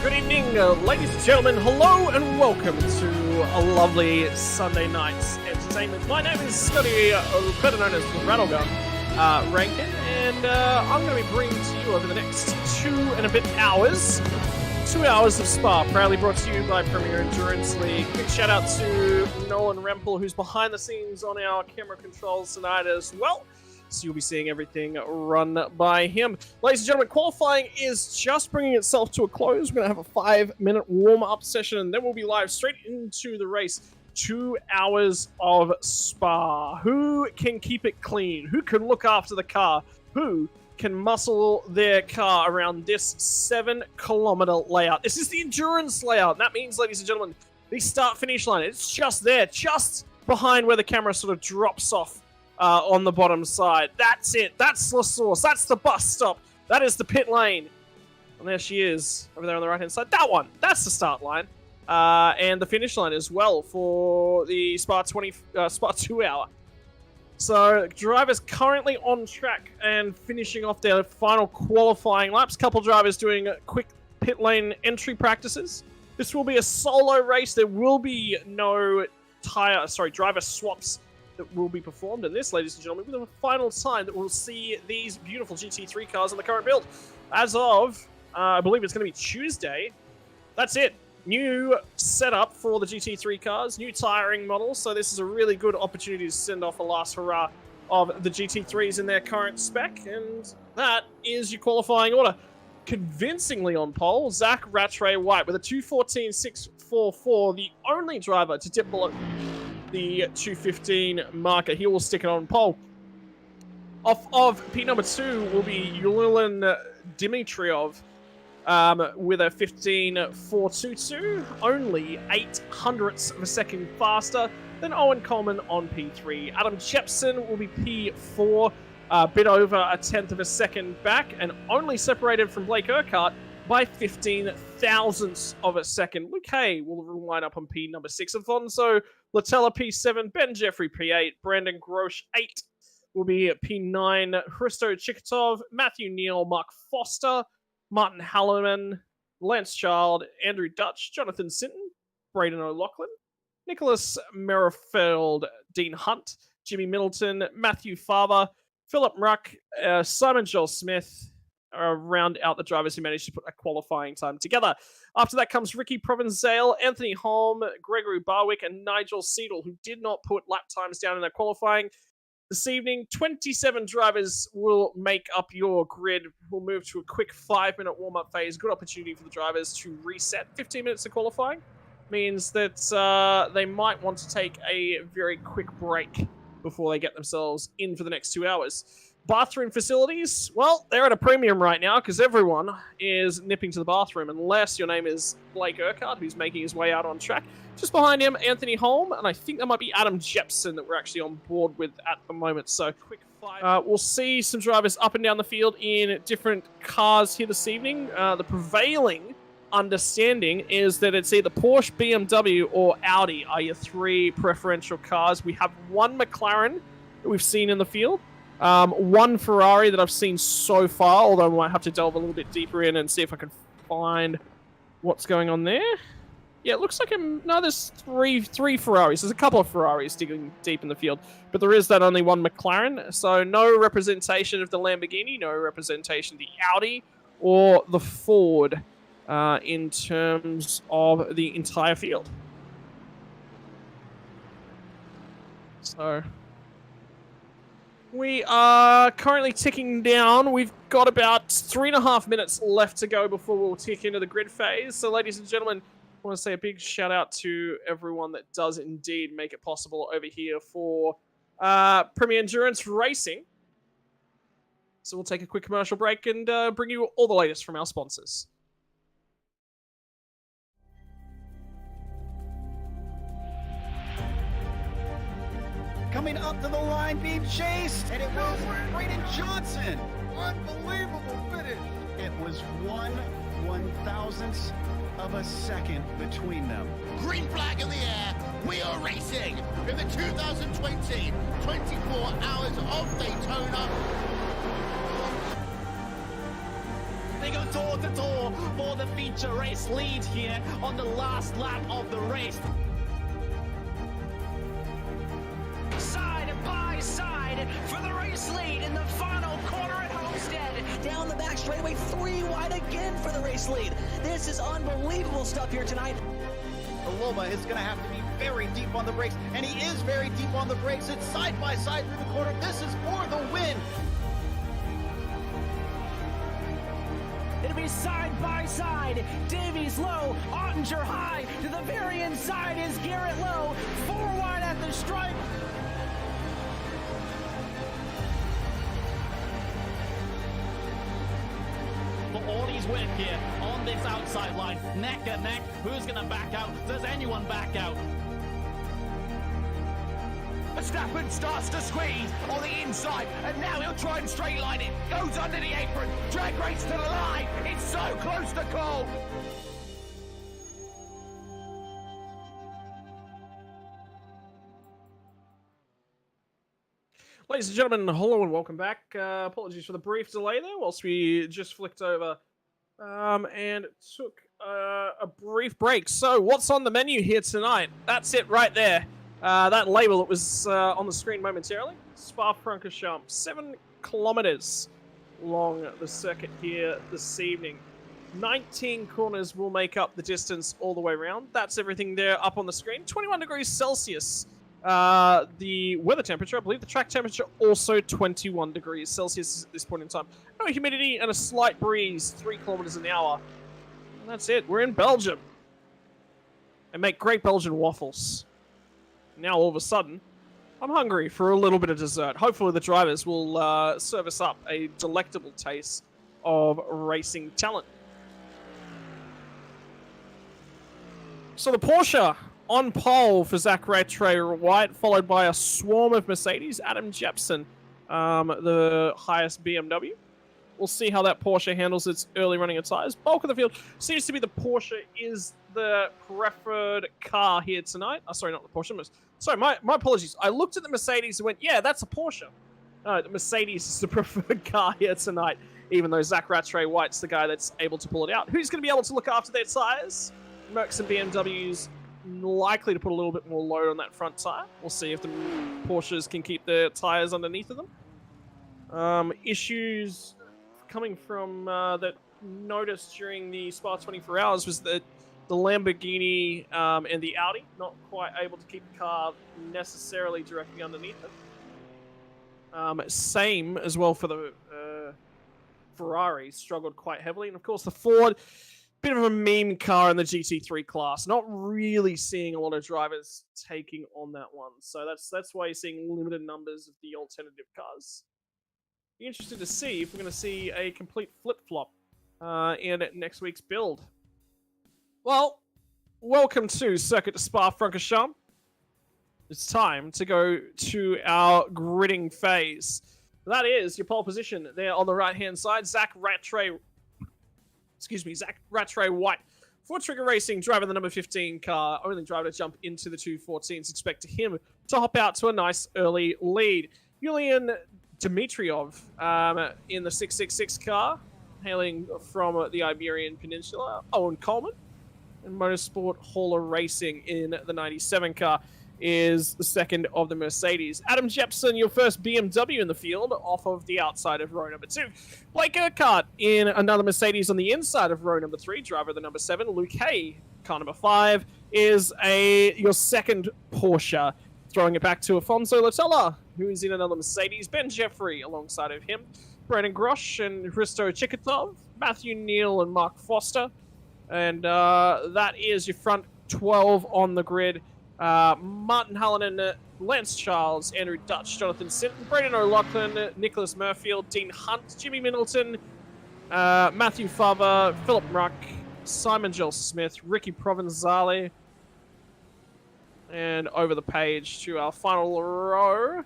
Good evening, ladies and gentlemen. Hello and welcome to a lovely Sunday night's entertainment. My name is Scotty, better known as Rattlegun Rankin, and I'm going to be bringing to you over the next 2 and a bit hours, 2 hours of Spa, proudly brought to you by Premier Endurance League. Big shout out to Nolan Rempel, who's behind the scenes on our camera controls tonight as well. So you'll be seeing everything run by him. Ladies and gentlemen, qualifying is just bringing itself to a close. We're going to have a 5-minute warm-up session, and then we'll be live straight into the race. 2 hours of Spa. Who can keep it clean? Who can look after the car? Who can muscle their car around this 7-kilometer layout? This is the endurance layout. And that means, ladies and gentlemen, the start-finish line, it's just there, just behind where the camera sort of drops off. On the bottom side. That's it. That's the source. That's the bus stop. That is the pit lane. And there she is over there on the right-hand side. That one. That's the start line. And the finish line as well for the Spa 2 hour. So drivers currently on track and finishing off their final qualifying laps. Couple drivers doing quick pit lane entry practices. This will be a solo race. There will be no driver swaps that will be performed in this, ladies and gentlemen, for the final time that we'll see these beautiful GT3 cars in the current build. As of, I believe it's going to be Tuesday. That's it. New setup for the GT3 cars, new tiring models, so this is a really good opportunity to send off a last hurrah of the GT3s in their current spec, and that is your qualifying order. Convincingly on pole, Zach Rattray White with a 2:14.644, the only driver to dip below the 2:15 marker. He will stick it on pole. Off of P number 2 will be Yulian Dimitriov with a 15:422, only 0.08 of a second faster than Owen Coleman on P3. Adam Jepson will be P4, a bit over 1/10 of a second back, and only separated from Blake Urquhart by 15 thousandths of a second. Luke Hay will line up on P number 6. Alfonso Latella P7, Ben Jeffrey P8, Brandon Grosh 8 will be at P9, Hristo Chikatov, Matthew Neal, Mark Foster, Martin Halloman, Lance Child, Andrew Dutch, Jonathan Sinton, Braden O'Loughlin, Nicholas Merrifield, Dean Hunt, Jimmy Middleton, Matthew Farber, Philip Ruck, Simon Joel Smith, round out the drivers who managed to put a qualifying time together. After that comes Ricky Provenzale, Anthony Holm, Gregory Barwick, and Nigel Seidel, who did not put lap times down in their qualifying. This evening, 27 drivers will make up your grid. We'll move to a quick 5-minute warm-up phase. Good opportunity for the drivers to reset. 15 minutes of qualifying means that they might want to take a very quick break before they get themselves in for the next 2 hours. Bathroom facilities, well, they're at a premium right now because everyone is nipping to the bathroom unless your name is Blake Urquhart, who's making his way out on track. Just behind him, Anthony Holm, and I think that might be Adam Jepson that we're actually on board with at the moment. So quick 5. We'll see some drivers up and down the field in different cars here this evening. The prevailing understanding is that it's either Porsche, BMW, or Audi are your 3 preferential cars. We have one McLaren that we've seen in the field. One Ferrari that I've seen so far, although I might have to delve a little bit deeper in and see if I can find what's going on there. Yeah, it looks like there's three Ferraris. There's a couple of Ferraris digging deep in the field, but there is that only one McLaren. So no representation of the Lamborghini, no representation of the Audi or the Ford in terms of the entire field. So we are currently ticking down. We've got about 3.5 minutes left to go before we'll tick into the grid phase. So, ladies and gentlemen, I want to say a big shout out to everyone that does indeed make it possible over here for Premier Endurance Racing. So we'll take a quick commercial break and bring you all the latest from our sponsors. Coming up to the line, being chased, and it was Braden Johnson. Unbelievable finish. It was 1/1000th of a second between them. Green flag in the air. We are racing in the 2020 24 Hours of Daytona. They go door-to-door for the feature race lead here on the last lap of the race. Side by side for the race lead in the final corner at Homestead. Down the back straightaway, 3 wide again for the race lead. This is unbelievable stuff here tonight. Loma is going to have to be very deep on the brakes, and he is very deep on the brakes. It's side by side through the corner. This is for the win. It'll be side by side. Davies low, Ottinger high. To the very inside is Garrett Low. 4 wide at the stripe. For all his work here on this outside line, neck and neck, who's going to back out? Does anyone back out? Verstappen starts to squeeze on the inside, and now he'll try and straight line it. Goes under the apron, drag race to the line. It's so close to call. Ladies and gentlemen, hello and welcome back. Apologies for the brief delay there whilst we just flicked over and took a brief break. So, what's on the menu here tonight? That's it right there. That label that was on the screen momentarily. Spa-Francorchamps, 7 kilometers along the circuit here this evening. 19 corners will make up the distance all the way around. That's everything there up on the screen. 21 degrees Celsius. The weather temperature, I believe the track temperature, also 21 degrees Celsius at this point in time. No humidity and a slight breeze, 3 kilometers an hour. And that's it. We're in Belgium. And make great Belgian waffles. Now, all of a sudden, I'm hungry for a little bit of dessert. Hopefully the drivers will serve us up a delectable taste of racing talent. So the Porsche on pole for Zach Rattray-White, followed by a swarm of Mercedes. Adam Jepson, the highest BMW. We'll see how that Porsche handles its early running of tires. Bulk of the field seems to be the Porsche is the preferred car here tonight. Oh, sorry, not the Porsche. Sorry, my apologies. I looked at the Mercedes and went, yeah, that's a Porsche. No, the Mercedes is the preferred car here tonight, even though Zach Rattray-White's the guy that's able to pull it out. Who's going to be able to look after their tires? Mercs and BMWs likely to put a little bit more load on that front tire. We'll see if the Porsches can keep the tires underneath of them. Issues coming from that noticed during the Spa 24 hours was that the Lamborghini and the Audi not quite able to keep the car necessarily directly underneath it. Same as well for the Ferrari, struggled quite heavily. And of course the Ford, bit of a meme car in the GT3 class. Not really seeing a lot of drivers taking on that one. So that's why you're seeing limited numbers of the alternative cars. Be interested to see if we're going to see a complete flip-flop in next week's build. Well, welcome to Circuit de Spa-Francorchamps. It's time to go to our gridding phase. That is your pole position there on the right-hand side. Zach Rattray-White. Ford Trigger Racing, driver the number 15 car, only driver to jump into the 214s. Expect him to hop out to a nice early lead. Yulian Dmitriev in the 666 car, hailing from the Iberian Peninsula. Owen Coleman and Motorsport Hauler Racing in the 97 car is the second of the Mercedes. Adam Jepson, your first BMW in the field, off of the outside of row number 2. Blake Urquhart in another Mercedes on the inside of row number 3, driver the number 7. Luke Hay, car number 5, is your second Porsche. Throwing it back to Afonso Latella, who is in another Mercedes. Ben Jeffrey alongside of him. Brandon Grosh and Hristo Chikatov. Matthew Neal and Mark Foster. And that is your front 12 on the grid. Martin Hallinan, Lance Charles, Andrew Dutch, Jonathan Sinton, Braden O'Loughlin, Nicholas Murfield, Dean Hunt, Jimmy Middleton, Matthew Faber, Philip Ruck, Simon Joel Smith, Ricky Provenzale, and over the page to our final row,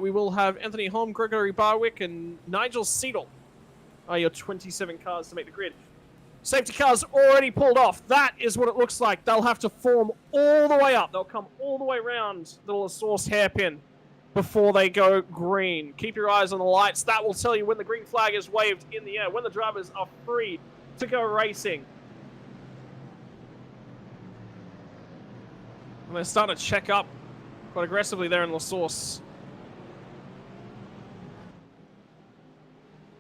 we will have Anthony Holm, Gregory Barwick, and Nigel Seidel are your 27 cars to make the grid. Safety cars already pulled off. That is what it looks like. They'll have to form all the way up. They'll come all the way around the La Source hairpin before they go green. Keep your eyes on the lights. That will tell you when the green flag is waved in the air, when the drivers are free to go racing. And they're starting to check up quite aggressively there in La Source.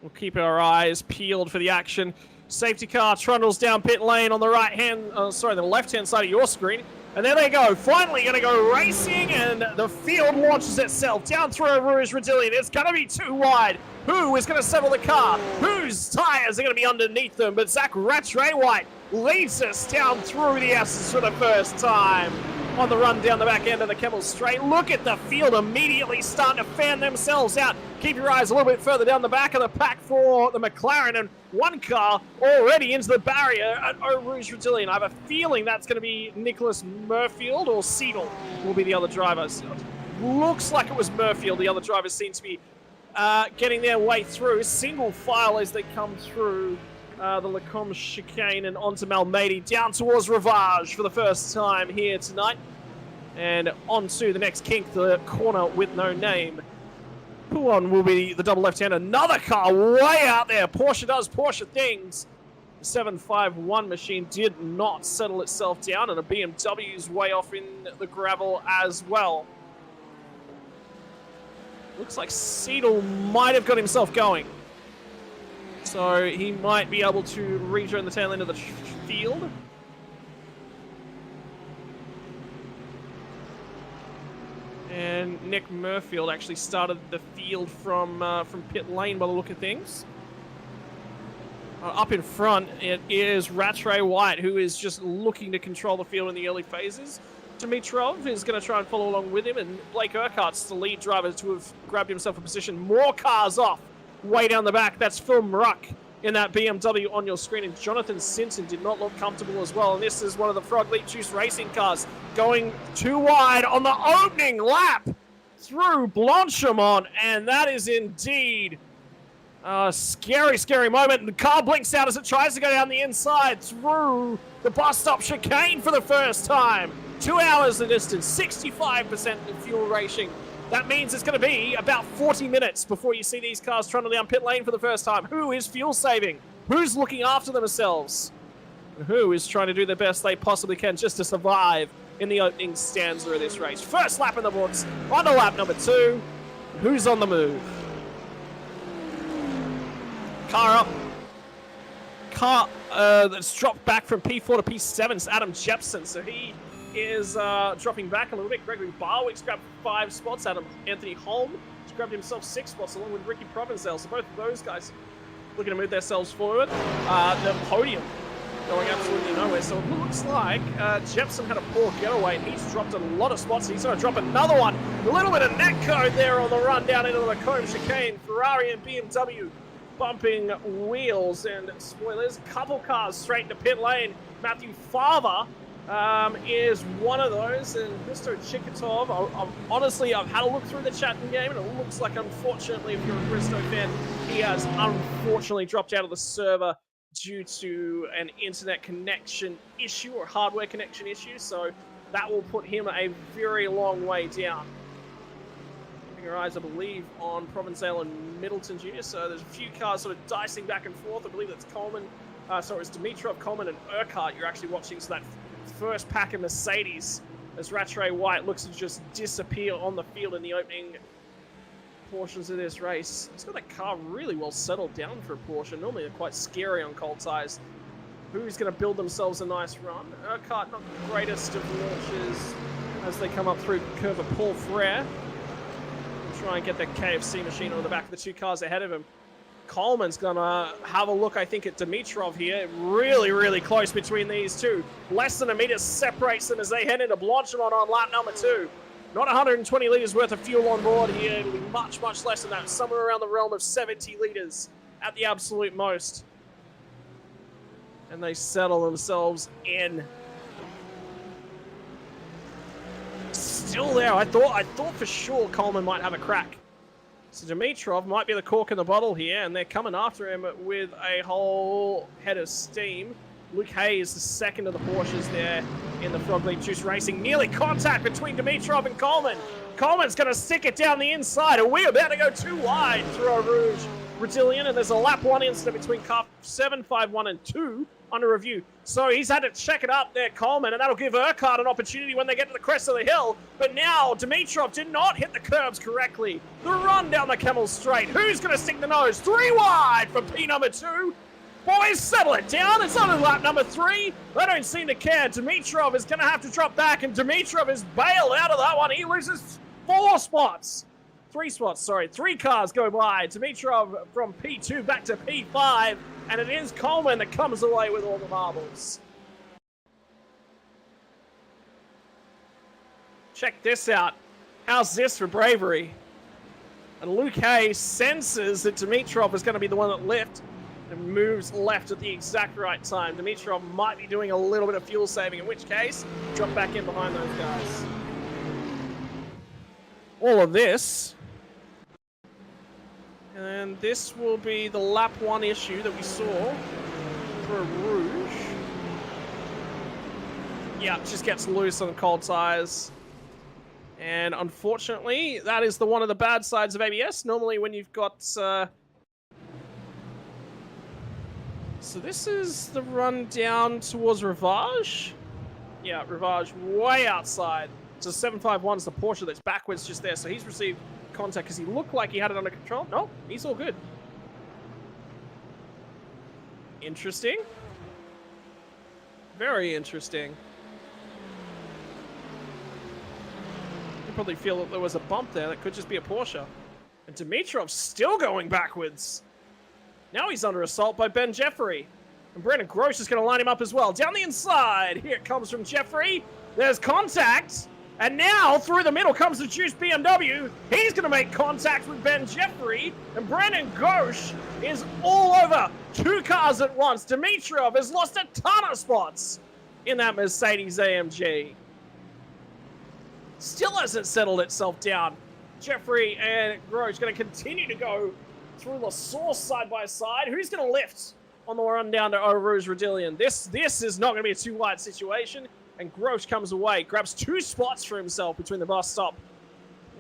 We'll keep our eyes peeled for the action. Safety car trundles down pit lane on the the left-hand side of your screen. And there they go, finally going to go racing, and the field launches itself down through Rouge Radillion. It's going to be too wide. Who is going to settle the car? Whose tires are going to be underneath them? But Zach Rattray White leads us down through the S's for the first time on the run down the back end of the Kemmel Straight. Look at the field immediately starting to fan themselves out. Keep your eyes a little bit further down the back of the pack for the McLaren, and one car already into the barrier at Eau Rouge Radillion. I have a feeling that's going to be Nicholas Murfield, or Seidel will be the other driver. So looks like it was Murfield. The other drivers seem to be getting their way through. Single file as they come through the Lacombe chicane and onto Malmedy, down towards Rivage for the first time here tonight. And onto the next kink, the corner with no name. Pouon will be the double left-hander. Another car way out there. Porsche does Porsche things. The 751 machine did not settle itself down, and a BMW's way off in the gravel as well. Looks like Seidel might have got himself going. So he might be able to rejoin the tail end of the field. And Nick Murfield actually started the field from pit lane by the look of things. Up in front, it is Rattray White, who is just looking to control the field in the early phases. Dimitrov is going to try and follow along with him, and Blake Urquhart's the lead driver to have grabbed himself a position. More cars off, way down the back. That's Phil Mruck in that BMW on your screen, and Jonathan Simpson did not look comfortable as well. And this is one of the Frog Leap Juice racing cars going too wide on the opening lap through Blanchimont, and that is indeed a scary, scary moment. The car blinks out as it tries to go down the inside through the bus stop chicane for the first time. 2 hours the distance, 65% in fuel racing. That means it's going to be about 40 minutes before you see these cars trundle down pit lane for the first time. Who is fuel saving? Who's looking after themselves? Who is trying to do the best they possibly can just to survive in the opening stanza of this race? First lap in the books, on to lap number 2. Who's on the move? Car up. Car that's dropped back from P4 to P7. It's Adam Jepson, so he is dropping back a little bit. Gregory Barwick's grabbed 5 spots. Anthony Holm has grabbed himself 6 spots along with Ricky Provenzel. So both of those guys looking to move themselves forward. The podium going absolutely nowhere. So it looks like Jepson had a poor getaway, and he's dropped a lot of spots. He's going to drop another one. A little bit of net code there on the run down into the Lacombe chicane. Ferrari and BMW bumping wheels and spoilers. Couple cars straight into pit lane. Matthew Farver is one of those, and Mr. Chikatov, honestly, I've had a look through the chatting game, and it looks like, unfortunately, if you're a Bristow fan, he has unfortunately dropped out of the server due to an internet connection issue or hardware connection issue, so that will put him a very long way down. Keeping your eyes, I believe, on Provenzel and Middleton Jr., so there's a few cars sort of dicing back and forth. I believe that's Coleman, it's Dimitrov, Coleman, and Urquhart you're actually watching, so that first pack of Mercedes as Rattray White looks to just disappear on the field in the opening portions of this race. He's got that car really well settled down for a Porsche. Normally they're quite scary on cold tires. Who's going to build themselves a nice run? Urquhart, not the greatest of launches as they come up through the curve of Paul Frere. Try and get the KFC machine on the back of the 2 cars ahead of him. Coleman's gonna have a look, I think, at Dimitrov here. Really, really close between these two. Less than a meter separates them as they head into Blanchimont on lap number 2. Not 120 litres worth of fuel on board here. It'll be much, much less than that. Somewhere around the realm of 70 litres at the absolute most. And they settle themselves in. Still there. I thought for sure Coleman might have a crack. So Dimitrov might be the cork in the bottle here, and they're coming after him with a whole head of steam. Luke Hayes, the second of the Porsches there in the Frog Leap Juice Racing. Nearly contact between Dimitrov and Coleman. Coleman's going to stick it down the inside, and we're about to go too wide through Eau Rouge Brazilian, and there's a lap 1 incident between car 751 and 2 under review. So he's had to check it up there, Coleman, and that'll give Urquhart an opportunity when they get to the crest of the hill. But now Dimitrov did not hit the curbs correctly. The run down the Camel Straight. Who's going to stick the nose? 3 wide for P number 2. Boys, settle it down. It's on lap number 3. They don't seem to care. Dimitrov is going to have to drop back, and Dimitrov is bailed out of that one. He loses 4 spots. 3 spots, sorry. 3 cars go by. Dimitrov from P2 back to P5, and it is Coleman that comes away with all the marbles. Check this out. How's this for bravery? And Luke Hay senses that Dimitrov is going to be the one that lifts and moves left at the exact right time. Dimitrov might be doing a little bit of fuel saving, in which case, drop back in behind those guys. All of this. And this will be the lap 1 issue that we saw for Rouge. Yeah, it just gets loose on cold tires. And unfortunately, that is one of the bad sides of ABS. Normally when you've got... So this is the run down towards Rivage. Yeah, Rivage way outside. So 751's the Porsche that's backwards just there. So he's received contact because he looked like he had it under control. No, he's all good. Interesting. Very interesting. You probably feel that there was a bump there. That could just be a Porsche. And Dimitrov's still going backwards. Now he's under assault by Ben Jeffrey. And Brandon Grosh is going to line him up as well. Down the inside. Here it comes from Jeffrey. There's contact. And now, through the middle comes the Juice BMW. He's going to make contact with Ben Jeffrey. And Brandon Grosh is all over 2 cars at once. Dimitrov has lost a ton of spots in that Mercedes AMG. Still hasn't settled itself down. Jeffrey and Grosh going to continue to go through La Source side by side. Who's going to lift on the run down to Eau Rouge Rodillion? This is not going to be a too wide situation. And Grosh comes away, grabs 2 spots for himself between the bus stop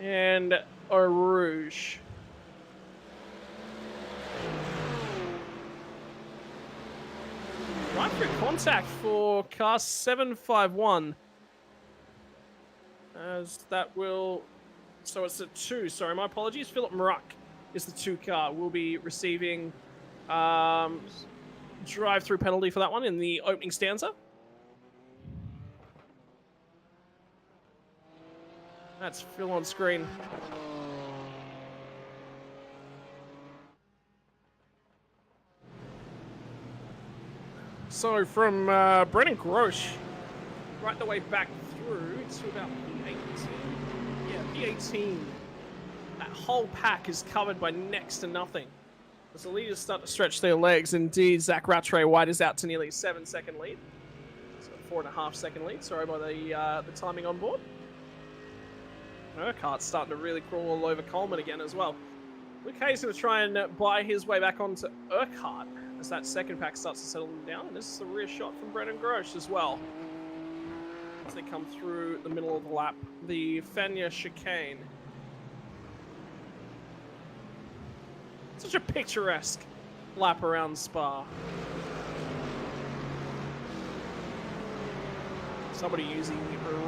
and Eau Rouge. Right for contact for car 751. As that will... So it's a 2. Sorry, my apologies. Philip Maruck is the 2 car. We'll be receiving drive-through penalty for that one in the opening stanza. That's Phil on screen. So from Brennan Grosh, right the way back through to about P18. Yeah, P18. That whole pack is covered by next to nothing. As the leaders start to stretch their legs, indeed, Zach Rattray White is out to nearly 7-second lead. So 4.5-second lead, sorry by the timing on board. Urquhart's starting to really crawl all over Coleman again as well. Luke Hay's going to try and buy his way back onto Urquhart as that second pack starts to settle them down. And this is a rear shot from Brendan Grosh as well. As they come through the middle of the lap, the Fenya chicane. Such a picturesque lap around Spa. Somebody using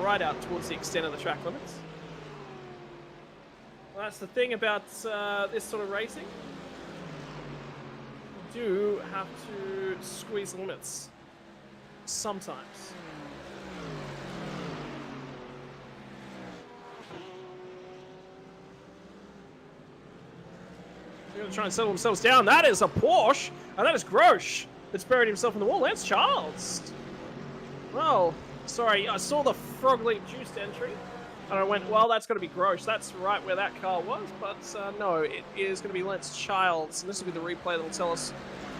right out towards the extent of the track limits. Well, that's the thing about this sort of racing. You do have to squeeze limits sometimes. They're going to try and settle themselves down. That is a Porsche, and that is Grosh that's buried himself in the wall. Lance Charles. Well, sorry, I saw the Frog Leap Juiced entry. And I went, well, that's going to be Grosh. That's right where that car was. But no, it is going to be Lance Childs. And this will be the replay that will tell us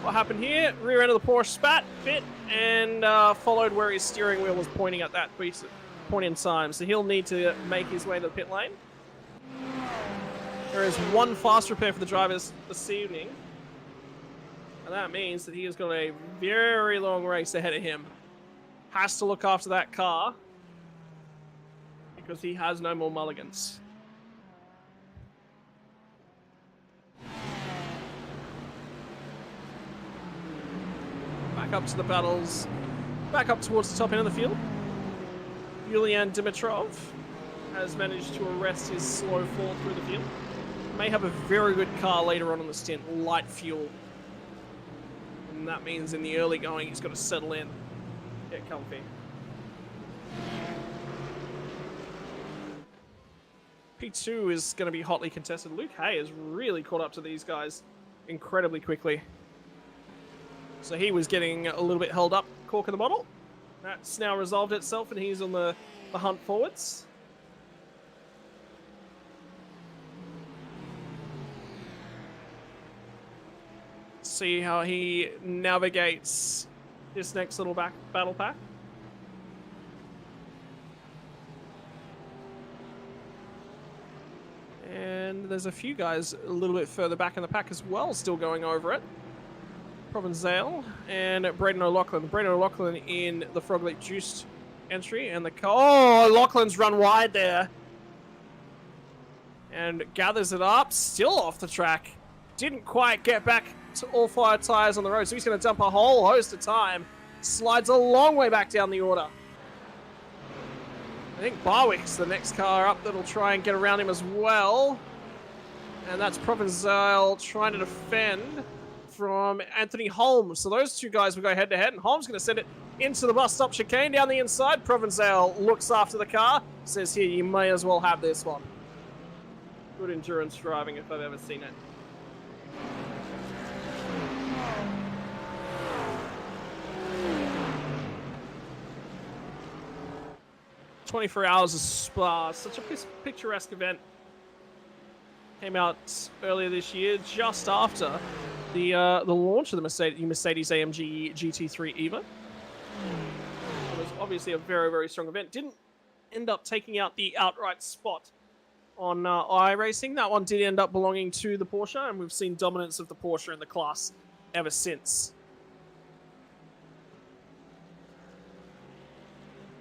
what happened here. Rear end of the Porsche spat, bit, and followed where his steering wheel was pointing at that point in time. So he'll need to make his way to the pit lane. There is 1 fast repair for the drivers this evening. And that means that he has got a very long race ahead of him. Has to look after that car. Because he has no more mulligans. back up to the battles, back up towards the top end of the field. Yulian Dimitrov has managed to arrest his slow fall through the field. May have a very good car later on in the stint, light fuel. And that means in the early going, he's got to settle in, get comfy. P2 is going to be hotly contested. Luke Hay has really caught up to these guys incredibly quickly. So he was getting a little bit held up, cork in the bottle. That's now resolved itself, and he's on the hunt forwards. See how he navigates this next little battle pack. And there's a few guys a little bit further back in the pack as well, still going over it. Provenzel and Braden O'Loughlin. Braden O'Loughlin in the Frog Leap Juiced entry, and the oh, O'Loughlin's run wide there. And gathers it up, still off the track. Didn't quite get back to all 5 tires on the road, so he's going to dump a whole host of time. Slides a long way back down the order. I think Barwick's the next car up that'll try and get around him as well. And that's Provenzel trying to defend from Anthony Holmes. So those two guys will go head-to-head, and Holmes going to send it into the bus stop chicane down the inside. Provenzel looks after the car, says, here, you may as well have this one. Good endurance driving if I've ever seen it. "24 Hours of Spa," such a picturesque event. Came out earlier this year, just after the launch of the Mercedes AMG GT3 EVO. It was obviously a very, very strong event. Didn't end up taking out the outright spot on iRacing. That one did end up belonging to the Porsche, and we've seen dominance of the Porsche in the class ever since.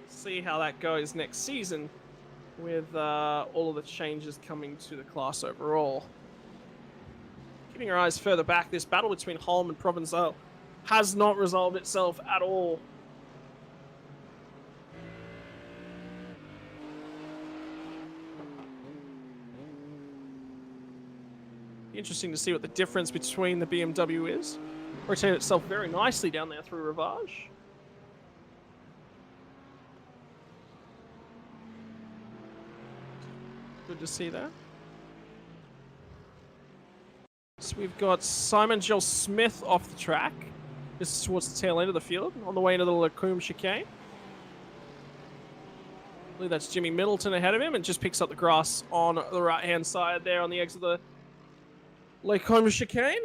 See how that goes next season with all of the changes coming to the class overall. Keeping our eyes further back, this battle between Holm and Provenzel has not resolved itself at all. Interesting to see what the difference between the BMW is. Rotated itself very nicely down there through Rivage. Good to see that. So we've got Simon Joel Smith off the track. This is towards the tail end of the field, on the way into the Lacombe chicane. I believe that's Jimmy Middleton ahead of him, and just picks up the grass on the right-hand side there on the exit of the Lacombe chicane.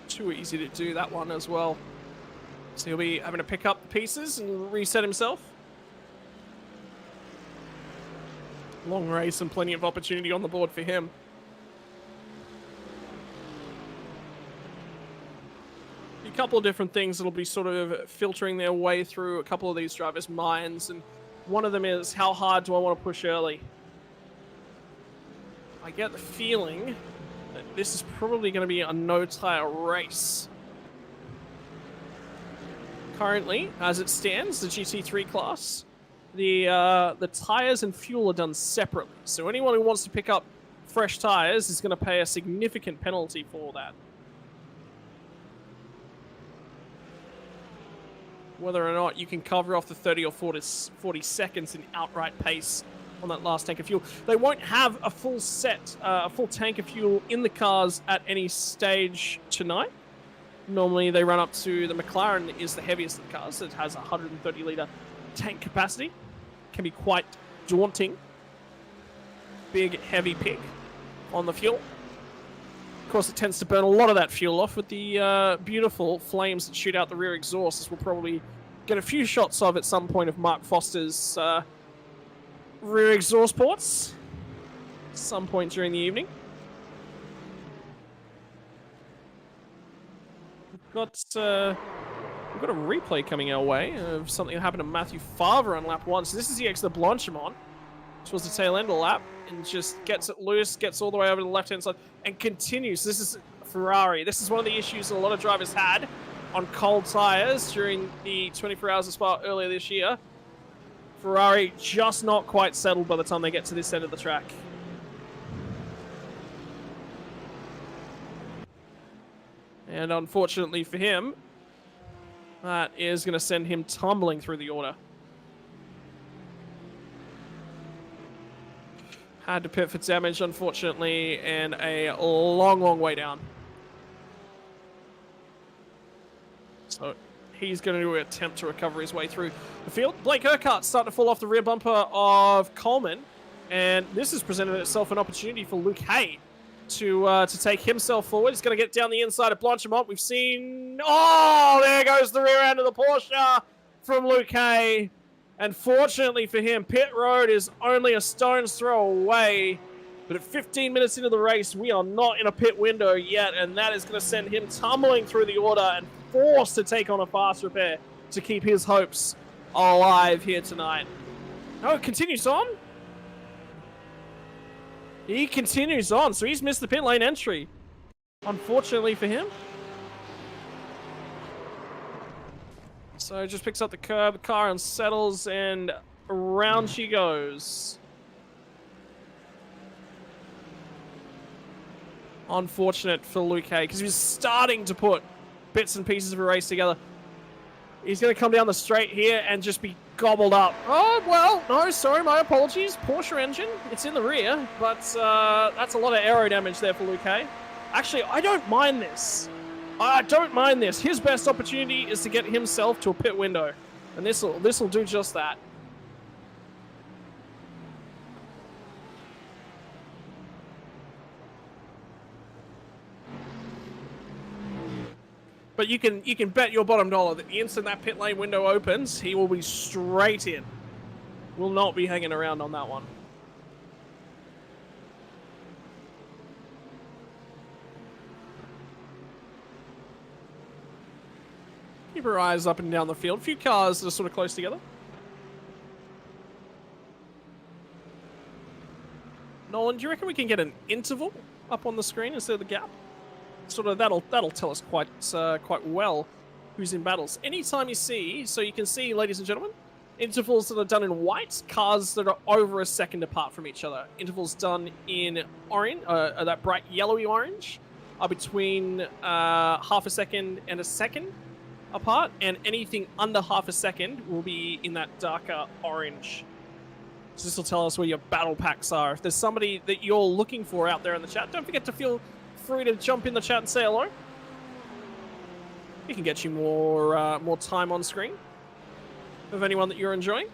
Too easy to do that one as well. So he'll be having to pick up the pieces and reset himself. Long race and plenty of opportunity on the board for him. A couple of different things that'll be sort of filtering their way through a couple of these drivers' minds, and one of them is, how hard do I want to push early? I get the feeling that this is probably going to be a no-tire race. Currently, as it stands, the GT3 class, the tires and fuel are done separately. So anyone who wants to pick up fresh tires is going to pay a significant penalty for that. Whether or not you can cover off the 30 or 40 seconds in outright pace on that last tank of fuel. They won't have a full tank of fuel in the cars at any stage tonight. Normally they run up to, the McLaren is the heaviest of the cars. It has a 130 litre tank capacity. Can be quite daunting. Big, heavy pick on the fuel. Of course, it tends to burn a lot of that fuel off with the beautiful flames that shoot out the rear exhaust, as we'll probably get a few shots of at some point of Mark Foster's rear exhaust ports some point during the evening. We've got a replay coming our way of something that happened to Matthew Favre on lap 1. So this is the exit of Blanchimont. towards the tail end of the lap and just gets it loose, gets all the way over to the left-hand side, and continues. This is Ferrari. This is one of the issues that a lot of drivers had on cold tyres during the 24 Hours of Spa earlier this year. Ferrari just not quite settled by the time they get to this end of the track. And unfortunately for him, that is going to send him tumbling through the order. Had to pit for damage, unfortunately, and a long, long way down. So he's going to attempt to recover his way through the field. Blake Urquhart's starting to fall off the rear bumper of Coleman, and this has presented itself an opportunity for Luke Hay to take himself forward. He's going to get down the inside of Blanchimont. We've seen... Oh, there goes the rear end of the Porsche from Luke Hay. And fortunately for him, pit road is only a stone's throw away. But at 15 minutes into the race, we are not in a pit window yet, and that is going to send him tumbling through the order and forced to take on a fast repair to keep his hopes alive here tonight. No, it continues on. He continues on, so he's missed the pit lane entry. Unfortunately for him. So just picks up the curb, the car unsettles, and around she goes. Unfortunate for Luke Hay, because he was starting to put bits and pieces of a race together. He's going to come down the straight here and just be gobbled up. Oh, well, no, sorry, my apologies. Porsche engine, it's in the rear, but that's a lot of aero damage there for Luke Hay. Actually, I don't mind this. I don't mind this. His best opportunity is to get himself to a pit window, and this'll do just that. But you can bet your bottom dollar that the instant that pit lane window opens, he will be straight in. Will not be hanging around on that one. Keep our eyes up and down the field. A few cars that are sort of close together. Nolan, do you reckon we can get an interval up on the screen instead of the gap? Sort of that'll tell us quite well who's in battles. Anytime you see, so you can see, ladies and gentlemen, intervals that are done in white, cars that are over a second apart from each other. Intervals done in orange, that bright yellowy orange, are between half a second and a second apart, and anything under half a second will be in that darker orange. So this will tell us where your battle packs are. If there's somebody that you're looking for out there in the chat, don't forget to feel free to jump in the chat and say hello. We can get you more time on screen of anyone that you're enjoying.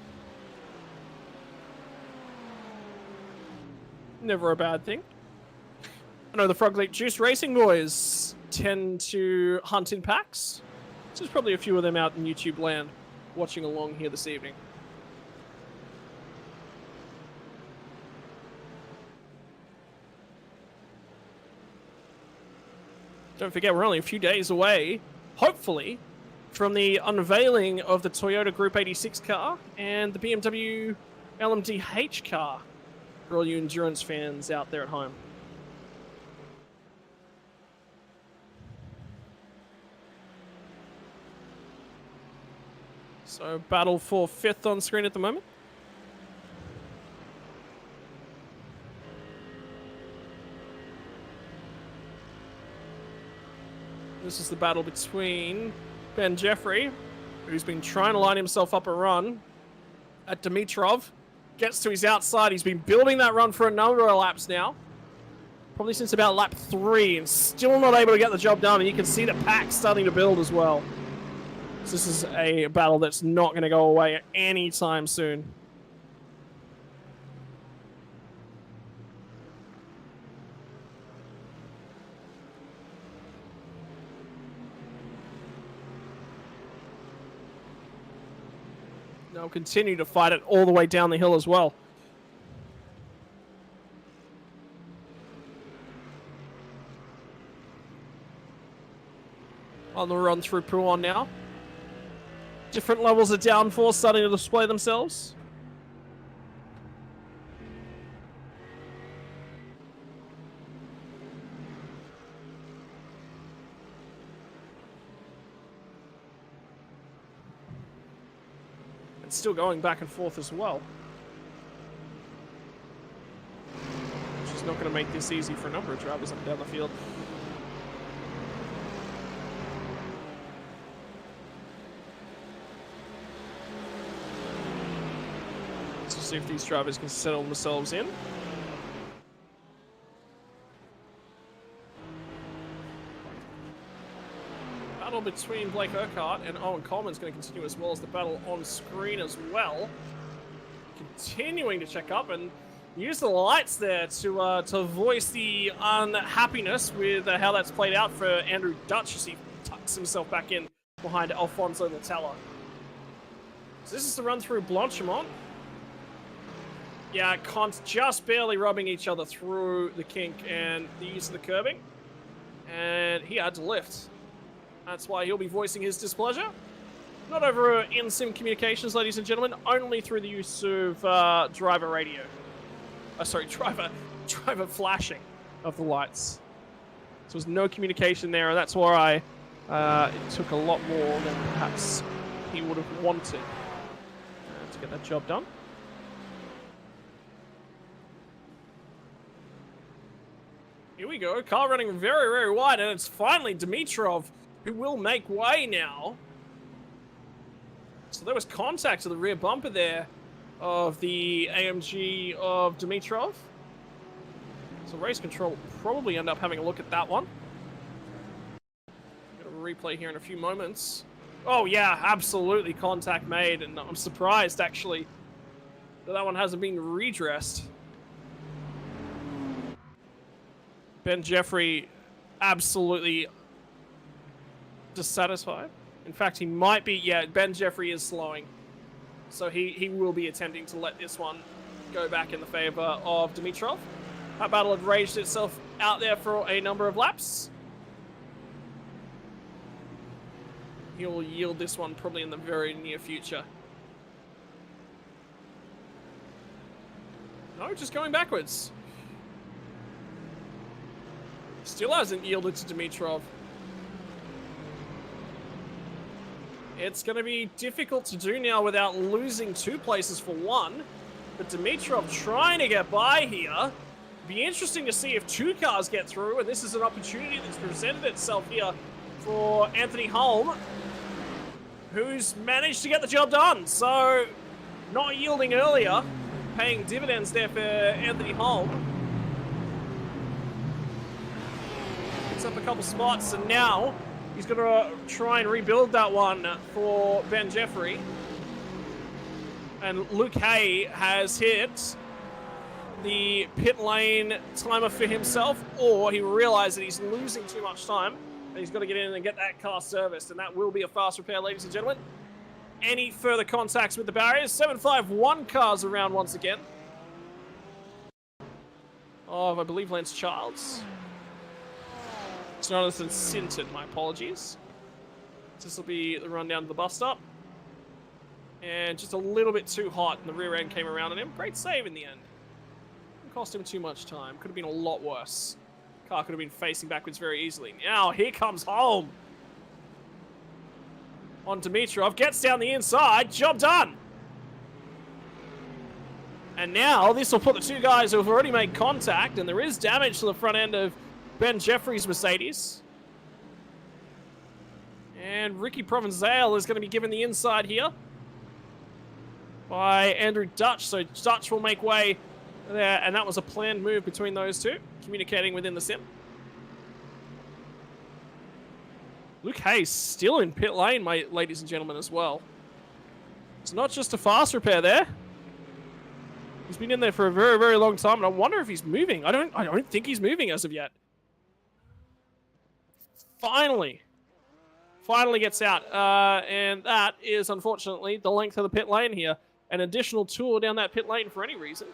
Never a bad thing. I know the Frog Leap Juice Racing boys tend to hunt in packs. So there's probably a few of them out in YouTube land watching along here this evening. Don't forget, we're only a few days away, hopefully, from the unveiling of the Toyota Group 86 car and the BMW LMDH car for all you endurance fans out there at home. So, battle for 5th on screen at the moment. This is the battle between Ben Jeffrey, who's been trying to line himself up a run at Dimitrov. Gets to his outside. He's been building that run for a number of laps now. Probably since about lap 3, and still not able to get the job done. And you can see the pack starting to build as well. So this is a battle that's not going to go away anytime soon. They'll continue to fight it all the way down the hill as well. On the run through Pouan now. Different levels of downforce starting to display themselves. it's still going back and forth as well. Which is not going to make this easy for a number of drivers up and down the field. Let's see if these drivers can settle themselves in. Battle between Blake Urquhart and Owen Coleman is going to continue, as well as the battle on screen as well. Continuing to check up and use the lights there to voice the unhappiness with how that's played out for Andrew Dutch as he tucks himself back in behind Alfonso Latella. So this is the run through Blanchimont. Yeah, Kant just barely rubbing each other through the kink and the use of the curbing. And he had to lift. That's why he'll be voicing his displeasure. Not over in-sim communications, ladies and gentlemen, only through the use of driver radio. Sorry, driver flashing of the lights. So there's no communication there, and that's why it took a lot more than perhaps he would have wanted to get that job done. Here we go, car running very, very wide, and it's finally Dimitrov who will make way now. So there was contact to the rear bumper there of the AMG of Dimitrov. So race control will probably end up having a look at that one. Got a replay here in a few moments. Oh yeah, absolutely contact made, and I'm surprised actually that one hasn't been redressed. Ben Jeffrey absolutely dissatisfied. In fact, he might be, yeah, Ben Jeffrey is slowing. So he will be attempting to let this one go back in the favor of Dimitrov. That battle had raged itself out there for a number of laps. He'll yield this one probably in the very near future. No, just going backwards. Still hasn't yielded to Dimitrov. It's going to be difficult to do now without losing 2 places for 1. But Dimitrov trying to get by here. Be interesting to see if 2 cars get through, and this is an opportunity that's presented itself here for Anthony Holm, who's managed to get the job done. So, not yielding earlier, paying dividends there for Anthony Holm. Picks up a couple spots, and now he's going to try and rebuild that one for Ben Jeffrey. And Luke Hay has hit the pit lane timer for himself, or he realized that he's losing too much time and he's got to get in and get that car serviced, and that will be a fast repair, ladies and gentlemen. Any further contacts with the barriers? 751 cars around once again. Of, I believe, Lance Childs. It's Jonathan Sinton, my apologies. This will be the run down to the bus stop. And just a little bit too hot, and the rear end came around on him. Great save in the end. Didn't cost him too much time. Could have been a lot worse. Car could have been facing backwards very easily. Now, here comes home. On Dimitrov, gets down the inside, job done. And now, this will put the 2 guys who have already made contact, and there is damage to the front end of Ben Jeffrey's Mercedes. And Ricky Provenzale is going to be given the inside here by Andrew Dutch. So Dutch will make way there, and that was a planned move between those 2, communicating within the sim. Luke Hayes still in pit lane, my ladies and gentlemen, as well. It's not just a fast repair there. He's been in there for a very, very long time, and I wonder if he's moving. I don't think he's moving as of yet. Finally gets out, and that is unfortunately the length of the pit lane here. An additional tour down that pit lane for any reason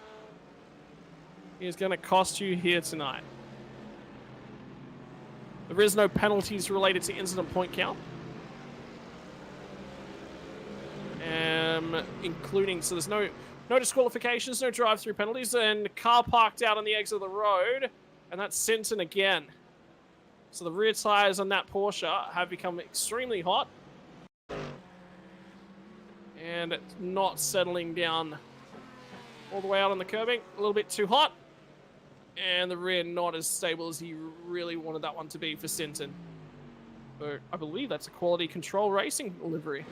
is going to cost you here tonight. There is no penalties related to incident point count, including, so there's no disqualifications, no drive-through penalties, and car parked out on the exit of the road, and that's Sinton again. So the rear tires on that Porsche have become extremely hot. And it's not settling down all the way out on the curbing. A little bit too hot. And the rear not as stable as he really wanted that one to be for Sinton. So I believe that's a quality control racing livery.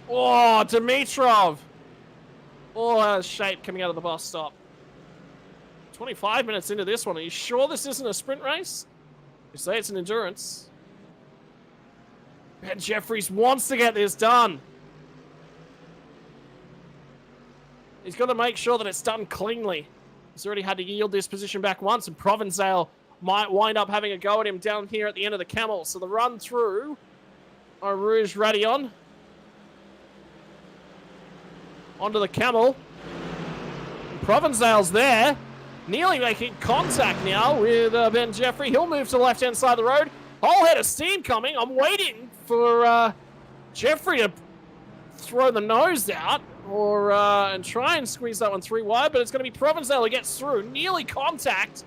Oh, Dimitrov! Oh, out of shape coming out of the bus stop. 25 minutes into this one. Are you sure this isn't a sprint race? You say it's an endurance. Ben Jeffries wants to get this done. He's got to make sure that it's done cleanly. He's already had to yield this position back once, and Provençal might wind up having a go at him down here at the end of the Camel. So the run through Rouge Radion onto the Camel. And Provençal's there, nearly making contact now with Ben Jeffrey. He'll move to the left-hand side of the road. Whole head of steam coming. I'm waiting for Jeffrey to throw the nose out or and try and squeeze that one 3 wide, but it's going to be Provençal who gets through. Nearly contact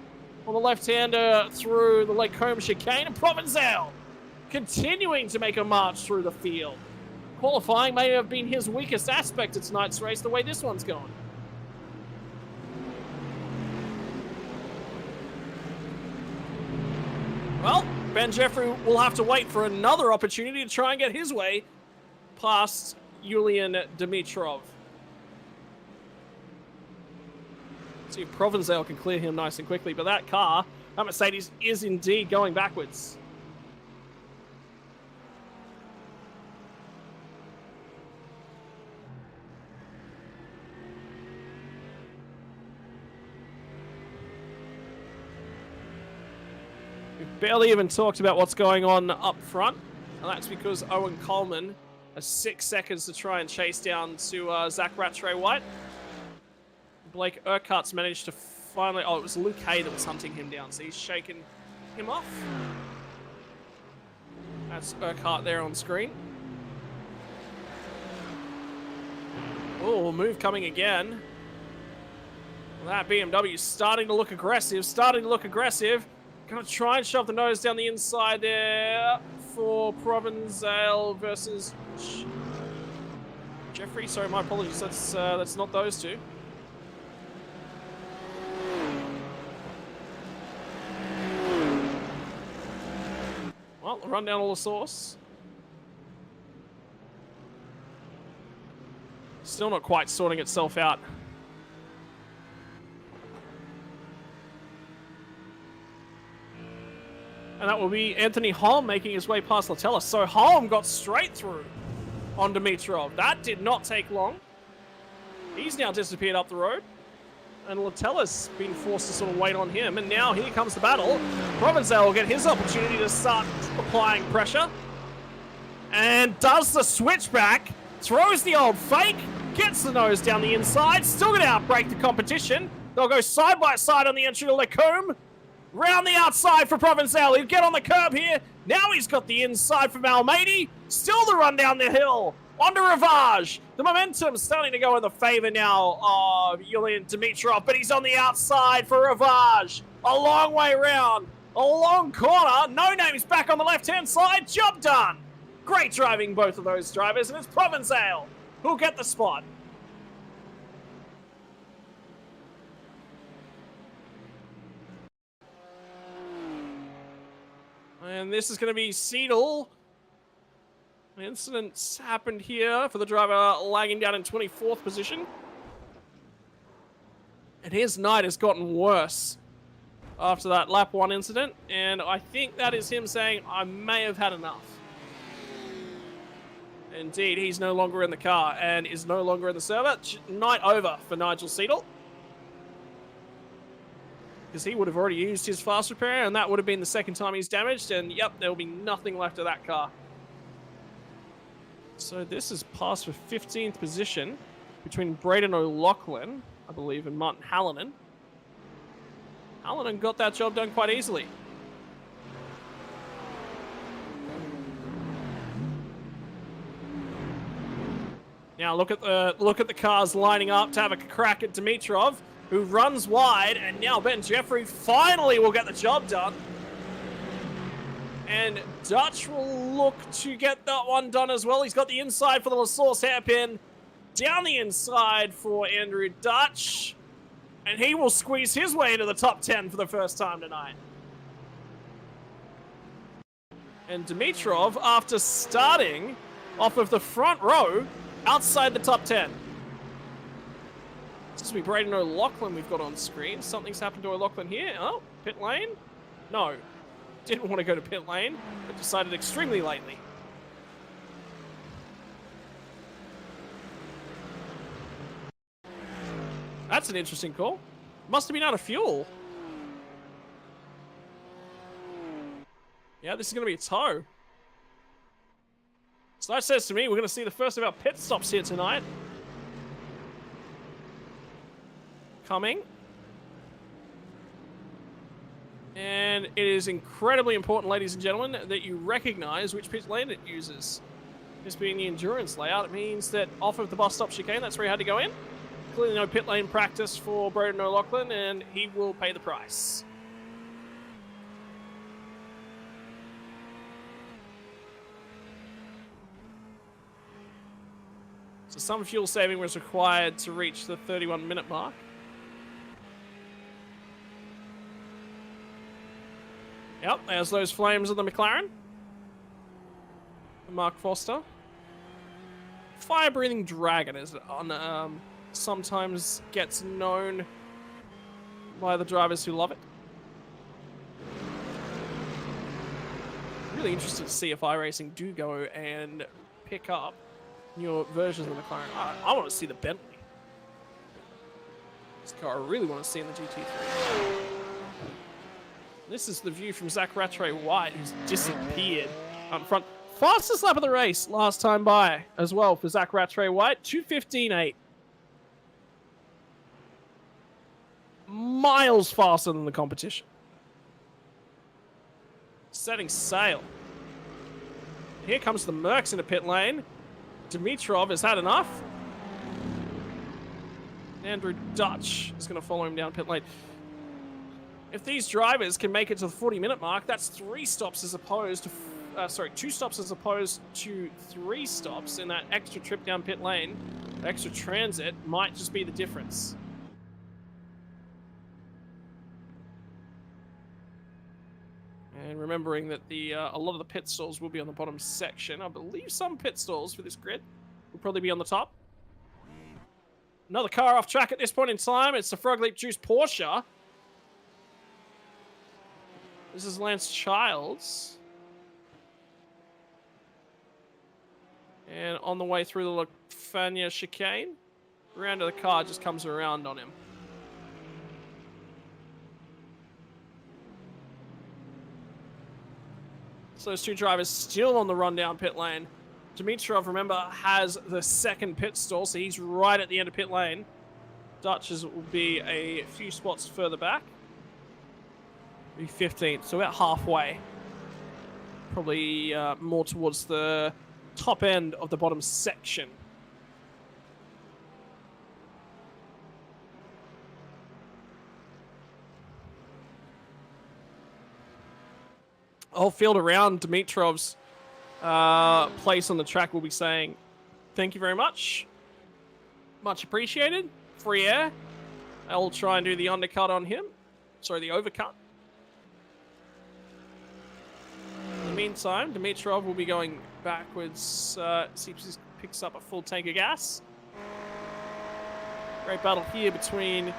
on the left-hander through the Lake Combe chicane, and Provençal continuing to make a march through the field. Qualifying may have been his weakest aspect of tonight's race, the way this one's going. Well, Ben Jeffrey will have to wait for another opportunity to try and get his way past Julian Dimitrov. See if Provençal can clear him nice and quickly, but that car, that Mercedes, is indeed going backwards. We've barely even talked about what's going on up front, and that's because Owen Coleman has 6 seconds to try and chase down to Zach Rattray-White. Blake Urquhart's managed to finally... Oh, it was Luke Hay that was hunting him down, so he's shaken him off. That's Urquhart there on screen. Oh, move coming again. That BMW is starting to look aggressive, Gonna try and shove the nose down the inside there for Provençal versus Jeffrey. Sorry, my apologies. That's not those two. Well, run down all the sauce. Still not quite sorting itself out. And that will be Anthony Holm making his way past Latella. So Holm got straight through on Dimitrov. That did not take long. He's now disappeared up the road. And Latella's been forced to sort of wait on him. And now here comes the battle. Provençal will get his opportunity to start applying pressure. And does the switchback. Throws the old fake. Gets the nose down the inside. Still going to outbrake the competition. They'll go side by side on the entry to Lacombe. Round the outside for Provençal. He'll get on the curb here. Now he's got the inside from Almeida. Still the run down the hill. Onto Ravage. The momentum's starting to go in the favor now of Julian Dimitrov, but he's on the outside for Ravage. A long way round. A long corner. No Name's back on the left-hand side. Job done. Great driving, both of those drivers, and it's Provençal who'll get the spot. And this is going to be Seidel. An incident's happened here for the driver lagging down in 24th position. And his night has gotten worse after that lap 1 incident. And I think that is him saying, I may have had enough. Indeed, he's no longer in the car and is no longer in the server. Night over for Nigel Seidel. Because he would have already used his fast repair, and that would have been the second time he's damaged, and yep, there will be nothing left of that car. So this is passed for 15th position between Braden O'Loughlin, I believe, and Martin Hallinan. Hallinan got that job done quite easily. Now look at the cars lining up to have a crack at Dimitrov, who runs wide, and now Ben Jeffrey finally will get the job done. And Dutch will look to get that one done as well. He's got the inside for the LaSource hairpin. Down the inside for Andrew Dutch. And he will squeeze his way into the top 10 for the first time tonight. And Dimitrov, after starting off of the front row, outside the top 10. This will be Braden O'Loughlin we've got on screen. Something's happened to O'Loughlin here. Oh, pit lane? No. Didn't want to go to pit lane, but decided extremely lately. That's an interesting call. Must have been out of fuel. Yeah, this is going to be a tow. So that says to me we're going to see the first of our pit stops here tonight. Coming. And it is incredibly important, ladies and gentlemen, that you recognize which pit lane it uses. This being the endurance layout, it means that off of the bus stop chicane, that's where he had to go in. Clearly no pit lane practice for Braden O'Loughlin, and he will pay the price. So some fuel saving was required to reach the 31-minute mark. Yep, there's those flames of the McLaren. Mark Foster. Fire-breathing dragon is on, sometimes gets known by the drivers who love it. Really interested to see if iRacing do go and pick up newer versions of the McLaren. I want to see the Bentley. This car I really want to see in the GT3. This is the view from Zach Rattray White, who's disappeared out in front. Fastest lap of the race last time by as well for Zach Rattray White, 2:15.8. Miles faster than the competition. Setting sail. Here comes the Mercs into pit lane. Dimitrov has had enough. Andrew Dutch is going to follow him down pit lane. If these drivers can make it to the 40-minute mark, that's 3 stops as opposed to... 2 stops as opposed to 3 stops, and that extra trip down pit lane, extra transit, might just be the difference. And remembering that a lot of the pit stalls will be on the bottom section. I believe some pit stalls for this grid will probably be on the top. Another car off track at this point in time. It's the Frog Leap Juice Porsche. This is Lance Childs. And on the way through the Lafania chicane, the rear end of the car just comes around on him. So those 2 drivers still on the rundown pit lane. Dimitrov, remember, has the second pit stall, so he's right at the end of pit lane. Dutch's will be a few spots further back. Be 15th, so about halfway. Probably more towards the top end of the bottom section. The whole field around Dimitrov's place on the track will be saying, thank you very much. Much appreciated. Free air. I'll try and do the undercut on him. Sorry, the overcut. In the meantime, Dimitrov will be going backwards. See if he picks up a full tank of gas. Great battle here between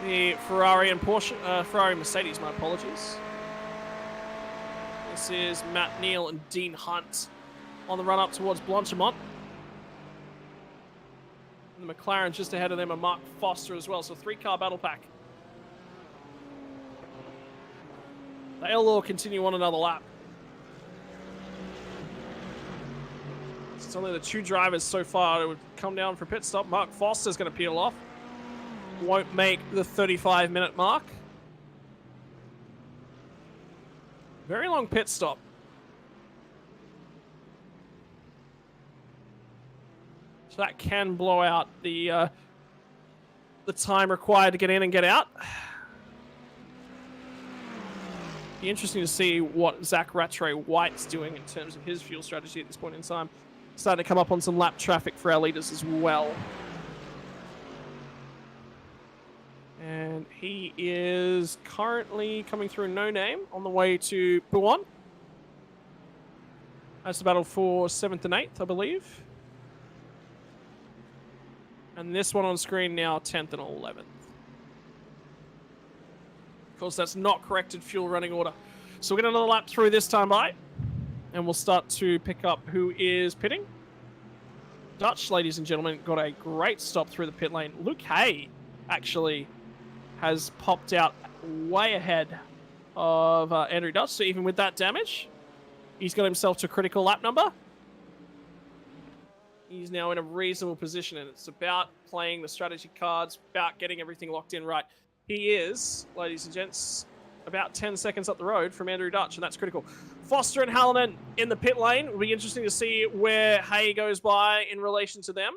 the Ferrari and Porsche. Ferrari and Mercedes, my apologies. This is Matt Neal and Dean Hunt on the run up towards Blanchimont. And the McLaren just ahead of them are Mark Foster as well. So 3-car battle pack. They'll all continue on another lap. It's only the 2 drivers so far that would come down for pit stop. Mark Foster's going to peel off. Won't make the 35-minute mark. Very long pit stop. So that can blow out the time required to get in and get out. Be interesting to see what Zach Rattray White's doing in terms of his fuel strategy at this point in time. Starting to come up on some lap traffic for our leaders as well. And he is currently coming through No Name on the way to Buon. That's the battle for 7th and 8th, I believe. And this one on screen now, 10th and 11th. Of course, that's not corrected fuel running order. So we'll get another lap through this time by. And we'll start to pick up who is pitting. Dutch, ladies and gentlemen, got a great stop through the pit lane. Luke Hay actually has popped out way ahead of Andrew Dutch. So even with that damage, he's got himself to a critical lap number. He's now in a reasonable position, and it's about playing the strategy cards, about getting everything locked in right. He is, ladies and gents, about 10 seconds up the road from Andrew Dutch, and that's critical. Foster and Hallinan in the pit lane. It'll be interesting to see where Hay goes by in relation to them.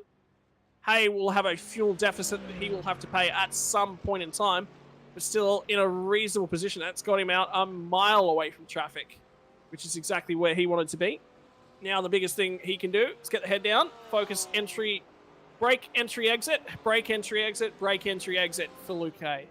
Hay will have a fuel deficit that he will have to pay at some point in time, but still in a reasonable position. That's got him out a mile away from traffic, which is exactly where he wanted to be. Now the biggest thing he can do is get the head down, focus entry, brake, entry, exit, brake, entry, exit, brake, entry, exit for Luke Hay.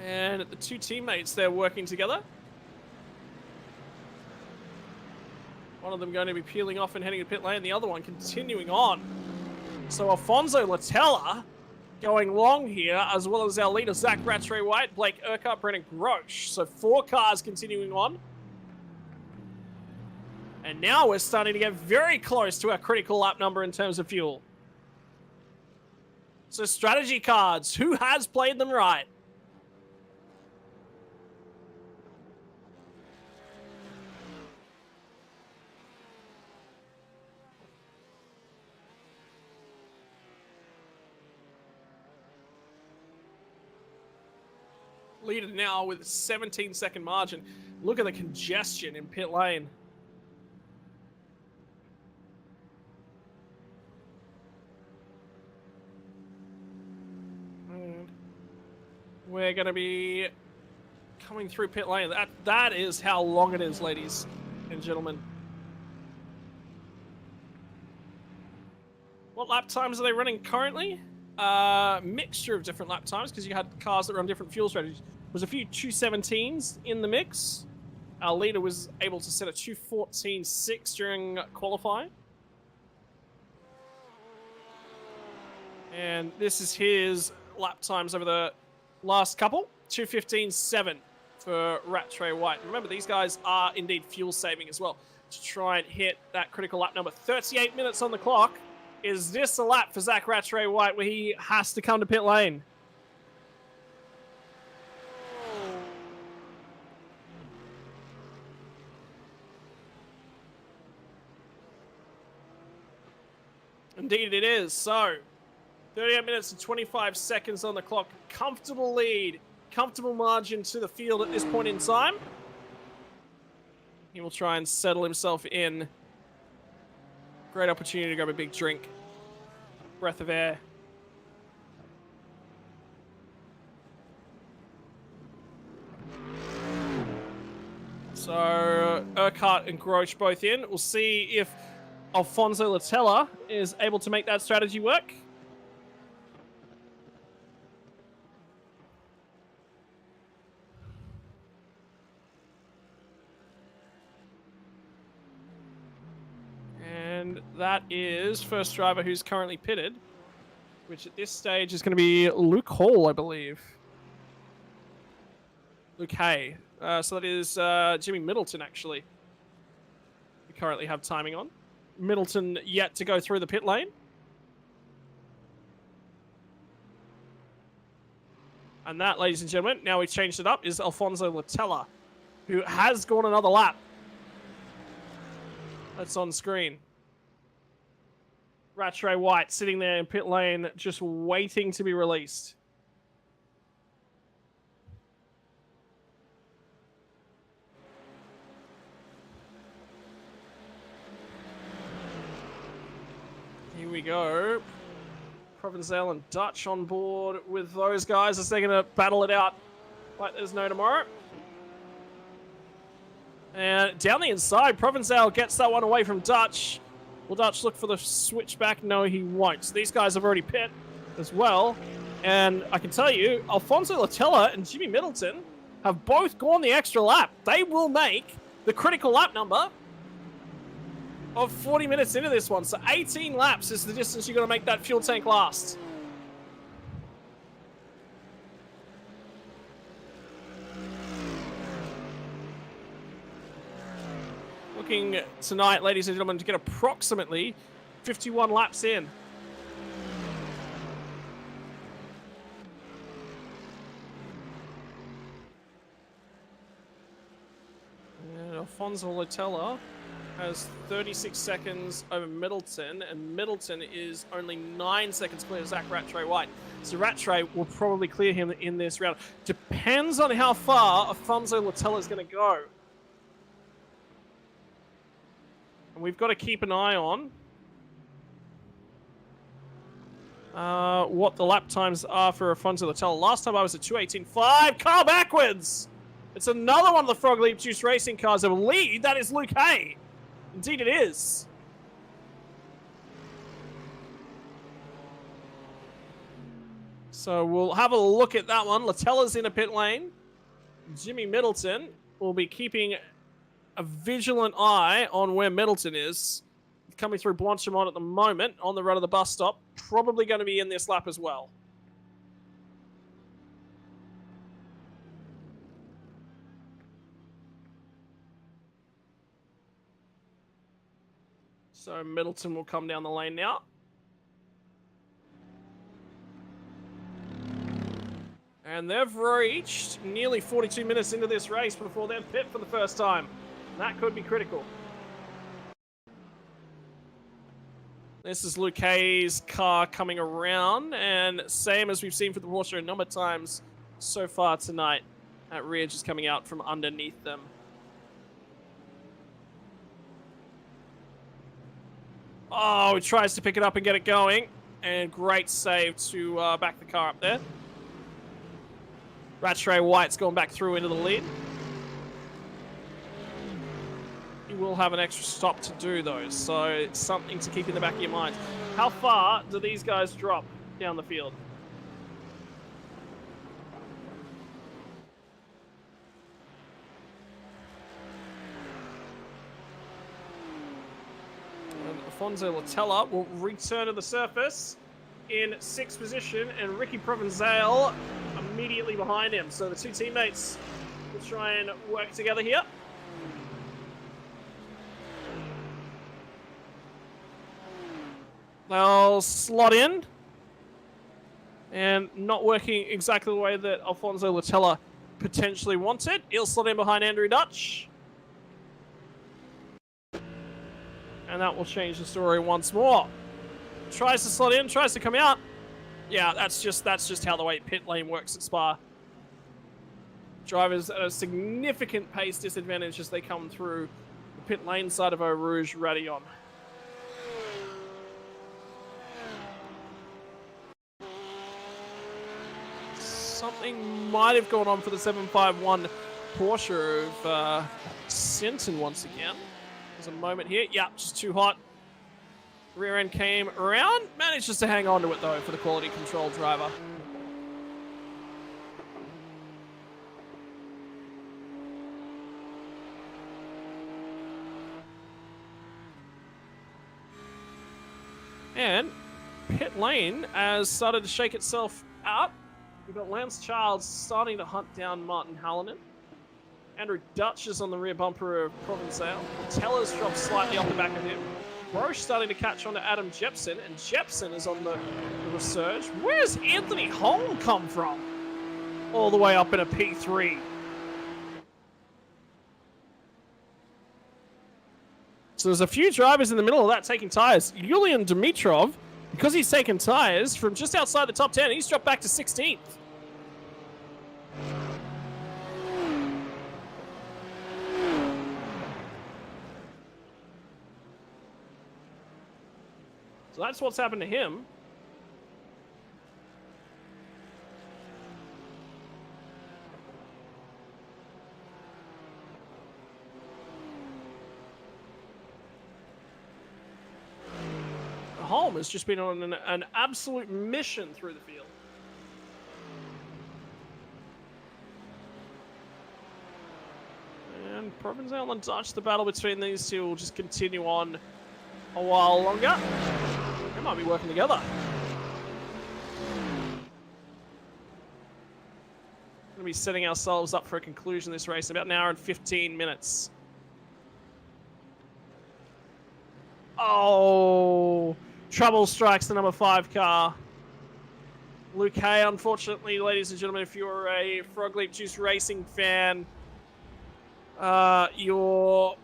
And the two teammates, they're working together. One of them going to be peeling off and heading to pit lane, the other one continuing on. So Alfonso Latella going long here, as well as our leader, Zach Rattray White, Blake Urquhart, Brennan Grosh. So 4 cars continuing on. And now we're starting to get very close to our critical lap number in terms of fuel. So strategy cards, who has played them right? Leader now with a 17-second margin. Look at the congestion in pit lane. And we're going to be coming through pit lane. That is how long it is, ladies and gentlemen. What lap times are they running currently? Mixture of different lap times, because you had cars that run different fuel strategies. There was a few 217s in the mix. Our leader was able to set a 214.6 during qualifying. And this is his lap times over the last couple. 215.7 for Rattray White. Remember, these guys are indeed fuel saving as well to try and hit that critical lap number. 38 minutes on the clock. Is this a lap for Zach Rattray White where he has to come to pit lane? Indeed it is. So, 38 minutes and 25 seconds on the clock. Comfortable lead. Comfortable margin to the field at this point in time. He will try and settle himself in. Great opportunity to grab a big drink. Breath of air. So, Urquhart and Grosh both in. We'll see if Alfonso Latella is able to make that strategy work. And that is first driver who's currently pitted, which at this stage is going to be Luke Hall, I believe. Luke Hay. So that is Jimmy Middleton, actually. We currently have timing on. Middleton yet to go through the pit lane. And that, ladies and gentlemen, now we've changed it up, is Alfonso Latella, who has gone another lap. That's on screen. Rattray White sitting there in pit lane, just waiting to be released. go. Provençal and Dutch on board with those guys as they're going to battle it out like there's no tomorrow. And down the inside, Provençal gets that one away from Dutch. Will Dutch look for the switchback? No, he won't. So these guys have already pit as well. And I can tell you, Alfonso Latella and Jimmy Middleton have both gone the extra lap. They will make the critical lap number of 40 minutes into this one. So 18 laps is the distance you're going to make that fuel tank last. Looking tonight, ladies and gentlemen, to get approximately 51 laps in. And Alfonso Latella has 36 seconds over Middleton, and Middleton is only 9 seconds clear of Zach Rattray White. So Rattray will probably clear him in this round. Depends on how far Alfonso Latella is going to go. And we've got to keep an eye on what the lap times are for Alfonso Latella. Last time I was at 2:18.5. Car backwards! It's another one of the Frog Leap Juice Racing cars. I believe that is Luke Hay. Indeed it is. So we'll have a look at that one. Latella's in a pit lane. Jimmy Middleton will be keeping a vigilant eye on where Middleton is. Coming through Blanchimont at the moment on the run of the bus stop. Probably going to be in this lap as well. So Middleton will come down the lane now. And they've reached nearly 42 minutes into this race before they're pit for the first time. That could be critical. This is Luke Hayes' car coming around, and same as we've seen for the Porsche a number of times so far tonight, that rear just coming out from underneath them. Oh, he tries to pick it up and get it going, and great save to back the car up there. Rattray White's going back through into the lead. You will have an extra stop to do, though, so it's something to keep in the back of your mind. How far do these guys drop down the field? And Alfonso Latella will return to the surface in 6th position, and Ricky Provençal immediately behind him. So the two teammates will try and work together here. They'll slot in, and not working exactly the way that Alfonso Latella potentially wanted. He'll slot in behind Andrew Dutch. And that will change the story once more. Tries to slot in, tries to come out. Yeah, that's just how the way pit lane works at Spa. Drivers at a significant pace disadvantage as they come through the pit lane side of Eau Rouge Raidillon. Something might have gone on for the 751 Porsche of Sinton once again. There's a moment here. Yeah, just too hot. Rear end came around. Manages to hang on to it, though, for the quality control driver. And pit lane has started to shake itself out. We've got Lance Charles starting to hunt down Martin Hallinan. Andrew Dutch is on the rear bumper of Provençal. Teller's dropped slightly off the back of him. Roche starting to catch on to Adam Jepson, and Jepson is on the resurge. Where's Anthony Holm come from? All the way up in a P3. So there's a few drivers in the middle of that taking tyres. Yulian Dimitrov, because he's taken tyres from just outside the top 10, he's dropped back to 16th. So that's what's happened to him. Holm has just been on an absolute mission through the field. And Provenzel and Dutch, the battle between these two will just continue on a while longer. They might be working together. We're going to be setting ourselves up for a conclusion of this race in about an hour and 15 minutes. Oh, trouble strikes the number 5 car. Luke Hay, unfortunately, ladies and gentlemen, if you're a Frog Leap Juice Racing fan, your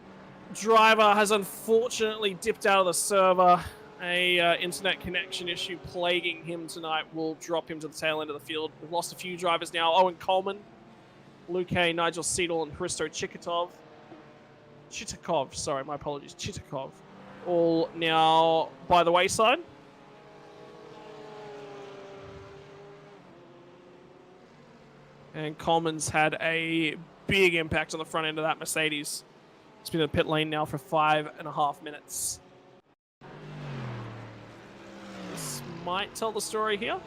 driver has unfortunately dipped out of the server. A internet connection issue plaguing him tonight will drop him to the tail end of the field. We've lost a few drivers now. Owen Coleman, Luke Hay, Nigel Seidel, and Hristo Chitakov, sorry, my apologies, Chitakov, all now by the wayside. And Coleman's had a big impact on the front end of that Mercedes. It's been in the pit lane now for 5.5 minutes. This might tell the story here.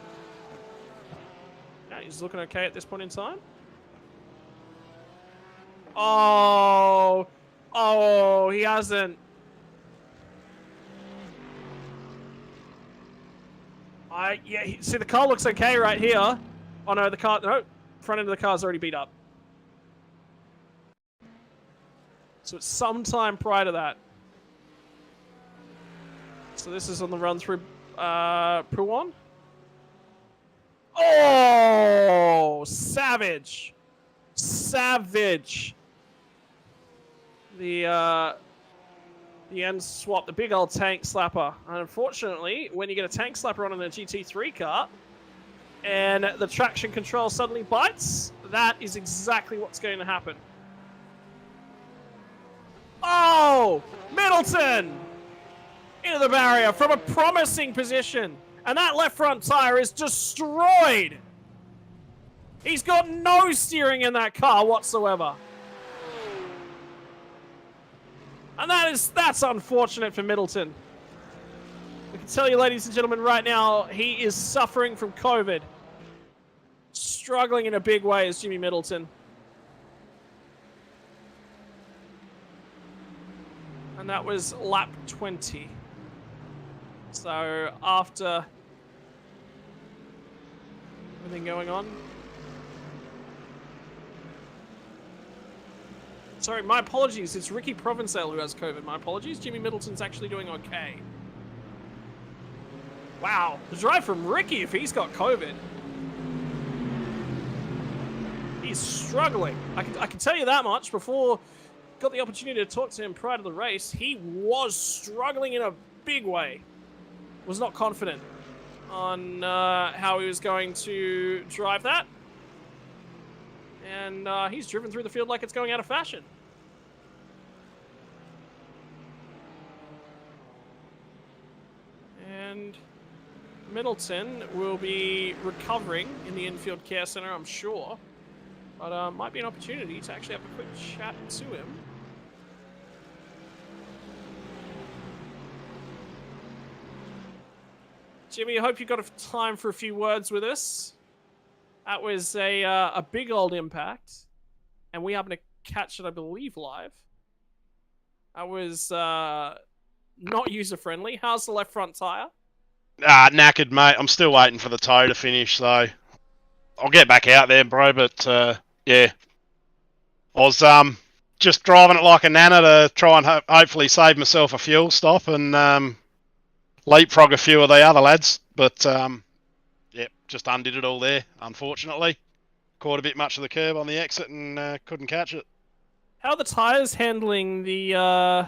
Yeah, he's looking okay at this point in time. Oh, he hasn't. See, the car looks okay right here. Oh no, front end of the car's already beat up. So it's sometime prior to that. So this is on the run through Pouan. Oh, savage. Savage. The end swap, the big old tank slapper. And unfortunately, when you get a tank slapper on in a GT3 car, and the traction control suddenly bites, that is exactly what's going to happen. Oh! Middleton! Into the barrier from a promising position. And that left front tire is destroyed. He's got no steering in that car whatsoever. And that's unfortunate for Middleton. I can tell you, ladies and gentlemen, right now, he is suffering from COVID. Struggling in a big way is Jimmy Middleton. And that was lap 20. So after everything going on. Sorry, my apologies. It's Ricky Provenzel who has COVID. My apologies. Jimmy Middleton's actually doing okay. Wow. The drive from Ricky if he's got COVID. He's struggling. I can tell you that much. Before got the opportunity to talk to him prior to the race, he was struggling in a big way. Was not confident on how he was going to drive that. And he's driven through the field like it's going out of fashion. And Middleton will be recovering in the infield care center, I'm sure. But might be an opportunity to actually have a quick chat to him. Jimmy, I hope you got time for a few words with us. That was a big old impact. And we happened to catch it, I believe, live. That was not user-friendly. How's the left front tyre? Knackered, mate. I'm still waiting for the toe to finish, so I'll get back out there, bro. But, yeah. I was just driving it like a nana to try and hopefully save myself a fuel stop and leapfrog a few of the other lads. But, yeah, just undid it all there, unfortunately. Caught a bit much of the curb on the exit and couldn't catch it. How are the tyres handling the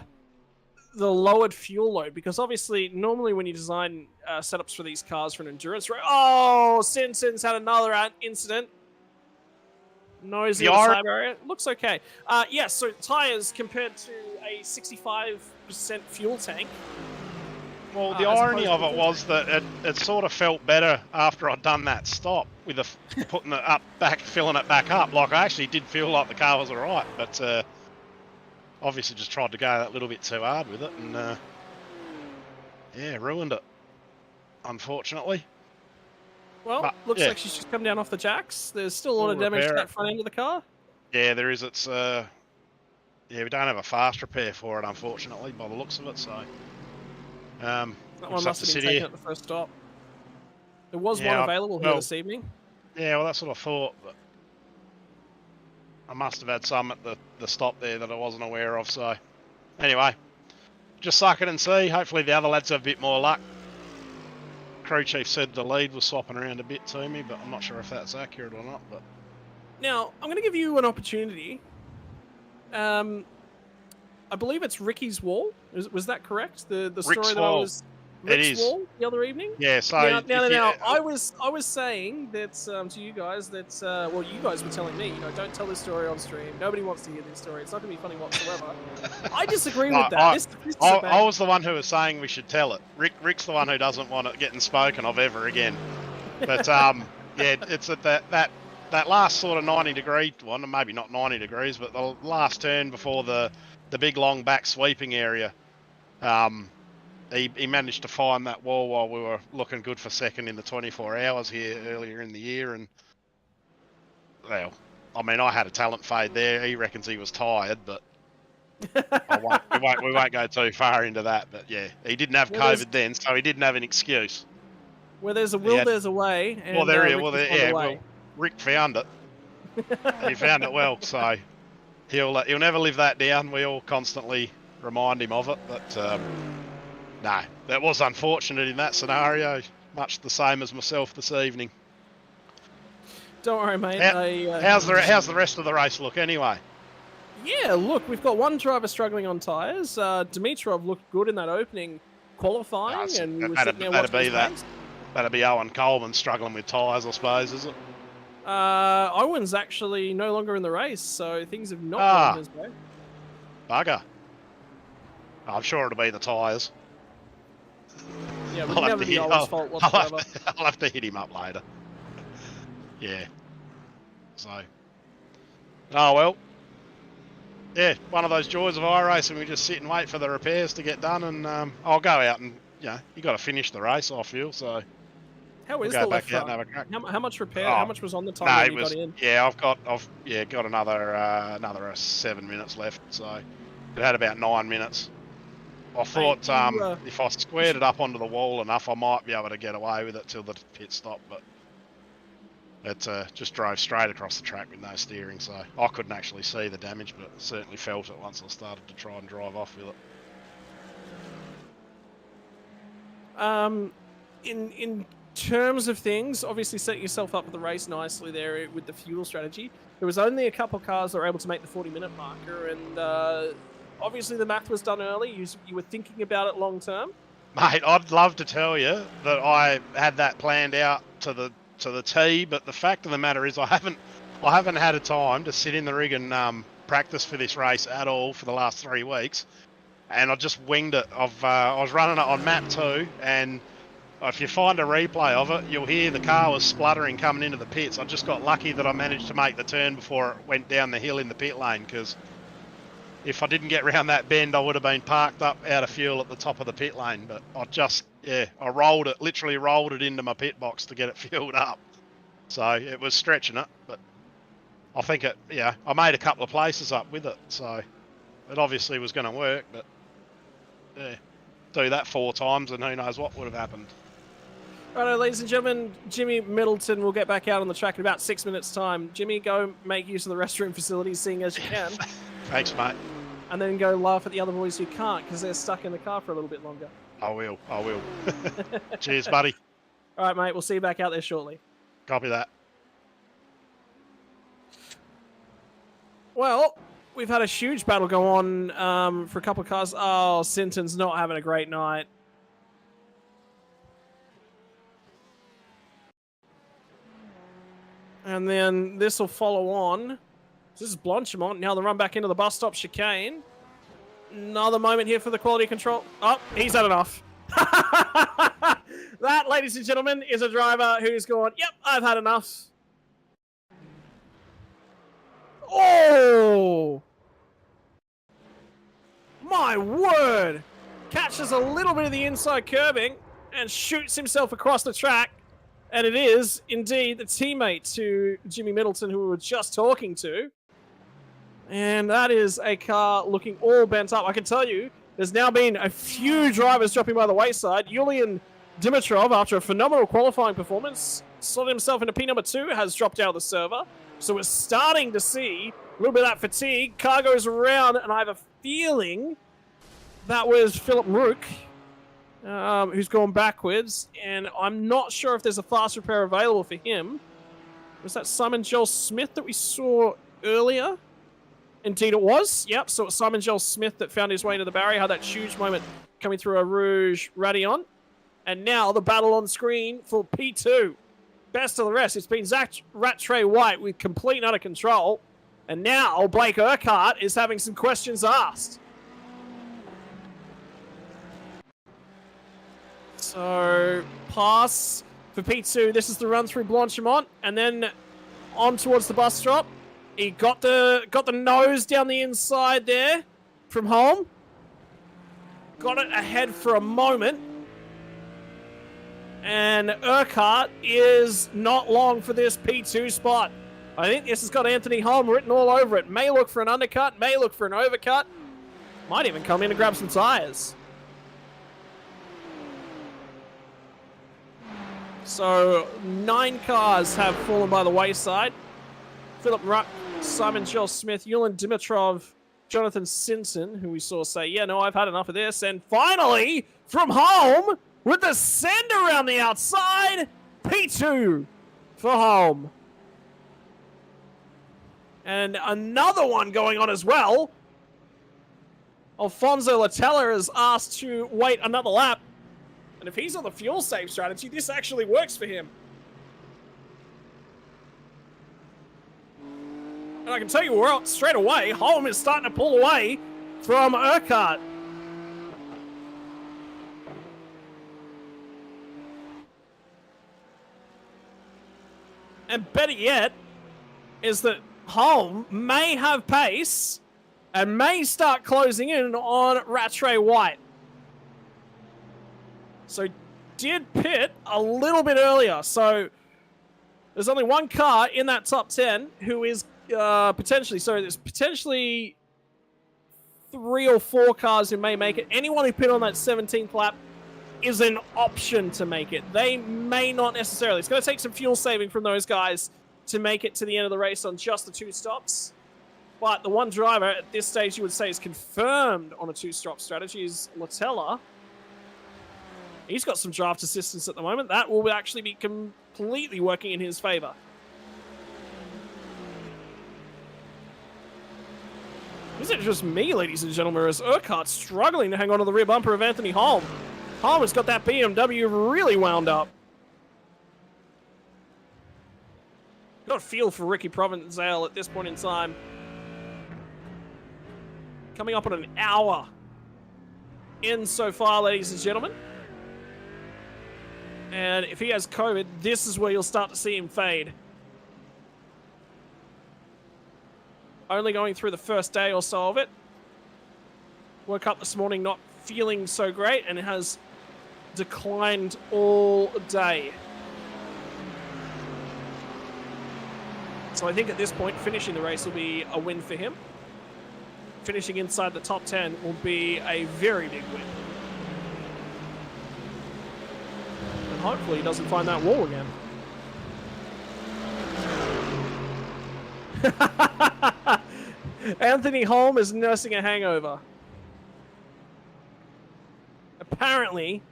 lowered fuel load? Because obviously, normally when you design setups for these cars for an endurance race... Oh, Simpson's had another incident. Noisy side barrier. Looks okay. Yeah, so tyres compared to a 65% fuel tank Well, the as irony opposed of to it was that it sort of felt better after I'd done that stop with putting it up back, filling it back up. Like I actually did feel like the car was alright, but obviously just tried to go that little bit too hard with it, and yeah, ruined it. Unfortunately. Well, But, looks yeah. like she's just come down off the jacks. There's still a lot of We'll damage to repair that it. front end of the car. Yeah, there is. It's yeah, we don't have a fast repair for it, unfortunately, by the looks of it. So, That we'll one just have must to have been sit taken here. at the first stop. There was Yeah, one available here well- this evening. Yeah, well, that's what I thought, but I must have had some at the stop there that I wasn't aware of. So, anyway, just suck it and see. Hopefully, the other lads have a bit more luck. Crew chief said the lead was swapping around a bit to me, but I'm not sure if that's accurate or not. But Now, I'm going to give you an opportunity. I believe it's Ricky's Wall. Was that correct? The story Rick's that I Wall. was It Rick's is. Wall the other evening. yeah, so Now, if you- I was saying that to you guys that well, you guys were telling me, don't tell this story on stream. Nobody wants to hear this story. It's not going to be funny whatsoever. I disagree with that. This is a I was the one who was saying we should tell it. Rick's the one who doesn't want it getting spoken of ever again. But yeah, it's at that last sort of 90-degree one, maybe not 90 degrees, but the last turn before the big long back sweeping area. He managed to find that wall while we were looking good for second in the 24 hours here earlier in the year, and well, I mean, I had a talent fade there. He reckons he was tired, but we won't go too far into that. But yeah, he didn't have Well, COVID then, so he didn't have an excuse. Where there's a will, Yeah. there's a way. And, Well, there he is. Ricky's Well, on the yeah. way. Well, Rick found it. He found it well, so he'll never live that down. We all constantly remind him of it, but no, that was unfortunate in that scenario. Much the same as myself this evening. Don't worry, mate. How's the rest of the race look anyway? Yeah, look, we've got one driver struggling on tyres. Dimitrov looked good in that opening qualifying, That's- and we were that'd- sitting there that'd watching be his that. race. That'd be Owen Coleman struggling with tyres, I suppose, is it? Owen's actually no longer in the race, so things have not Ah. gone his way. Bugger. I'm sure it'll be the tyres. Yeah, it I'll would have never to be hit- Owen's fault whatsoever. I'll have to hit him up later. Yeah. So. Oh well. Yeah, one of those joys of iRacing. We just sit and wait for the repairs to get done, and I'll go out and you got to finish the race. I feel so. How We'll is go the left back out and front? have a crack. How much repair? Oh. How much was on the time No, when it you was. got in? Yeah, I've got another 7 minutes left. So it had about 9 minutes. I thought you, if I squared it up onto the wall enough, I might be able to get away with it till the pit stop, but it just drove straight across the track with no steering, so I couldn't actually see the damage, but certainly felt it once I started to try and drive off with it. In terms of things, obviously setting yourself up for the race nicely there with the fuel strategy. There was only a couple of cars that were able to make the 40-minute marker, and obviously the math was done early. You were thinking about it long term. Mate, I'd love to tell you that I had that planned out to the T, but the fact of the matter is I haven't had a time to sit in the rig and practice for this race at all for the last 3 weeks, and I just winged it. I was running it on map 2, and if you find a replay of it, you'll hear the car was spluttering coming into the pits. I just got lucky that I managed to make the turn before it went down the hill in the pit lane, because if I didn't get round that bend, I would have been parked up out of fuel at the top of the pit lane. But I rolled it, literally rolled it into my pit box to get it fueled up. So it was stretching it, but I think I made a couple of places up with it. So it obviously was going to work, but yeah, do that 4 times and who knows what would have happened. Righto, ladies and gentlemen, Jimmy Middleton will get back out on the track in about 6 minutes' time. Jimmy, go make use of the restroom facilities, seeing as you can. Thanks, mate. And then go laugh at the other boys who can't because they're stuck in the car for a little bit longer. I will. Cheers, buddy. All right, mate. We'll see you back out there shortly. Copy that. Well, we've had a huge battle go on for a couple of cars. Oh, Sinton's not having a great night. And then this will follow on. This is Blanchimont. Now the run back into the bus stop chicane. Another moment here for the quality control. Oh, he's had enough. That, ladies and gentlemen, is a driver who's gone, yep, I've had enough. Oh! My word! Catches a little bit of the inside curbing and shoots himself across the track. And it is, indeed, the teammate to Jimmy Middleton who we were just talking to. And that is a car looking all bent up. I can tell you, there's now been a few drivers dropping by the wayside. Yulian Dimitrov, after a phenomenal qualifying performance, slotted himself into P number 2, has dropped out of the server. So we're starting to see a little bit of that fatigue. Car goes around, and I have a feeling that was Philip Rook, who's gone backwards. And I'm not sure if there's a fast repair available for him. Was that Simon Joel Smith that we saw earlier? Indeed it was. Yep, so it was Simon Joel Smith that found his way into the barrier, had that huge moment coming through a Rouge Radeon. And now the battle on screen for P2. Best of the rest. It's been Zach Rattray White with complete and utter control. And now Blake Urquhart is having some questions asked. So, pass for P2. This is the run through Blanchimont. And then on towards the bus stop. He got the nose down the inside there from home. Got it ahead for a moment. And Urquhart is not long for this P2 spot. I think this has got Anthony Holm written all over it. May look for an undercut, may look for an overcut. Might even come in and grab some tires. So 9 cars have fallen by the wayside. Philip Ruck, Simon Joel Smith, Yulian Dimitrov, Jonathan Simpson, who we saw say, yeah, no, I've had enough of this. And finally, from home, with the send around the outside, P2 for home. And another one going on as well. Alfonso Latella is asked to wait another lap. And if he's on the fuel save strategy, this actually works for him. And I can tell you straight away, Holm is starting to pull away from Urquhart. And better yet, is that Holm may have pace and may start closing in on Rattray White. So did pit a little bit earlier. So there's only one car in that top 10 who is there's potentially 3 or 4 cars who may make it. Anyone who pit on that 17th lap is an option to make it. They may not necessarily. It's going to take some fuel saving from those guys to make it to the end of the race on just the 2 stops. But the one driver at this stage you would say is confirmed on a 2-stop strategy is Latella. He's got some draft assistance at the moment. That will actually be completely working in his favor. Is it just me, ladies and gentlemen, or is Urquhart struggling to hang on to the rear bumper of Anthony Holm? Holm has got that BMW really wound up. Got a feel for Ricky Provenzel at this point in time. Coming up on an hour in so far, ladies and gentlemen. And if he has COVID, this is where you'll start to see him fade. Only going through the first day or so of it. Woke up this morning not feeling so great and it has declined all day. So I think at this point, finishing the race will be a win for him. Finishing inside the top 10 will be a very big win. And hopefully he doesn't find that wall again. Anthony Holm is nursing a hangover. Apparently,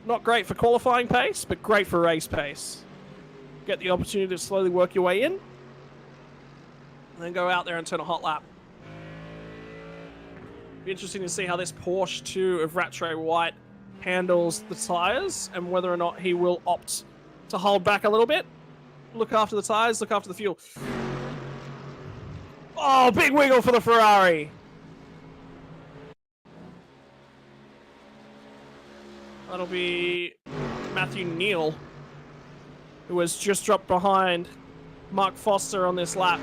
not great for qualifying pace, but great for race pace. Get the opportunity to slowly work your way in, and then go out there and turn a hot lap. Be interesting to see how this Porsche 2 of Rattray White handles the tires, and whether or not he will opt to hold back a little bit. Look after the tires, look after the fuel. Oh, big wiggle for the Ferrari. That'll be Matthew Neal, who has just dropped behind Mark Foster on this lap.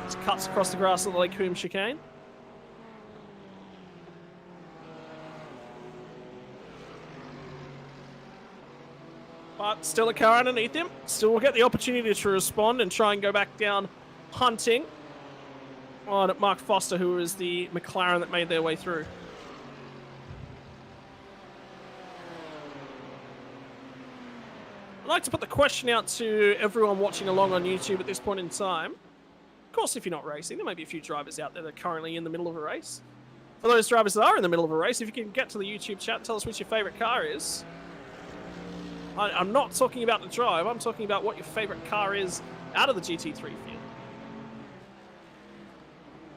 Just cuts across the grass of the Lake Coombe chicane. But still a car underneath him. Still will get the opportunity to respond and try and go back down hunting on Mark Foster, who is the McLaren that made their way through. I'd like to put the question out to everyone watching along on YouTube at this point in time. Of course, if you're not racing, there may be a few drivers out there that are currently in the middle of a race. For those drivers that are in the middle of a race, if you can get to the YouTube chat and tell us which your favorite car is. I'm not talking about the drive, I'm talking about what your favorite car is out of the GT3 field.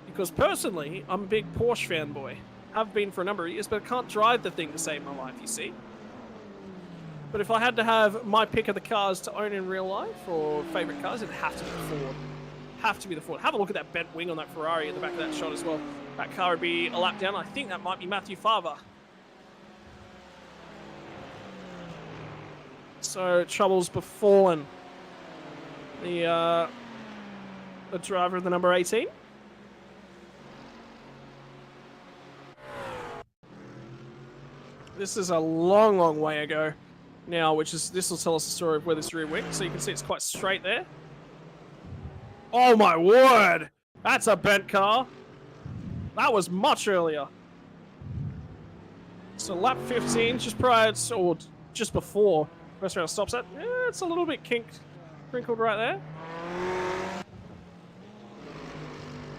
Because personally, I'm a big Porsche fanboy. Have been for a number of years, but I can't drive the thing to save my life, you see. But if I had to have my pick of the cars to own in real life, or favorite cars, it'd have to be the Ford. Have to be the Ford. Have a look at that bent wing on that Ferrari at the back of that shot as well. That car would be a lap down. I think that might be Matthew Farber. So trouble's befallen the driver of the number 18. This is a long, long way ago now, this will tell us the story of where this rear wing. So you can see it's quite straight there. Oh my word! That's a bent car. That was much earlier. So lap 15, just prior to, or just before first round stops at. Yeah, it's a little bit crinkled right there.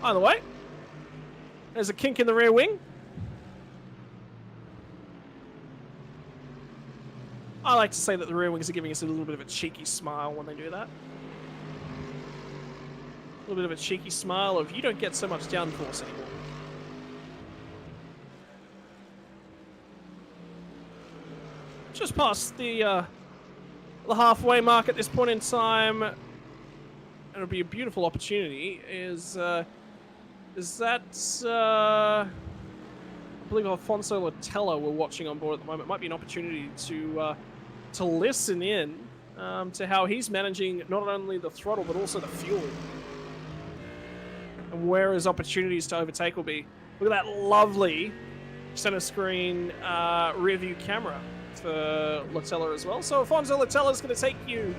Either way, there's a kink in the rear wing. I like to say that the rear wings are giving us a little bit of a cheeky smile when they do that. A little bit of a cheeky smile of, you don't get so much downforce anymore. Just past the halfway mark at this point in time. It'll be a beautiful opportunity. Is that I believe Alfonso Latella we're watching on board at the moment. It might be an opportunity to listen in to how he's managing not only the throttle but also the fuel, and where his opportunities to overtake will be. Look at that lovely center screen rear view camera for Latella as well. So Alfonso Latella is going to take you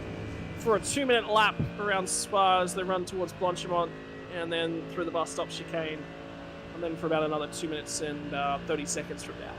for a 2-minute lap around Spa as they run towards Blanchimont, and then through the bus stop chicane, and then for about another 2 minutes and 30 seconds from now.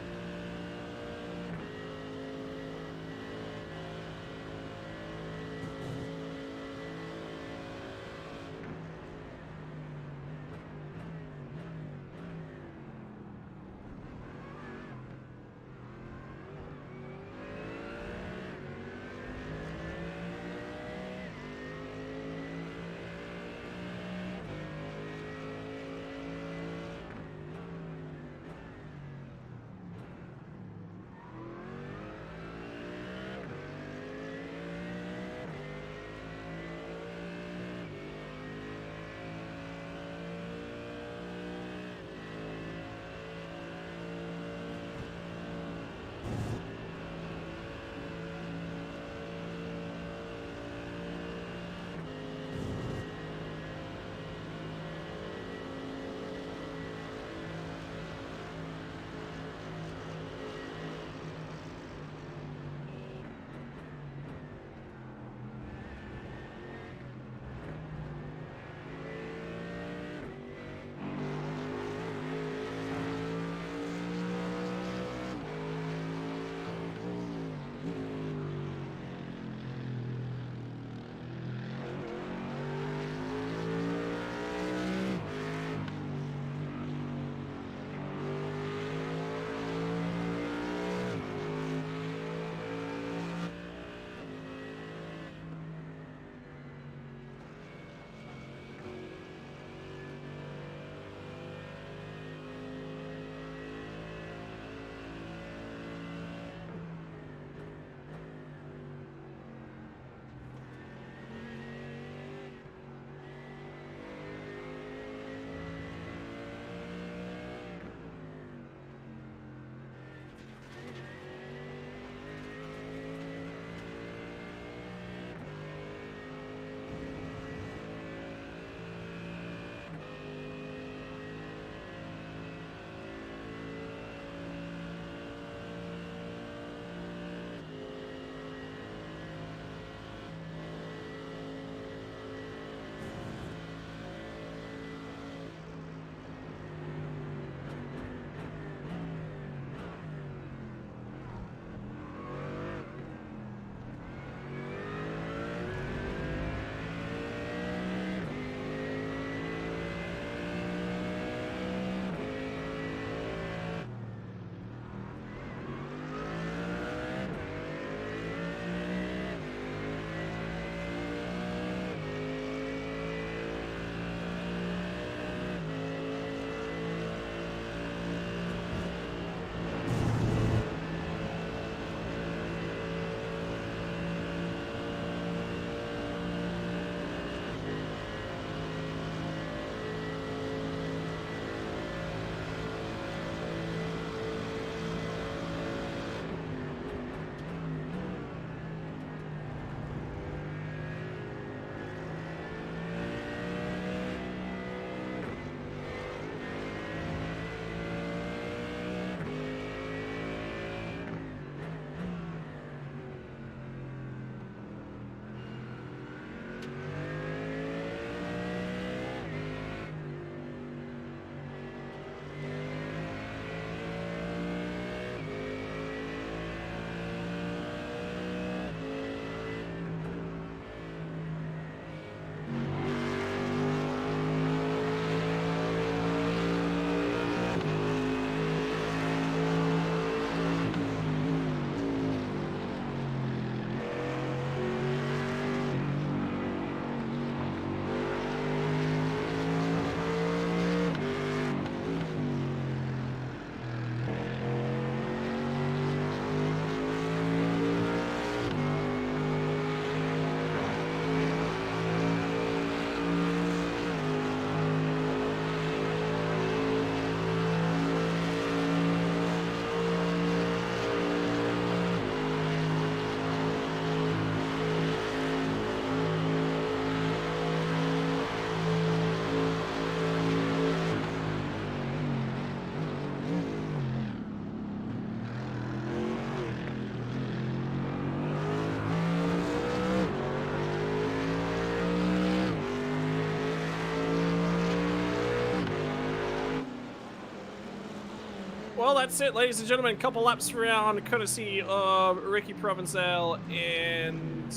well, that's it, ladies and gentlemen. Couple laps around, courtesy of Ricky Provenzel and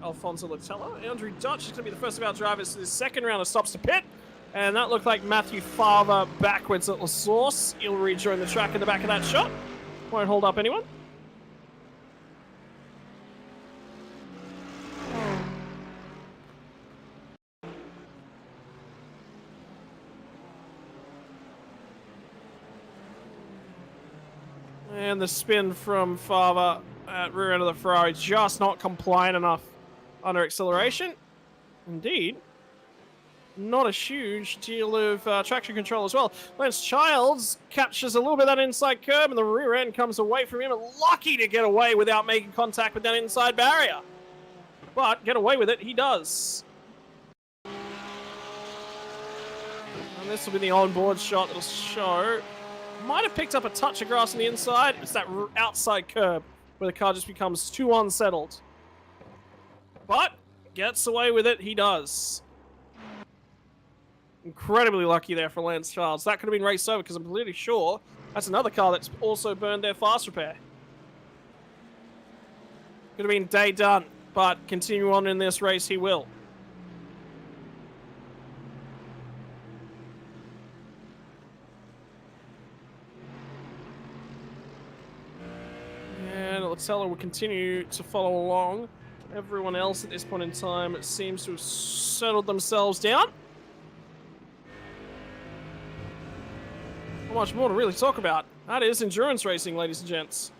Alfonso Latella. Andrew Dutch is going to be the first of our drivers to the second round of stops to pit. And that looked like Matthew Farver backwards at La Source. He'll rejoin the track in the back of that shot. Won't hold up anyone. And the spin from Farver at rear end of the Ferrari, just not compliant enough under acceleration. Indeed. Not a huge deal of traction control as well. Lance Childs captures a little bit of that inside curb, and the rear end comes away from him. Lucky to get away without making contact with that inside barrier. But get away with it, he does. And this will be the onboard shot that'll show. Might have picked up a touch of grass on the inside. It's that outside curb where the car just becomes too unsettled. But gets away with it, he does. Incredibly lucky there for Lance Childs. That could have been raced over because I'm pretty sure that's another car that's also burned their fast repair. Could have been day done, but continue on in this race he will. And Latella will continue to follow along. Everyone else at this point in time seems to have settled themselves down. Not much more to really talk about. That is endurance racing, ladies and gents.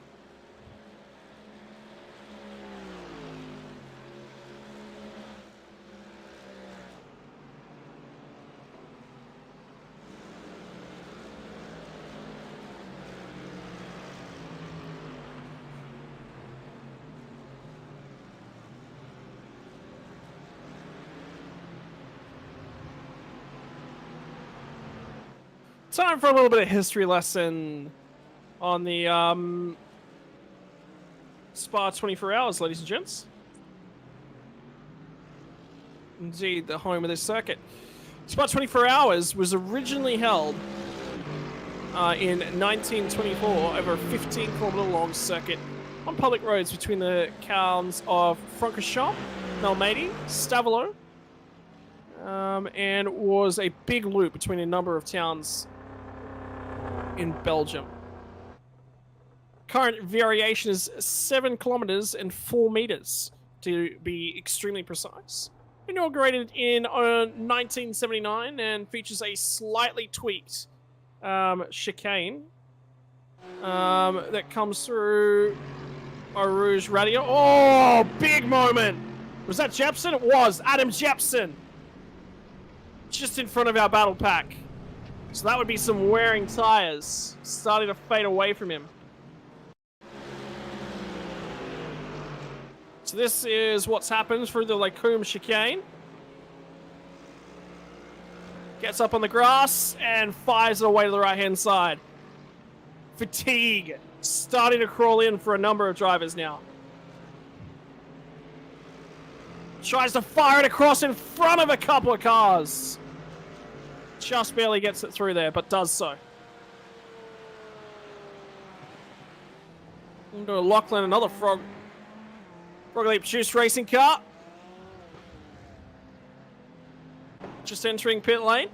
Time for a little bit of history lesson on the Spa 24 Hours, ladies and gents. Indeed, the home of this circuit. Spa 24 Hours was originally held in 1924 over a 15-kilometer long circuit on public roads between the towns of Francorchamps, Malmedy, Stavelot, and was a big loop between a number of towns in Belgium. Current variation is 7 kilometers and 4 meters, to be extremely precise. Inaugurated in 1979 and features a slightly tweaked chicane that comes through Eau Rouge Radio. Oh, big moment! Was that Jepson? It was Adam Jepson, just in front of our battle pack. So that would be some wearing tires starting to fade away from him. So this is what's happened through the Lacombe chicane. Gets up on the grass and fires it away to the right-hand side. Fatigue starting to crawl in for a number of drivers now. Tries to fire it across in front of a couple of cars. Just barely gets it through there, but does so. Into Lachlan, another Frog Leap Juice racing car. Just entering pit lane.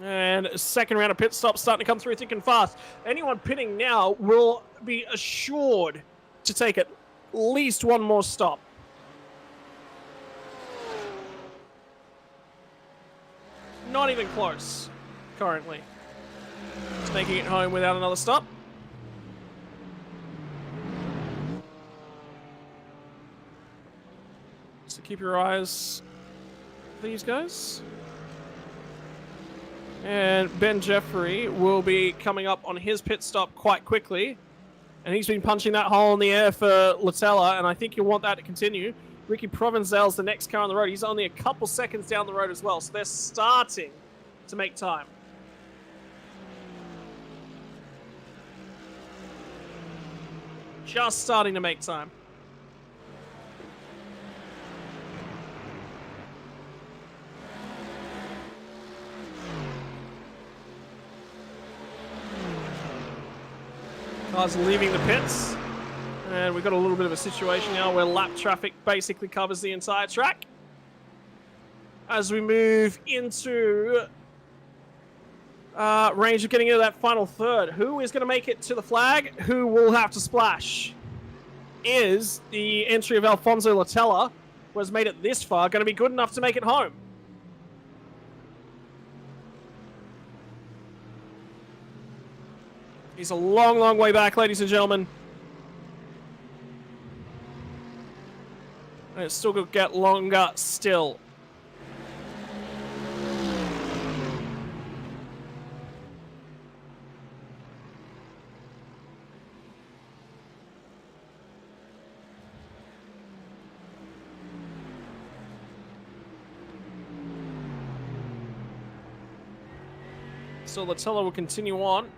And a second round of pit stops starting to come through thick and fast. Anyone pitting now will be assured to take at least one more stop. Not even close, currently. It's making it home without another stop. So keep your eyes for these guys. And Ben Jeffrey will be coming up on his pit stop quite quickly. And he's been punching that hole in the air for Latella, and I think you'll want that to continue. Ricky Provenzel's the next car on the road. He's only a couple seconds down the road as well, so they're starting to make time. Just starting to make time. Cars leaving the pits. And we've got a little bit of a situation now where lap traffic basically covers the entire track. As we move into range of getting into that final third. Who is going to make it to the flag? Who will have to splash? Is the entry of Alfonso Latella, who has made it this far, going to be good enough to make it home? He's a long, long way back, ladies and gentlemen. And it's still going to get longer still. So Latella will continue on.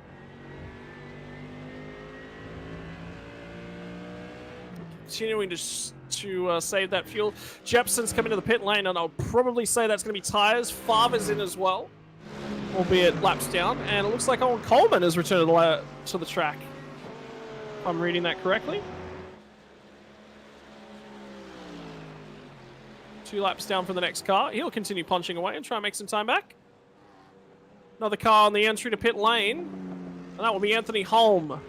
Continuing to save that fuel. Jepson's coming to the pit lane, and I'll probably say that's going to be tyres. Favre's in as well, albeit laps down. And it looks like Owen Coleman has returned to the track, if I'm reading that correctly. 2 laps down for the next car. He'll continue punching away and try and make some time back. Another car on the entry to pit lane, and that will be Anthony Holm,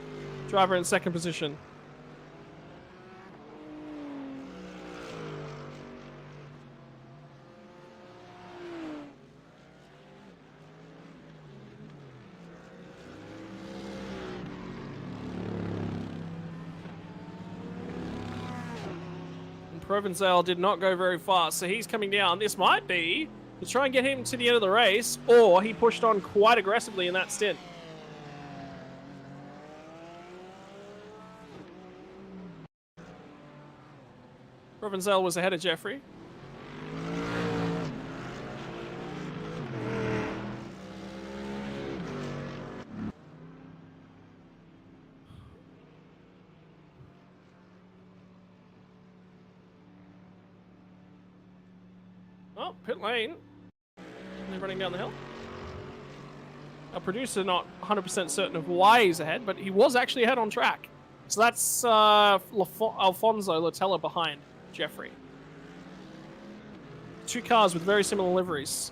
driver in second position. And Provenzale did not go very fast, so he's coming down. This might be to try and get him to the end of the race, or he pushed on quite aggressively in that stint. Provenzale was ahead of Jeffrey. Oh, pit lane. They're running down the hill. Our producer not 100% certain of why he's ahead, but he was actually ahead on track. So that's Alfonso Latella behind Jeffrey. 2 cars with very similar liveries.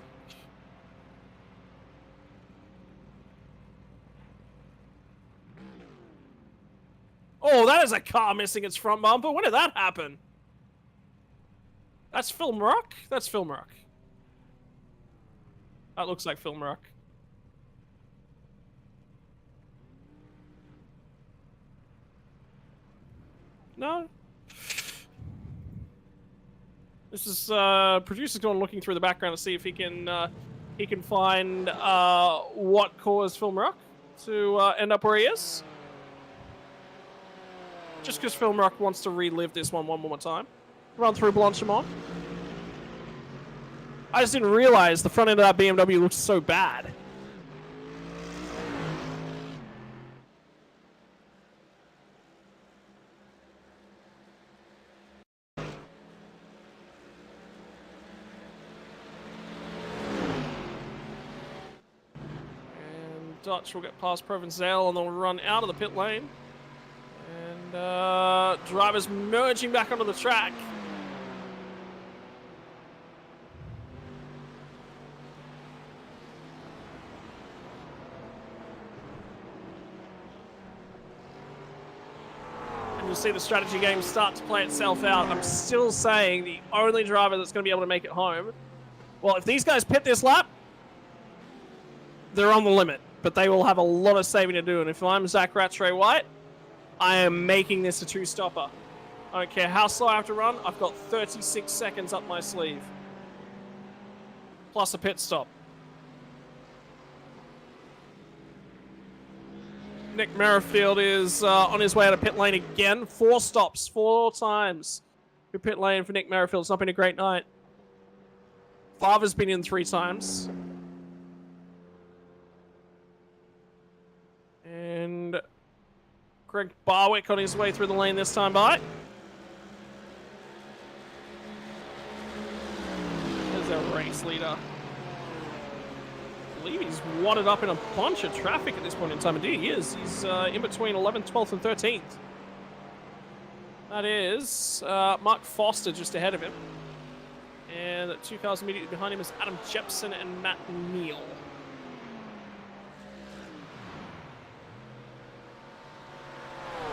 Oh, that is a car missing its front bumper. When did that happen? That's Film Rock? That's Film Rock. That looks like Film Rock. No? This is producer's gone looking through the background to see if he can find what caused Film Rock to end up where he is. Just because Film Rock wants to relive this one more time. Run through Blanchimont. I just didn't realize the front end of that BMW looked so bad. And Dutch will get past Provenzale and they'll run out of the pit lane. And drivers merging back onto the track. You'll see the strategy game start to play itself out. I'm still saying the only driver that's going to be able to make it home, well, if these guys pit this lap, they're on the limit, but they will have a lot of saving to do. And if I'm Zach Rattray White, I am making this a 2-stopper. I don't care how slow I have to run. I've got 36 seconds up my sleeve, plus a pit stop. Nick Merrifield is on his way out of pit lane again. 4 stops, 4 times through pit lane for Nick Merrifield. It's not been a great night. Favre's been in 3 times. And Greg Barwick on his way through the lane this time by. There's our race leader. believe he's wadded up in a bunch of traffic at this point in time. Indeed, he is. He's in between 11th, 12th, and 13th. That is Mark Foster just ahead of him. And 2 cars immediately behind him is Adam Jepson and Matt Neal.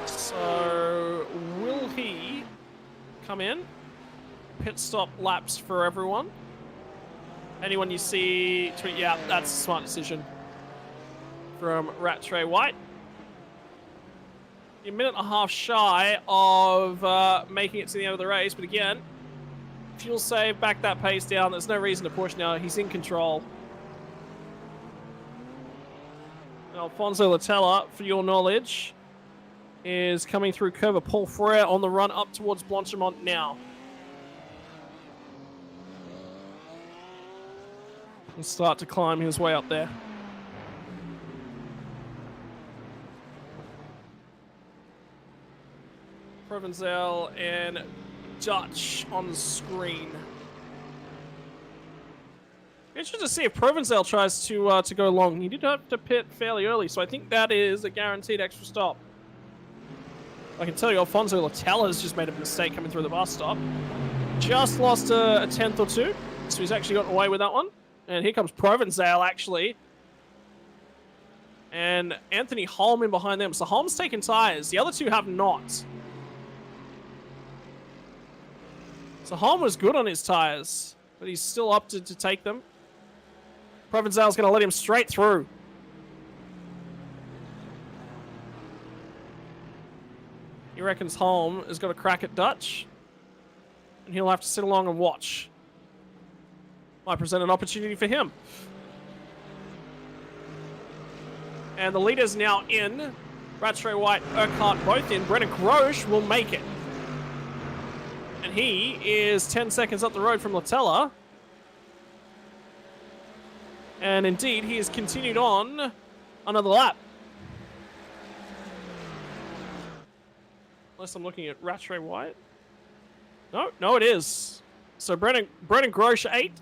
So, will he come in? Pit stop laps for everyone. Anyone you see tweet, yeah, that's a smart decision from Rattray White. A minute and a half shy of making it to the end of the race, but again, fuel save, back that pace down. There's no reason to push now. He's in control. And Alfonso Latella, for your knowledge, is coming through curve of Paul Frere on the run up towards Blanchimont now. He'll start to climb his way up there. Provenzel and Dutch on the screen. Interesting to see if Provenzel tries to go long. He did have to pit fairly early, so I think that is a guaranteed extra stop. I can tell you, Alfonso Latella has just made a mistake coming through the bus stop. Just lost a tenth or two, so he's actually gotten away with that one. And here comes Provenzel, actually. And Anthony Holm in behind them. So Holm's taken tyres. The other two have not. So Holm was good on his tyres, but he's still up to take them. Provenzel's going to let him straight through. He reckons Holm has got a crack at Dutch, and he'll have to sit along and watch. Might present an opportunity for him. And the leader's now in. Rattray White, Urquhart both in. Brennan Grosh will make it. And he is 10 seconds up the road from Latella. And indeed, he has continued on another lap. Unless I'm looking at Rattray White. No, it is. So Brennan Grosh 8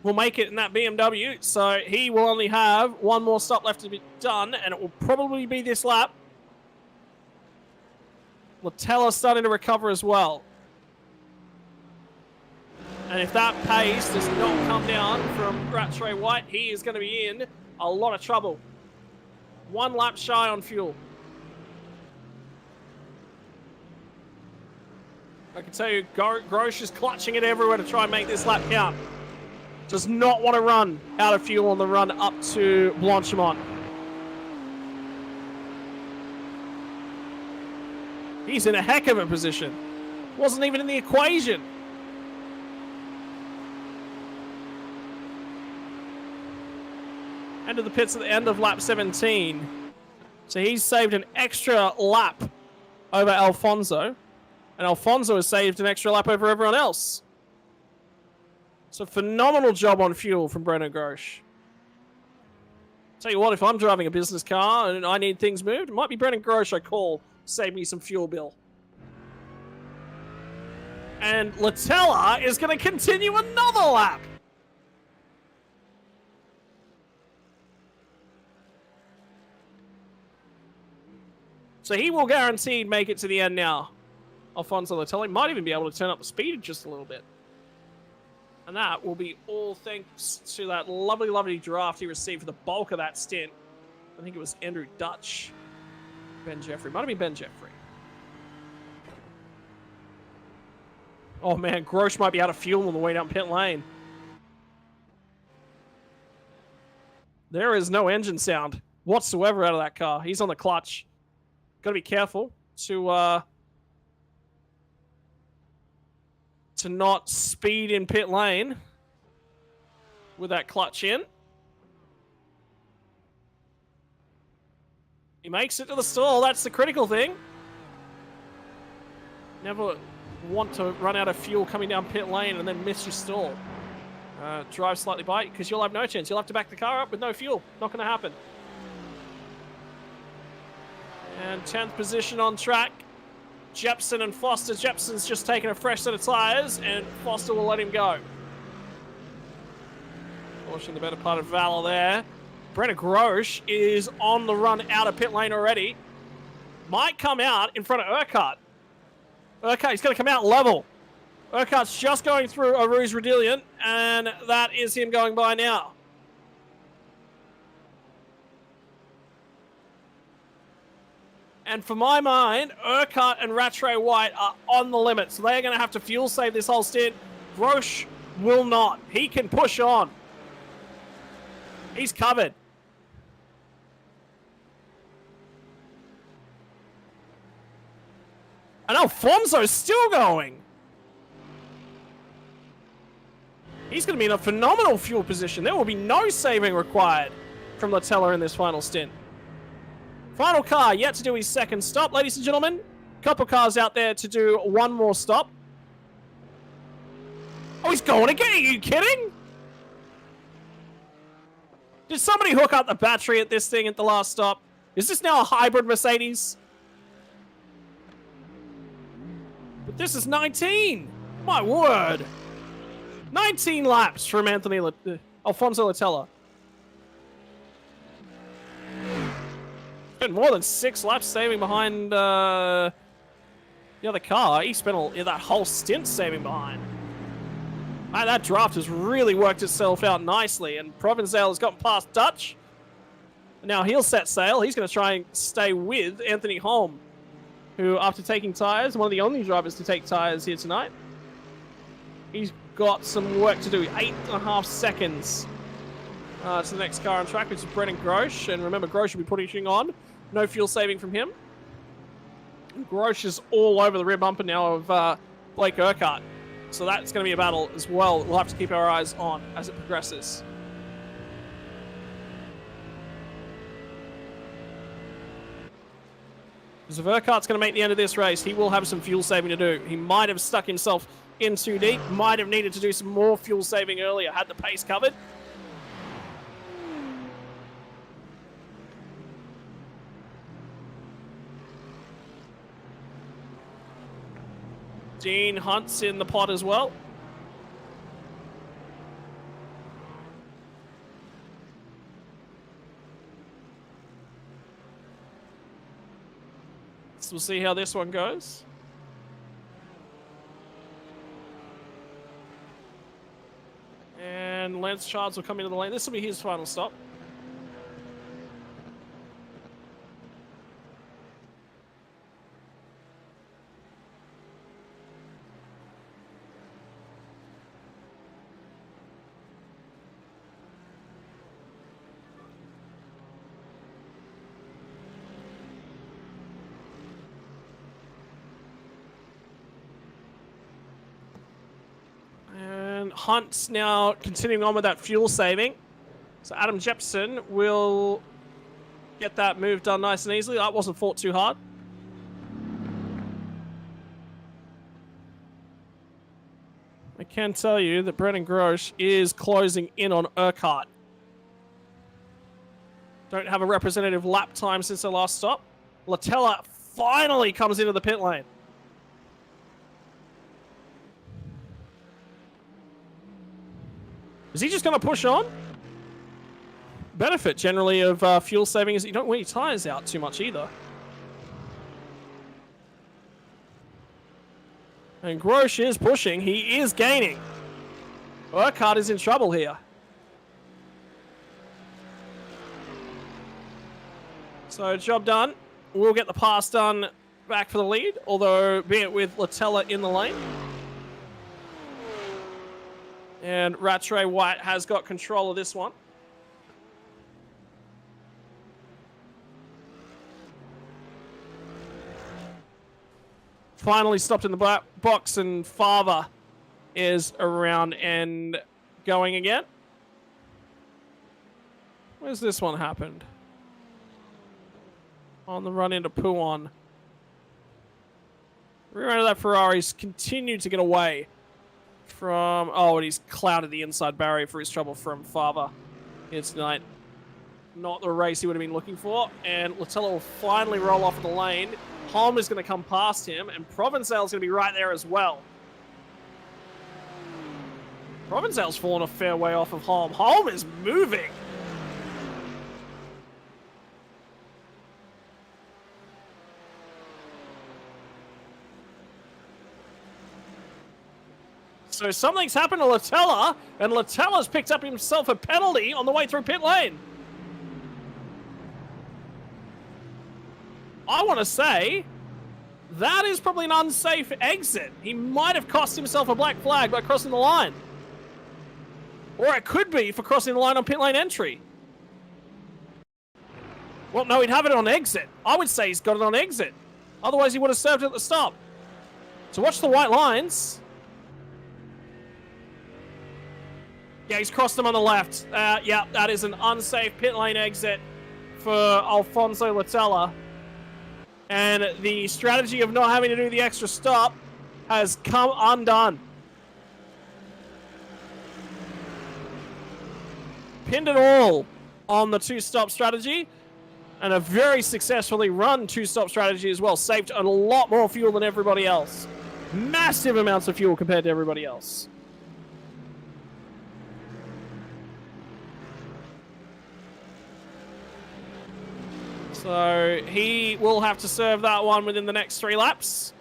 will make it in that BMW. So he will only have one more stop left to be done, and it will probably be this lap. Latella starting to recover as well. And if that pace does not come down from Rattray White, he is going to be in a lot of trouble. One lap shy on fuel. I can tell you, Grosh is clutching it everywhere to try and make this lap count. Does not want to run out of fuel on the run up to Blanchimont. He's in a heck of a position. Wasn't even in the equation. Into the pits at the end of lap 17. So he's saved an extra lap over Alfonso. And Alfonso has saved an extra lap over everyone else. So phenomenal job on fuel from Brennan Grosh. Tell you what, if I'm driving a business car and I need things moved, it might be Brennan Grosh I call. Save me some fuel bill. And Latella is going to continue another lap. So he will guaranteed make it to the end now. Alfonso Latella might even be able to turn up the speed just a little bit. And that will be all thanks to that lovely, lovely draft he received for the bulk of that stint. I think it was Andrew Dutch. Ben Jeffrey. Might have been Ben Jeffrey. Oh man, Grosh might be out of fuel on the way down pit lane. There is no engine sound whatsoever out of that car. He's on the clutch. Got to be careful to not speed in pit lane with that clutch in. He makes it to the stall. That's the critical thing. Never want to run out of fuel coming down pit lane and then miss your stall. Drive slightly by, because you'll have no chance. You'll have to back the car up with no fuel. Not going to happen. And 10th position on track. Jepson and Foster. Jepson's just taken a fresh set of tyres, and Foster will let him go. Pushing the better part of Valor there. Brenna Grosh is on the run out of pit lane already. Might come out in front of Urquhart. Urquhart, he's going to come out level. Urquhart's just going through a Rouge Resilient, and that is him going by now. And for my mind, Urquhart and Rattray White are on the limit, so they're going to have to fuel save this whole stint. Grosh will not. He can push on. He's covered. And Alfonso's still going. He's going to be in a phenomenal fuel position. There will be no saving required from Latella in this final stint. Final car yet to do his second stop, ladies and gentlemen. Couple cars out there to do one more stop. Oh, he's going again. Are you kidding? Did somebody hook up the battery at this thing at the last stop? Is this now a hybrid Mercedes? But this is 19. My word. 19 laps from Alfonso Latella. Spent more than 6 laps saving behind the other car. He spent that whole stint saving behind. Man, that draft has really worked itself out nicely, and Provençal has gotten past Dutch. Now he'll set sail. He's going to try and stay with Anthony Holm, who, after taking tyres, one of the only drivers to take tyres here tonight, he's got some work to do. 8.5 seconds to the next car on track, which is Brennan Grosh. And remember, Grosh will be pushing on. No fuel saving from him. And Grosh is all over the rear bumper now of Blake Urquhart. So that's going to be a battle as well. We'll have to keep our eyes on as it progresses. Because if Urquhart's going to make the end of this race, he will have some fuel saving to do. He might have stuck himself in too deep, might have needed to do some more fuel saving earlier, had the pace covered. Dean Hunt's in the pot as well. So we'll see how this one goes. And Lance Charles will come into the lane. This will be his final stop. Hunt's now continuing on with that fuel saving. So Adam Jepson will get that move done nice and easily. That wasn't fought too hard. I can tell you that Brennan Grosh is closing in on Urquhart. Don't have a representative lap time since the last stop. Latella finally comes into the pit lane. Is he just going to push on? Benefit generally of fuel saving is that you don't wear your tyres out too much either. And Grosh is pushing. He is gaining. Urquhart is in trouble here. So job done. We'll get the pass done back for the lead, although be it with Latella in the lane. And Rattray White has got control of this one. Finally stopped in the box, and Fava is around and going again. Where's this one happened? On the run into Pouon. Rear end of that Ferrari's continued to get away from... Oh, and he's clouded the inside barrier for his trouble from Fava here tonight. Not the race he would have been looking for. And Latella will finally roll off the lane. Holm is going to come past him, and Provençal is going to be right there as well. Provençal's fallen a fair way off of Holm. Holm is moving. So something's happened to Latella, and Latella's picked up himself a penalty on the way through pit lane. I want to say that is probably an unsafe exit. He might have cost himself a black flag by crossing the line. Or it could be for crossing the line on pit lane entry. Well, no, he'd have it on exit. I would say he's got it on exit. Otherwise, he would have served it at the stop. So watch the white lines. Yeah, he's crossed them on the left. Yeah, that is an unsafe pit lane exit for Alfonso Latella. And the strategy of not having to do the extra stop has come undone. Pinned it all on the two-stop strategy. And a very successfully run two-stop strategy as well. Saved a lot more fuel than everybody else. Massive amounts of fuel compared to everybody else. So he will have to serve that one within the next 3 laps.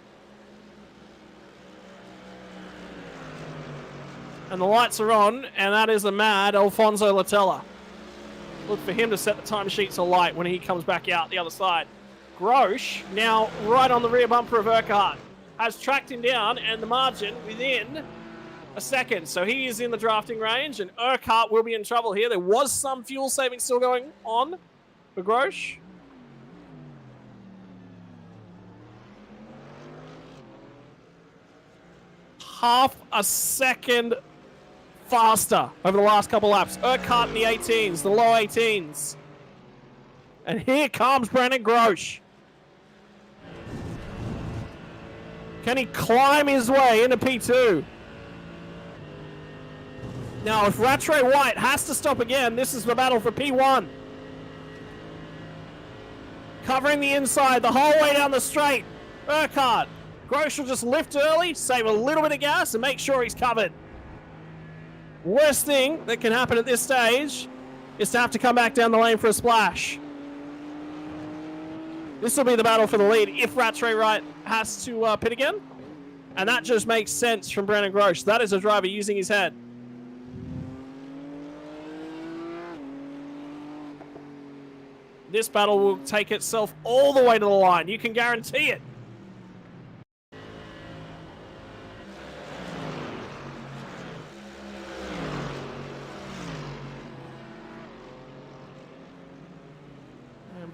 And the lights are on, and that is the mad Alfonso Latella. Look for him to set the timesheets alight when he comes back out the other side. Grosh, now right on the rear bumper of Urquhart, has tracked him down, and the margin within a second. So he is in the drafting range, and Urquhart will be in trouble here. There was some fuel saving still going on for Grosh. Half a second faster over the last couple laps. Urquhart in the 18s, the low 18s. And here comes Brandon Grosh. Can he climb his way into P2? Now, if Rattray White has to stop again, this is the battle for P1. Covering the inside the whole way down the straight. Urquhart. Grosh will just lift early, save a little bit of gas, and make sure he's covered. Worst thing that can happen at this stage is to have to come back down the lane for a splash. This will be the battle for the lead if Rattray White has to pit again. And that just makes sense from Brandon Grosh. That is a driver using his head. This battle will take itself all the way to the line. You can guarantee it.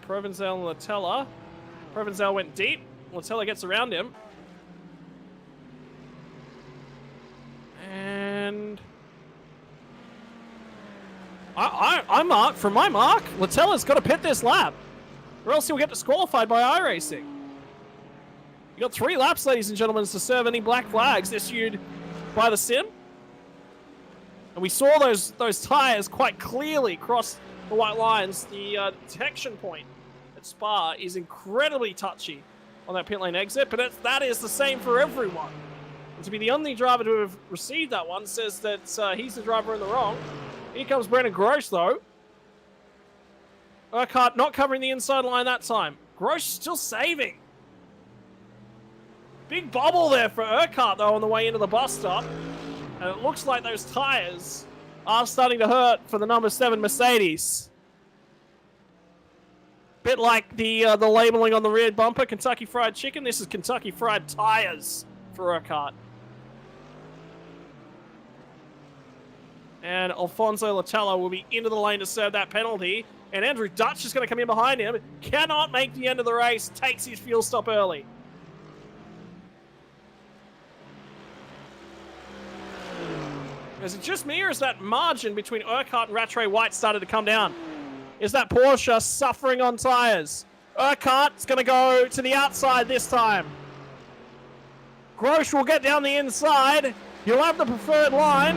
Provenzel and Latella. Provenzel went deep. Latella gets around him. And I mark, from my mark, Latella's got to pit this lap, or else he'll get disqualified by iRacing. You got 3 laps, ladies and gentlemen, to serve any black flags issued by the sim. And we saw those tires quite clearly cross the white lines. The detection point at Spa is incredibly touchy on that pit lane exit, but that is the same for everyone. And to be the only driver to have received that one says that he's the driver in the wrong. Here comes Brandon Grosh, though. Urquhart not covering the inside line that time. Grosh still saving. Big bubble there for Urquhart, though, on the way into the bus stop. And it looks like those tires are starting to hurt for the number 7 Mercedes. Bit like the labeling on the rear bumper, Kentucky Fried Chicken. This is Kentucky Fried Tires for Urquhart. And Alfonso Latella will be into the lane to serve that penalty. And Andrew Dutch is going to come in behind him. Cannot make the end of the race. Takes his fuel stop early. Is it just me, or is that margin between Urquhart and Rattray White started to come down? Is that Porsche suffering on tires? Urquhart's going to go to the outside this time. Grosh will get down the inside. You'll have the preferred line.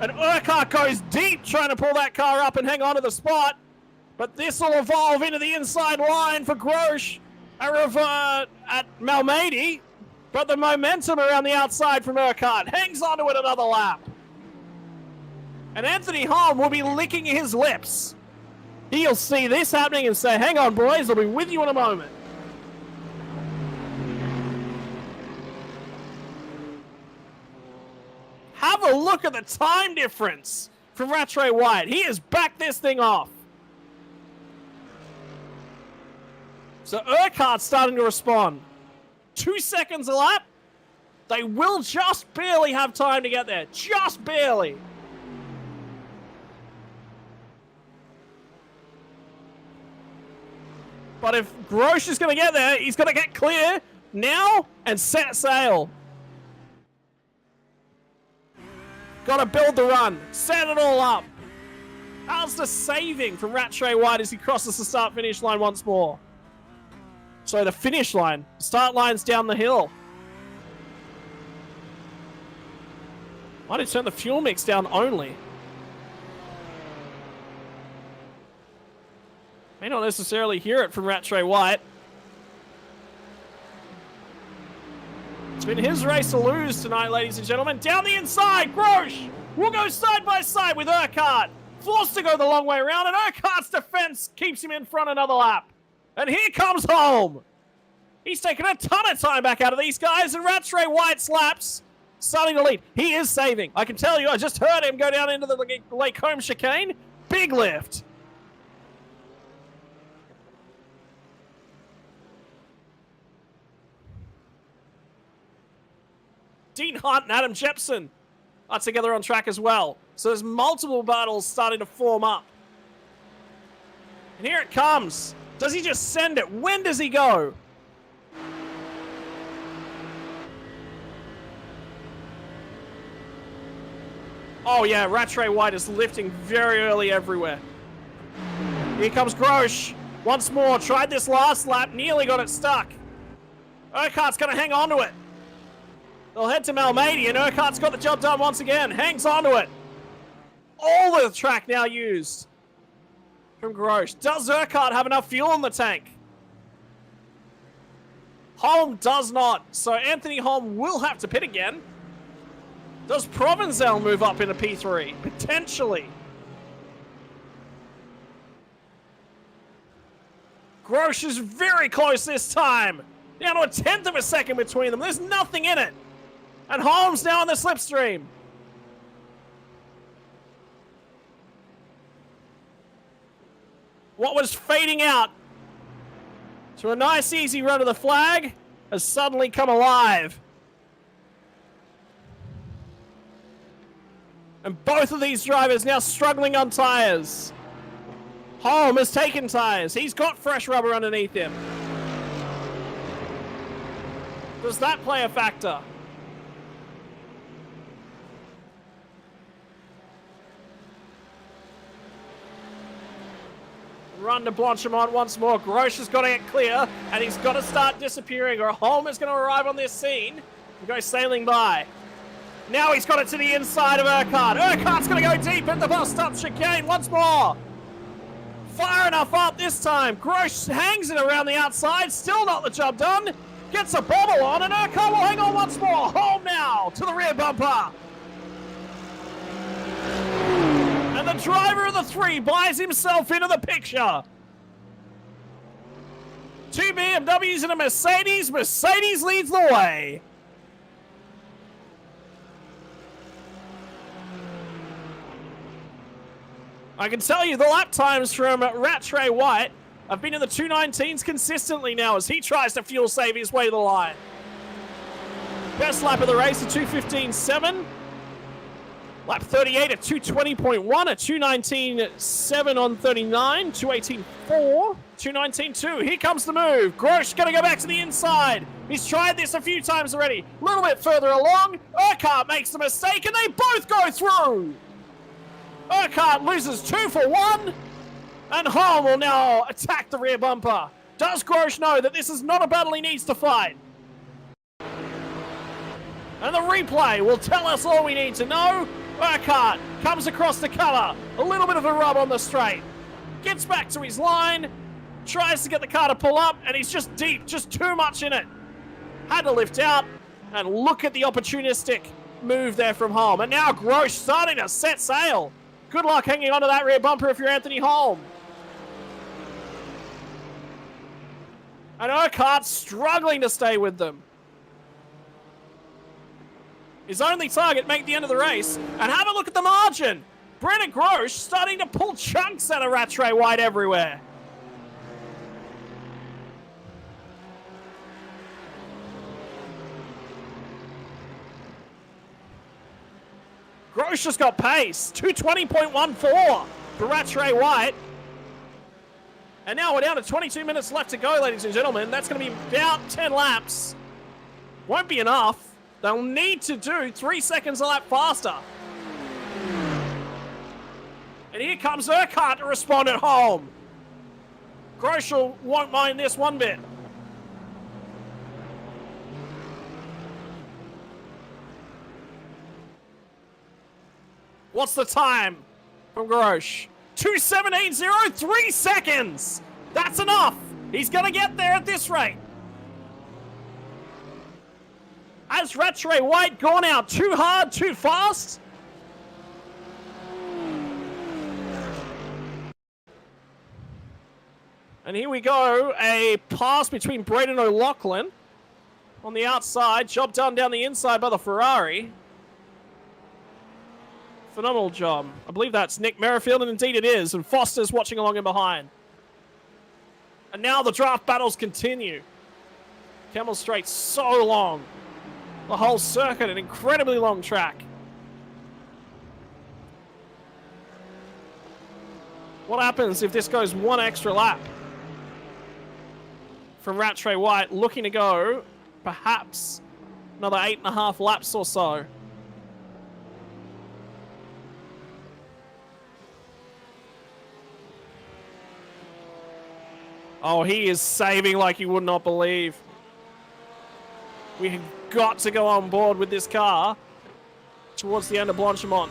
And Urquhart goes deep trying to pull that car up and hang on to the spot. But this will evolve into the inside line for Grosh at Malmedy. But the momentum around the outside from Urquhart hangs on to it another lap. And Anthony Holm will be licking his lips. He'll see this happening and say, hang on, boys, I'll be with you in a moment. have a look at the time difference from Rattray White. He has backed this thing off. So Urquhart's starting to respond. 2 seconds a lap. They will just barely have time to get there. Just barely. But if Grosh is going to get there, he's going to get clear now and set sail. Got to build the run. Set it all up. How's the saving from Rattray White as he crosses the start-finish line once more? So the finish line. Start line's down the hill. Might have turned the fuel mix down only. May not necessarily hear it from Rattray White. It's been his race to lose tonight, ladies and gentlemen. Down the inside, Grosh will go side by side with Urquhart. Forced to go the long way around, and Urquhart's defense keeps him in front another lap. And here comes home. He's taken a ton of time back out of these guys, and Rattray White's laps starting to lead. He is saving. I can tell you, I just heard him go down into the Lake Home chicane. Big lift. Dean Hunt and Adam Jepson are together on track as well. So there's multiple battles starting to form up. And here it comes. Does he just send it? When does he go? Oh yeah, Rattray White is lifting very early everywhere. Here comes Grosh. Once more, tried this last lap, nearly got it stuck. Urquhart's gonna hang on to it. They'll head to Malmedy, and Urquhart's got the job done once again. Hangs on to it. All the track now used from Grosh. Does Urquhart have enough fuel in the tank? Holm does not, so Anthony Holm will have to pit again. Does Provenzel move up into P3? Potentially. Grosh is very close this time. Down to a 1/10 of a second between them. There's nothing in it. And Holmes now on the slipstream. What was fading out to a nice easy run to the flag has suddenly come alive. And both of these drivers now struggling on tires. Holm has taken tires. He's got fresh rubber underneath him. Does that play a factor? Run to Blanchimont once more. Grosh has got to get clear, and he's got to start disappearing, or Holm is going to arrive on this scene and go sailing by. Now he's got it to the inside of Urquhart. Urquhart's going to go deep in the bus stop chicane once more. Far enough up this time. Grosh hangs it around the outside. Still not the job done. Gets a bobble on, and Urquhart will hang on once more. Holm now to the rear bumper. And the driver of the three buys himself into the picture. 2 BMWs and a Mercedes. Mercedes leads the way. I can tell you the lap times from Rattray White have been in the 2:19s consistently now as he tries to fuel save his way to the line. Best lap of the race, a 2:15.7. Lap 38 at 2:20.1, a 2:19.7 on 39, 2:18.4, 2:19.2. Here comes the move. Grosh going to go back to the inside. He's tried this a few times already. A little bit further along. Urquhart makes the mistake and they both go through. Urquhart loses 2 for 1. And Holm will now attack the rear bumper. Does Grosh know that this is not a battle he needs to fight? And the replay will tell us all we need to know. Urquhart comes across the cover. A little bit of a rub on the straight. Gets back to his line. Tries to get the car to pull up. And he's just deep. Just too much in it. Had to lift out. And look at the opportunistic move there from Holm. And now Grosh starting to set sail. Good luck hanging onto that rear bumper if you're Anthony Holm. And Urquhart struggling to stay with them. His only target, make the end of the race. And have a look at the margin. Brendan Grosh starting to pull chunks out of Rattray White everywhere. Grosh just got pace. 220.14 for Rattray White. And now we're down to 22 minutes left to go, ladies and gentlemen. That's going to be about 10 laps. Won't be enough. They'll need to do 3 seconds a lap faster. And here comes Urquhart to respond at home. Groschel won't mind this one bit. What's the time from Grosh? 2:17.0, 3 seconds. That's enough. He's going to get there at this rate. Has Rattray White gone out too hard, too fast? And here we go, a pass between Braden O'Loughlin on the outside. Job done down the inside by the Ferrari. Phenomenal job. I believe that's Nick Merrifield, and indeed it is. And Foster's watching along in behind. And now the draft battles continue. Kemmel Straight's so long. The whole circuit, an incredibly long track. What happens if this goes one extra lap? From Rattray White, looking to go perhaps another 8.5 laps or so. Oh, he is saving like you would not believe. We have got to go on board with this car towards the end of Blanchimont.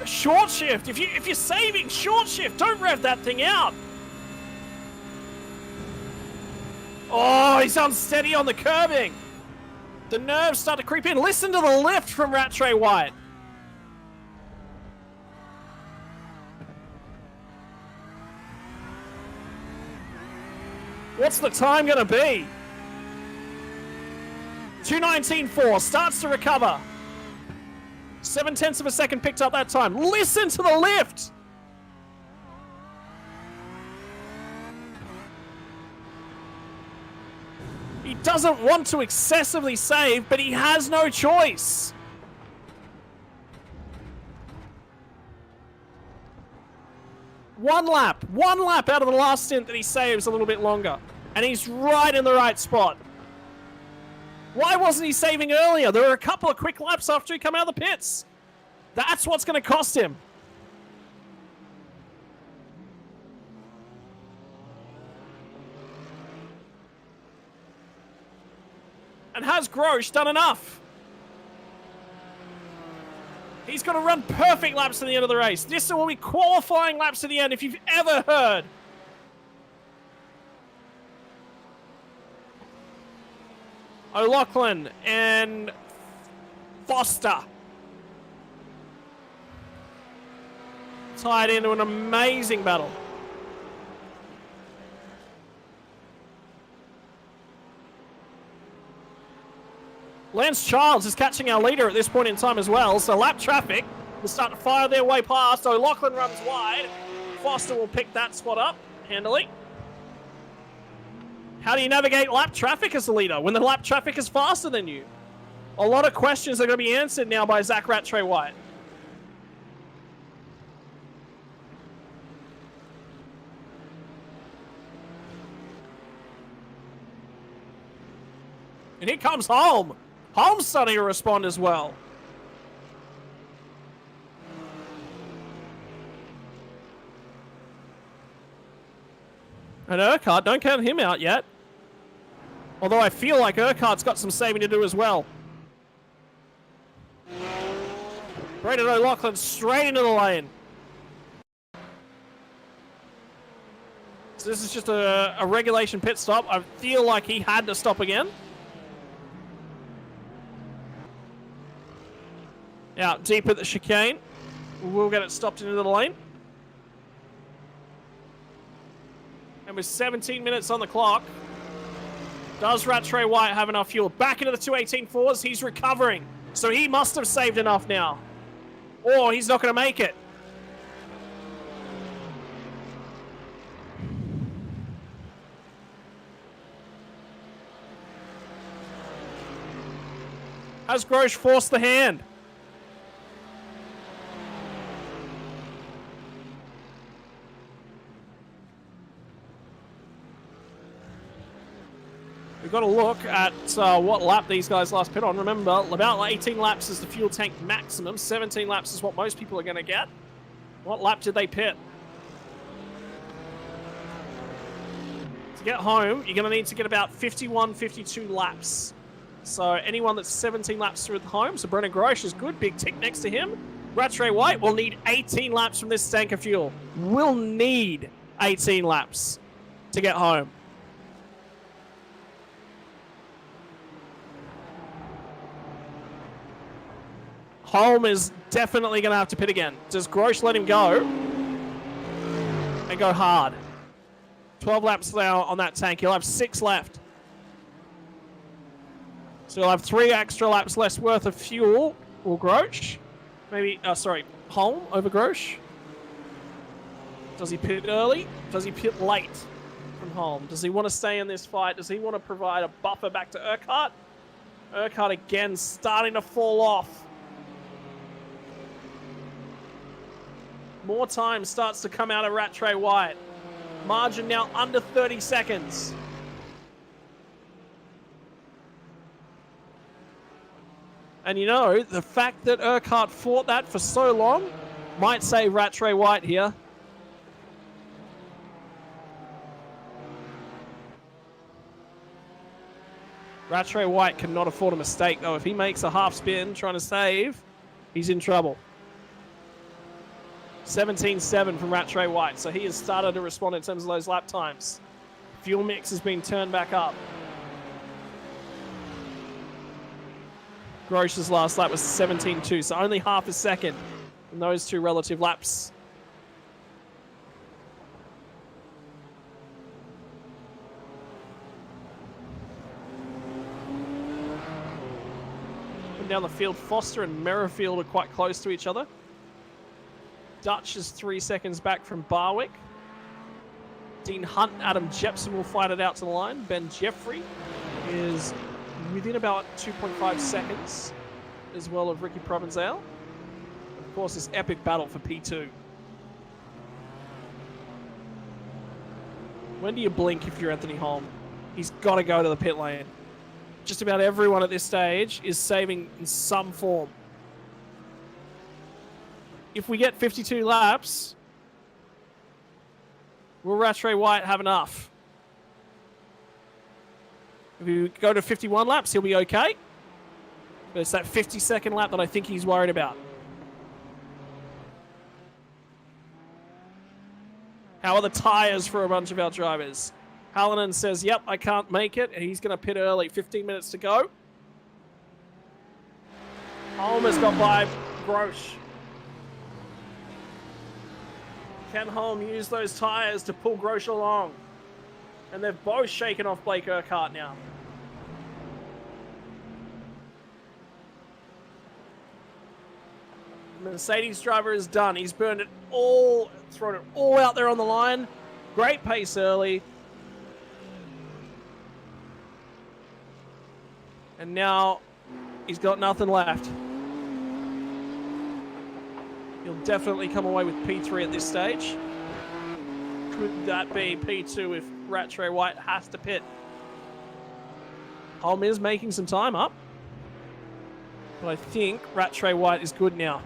Short shift. If you're saving, short shift. Don't rev that thing out. Oh, he's unsteady on the curbing. The nerves start to creep in. Listen to the lift from Rattray White. What's the time going to be? 2:19.4. Starts to recover. 0.7 of a second picked up that time. Listen to the lift. He doesn't want to excessively save, but he has no choice. One lap out of the last stint that he saves a little bit longer. And he's right in the right spot. Why wasn't he saving earlier? There were a couple of quick laps after he came out of the pits. That's what's going to cost him. And has Grosh done enough? He's going to run perfect laps to the end of the race. This will be qualifying laps to the end if you've ever heard. O'Loughlin and Foster tied into an amazing battle. Lance Childs is catching our leader at this point in time as well, so lap traffic will start to fire their way past. O'Loughlin runs wide. Foster will pick that spot up handily. How do you navigate lap traffic as a leader when the lap traffic is faster than you? A lot of questions are going to be answered now by Zach Rattray White. And here comes Holm. Holm's starting to respond as well. And Urquhart, don't count him out yet. Although I feel like Urquhart's got some saving to do as well. Braden O'Loughlin straight into the lane. So this is just a regulation pit stop. I feel like he had to stop again. Out deep at the chicane. We'll get it stopped into the lane. And with 17 minutes on the clock, Does Rattray White have enough fuel? Back into the 218.4s. He's recovering. So he must have saved enough now. Or he's not going to make it. Has Grosh forced the hand? We've got to look at what lap these guys last pit on. Remember, about 18 laps is the fuel tank maximum. 17 laps is what most people are going to get. What lap did they pit? To get home, you're going to need to get about 51, 52 laps. So anyone that's 17 laps through the home, so Brennan Grosh is good. Big tick next to him. Rattray White will need 18 laps from this tank of fuel. Will need 18 laps to get home. Holm is definitely going to have to pit again. Does Grosh let him go? And go hard. 12 laps now on that tank. He'll have 6 left. So he'll have 3 extra laps less worth of fuel. Or Grosh. Maybe, Holm over Grosh. Does he pit early? Does he pit late from Holm? Does he want to stay in this fight? Does he want to provide a buffer back to Urquhart? Urquhart again starting to fall off. More time starts to come out of Rattray White. Margin now under 30 seconds. And you know, the fact that Urquhart fought that for so long might save Rattray White here. Rattray White cannot afford a mistake, though. If he makes a half spin trying to save, he's in trouble. 17.7 from Rattray White, so he has started to respond in terms of those lap times. Fuel mix has been turned back up. Grosh's last lap was 17.2, so only half a second in those 2 relative laps. And down the field, Foster and Merrifield are quite close to each other. Dutch is 3 seconds back from Barwick. Dean Hunt, Adam Jepson will fight it out to the line. Ben Jeffrey is within about 2.5 seconds as well of Ricky Provenzel. Of course, this epic battle for P2. When do you blink if you're Anthony Holm? He's got to go to the pit lane. Just about everyone at this stage is saving in some form. If we get 52 laps, will Rattray White have enough? If we go to 51 laps, he'll be okay. But it's that 52nd lap that I think he's worried about. How are the tyres for a bunch of our drivers? Hallinan says, yep, I can't make it. And he's going to pit early. 15 minutes to go. Holm has got by Grosh. Can Holm use those tyres to pull Grosh along? And they've both shaken off Blake Urquhart now. Mercedes driver is done. He's burned it all, thrown it all out there on the line. Great pace early. And now he's got nothing left. He'll definitely come away with P3 at this stage. Could that be P2 if Rattray White has to pit? Holm is making some time up. But I think Rattray White is good now.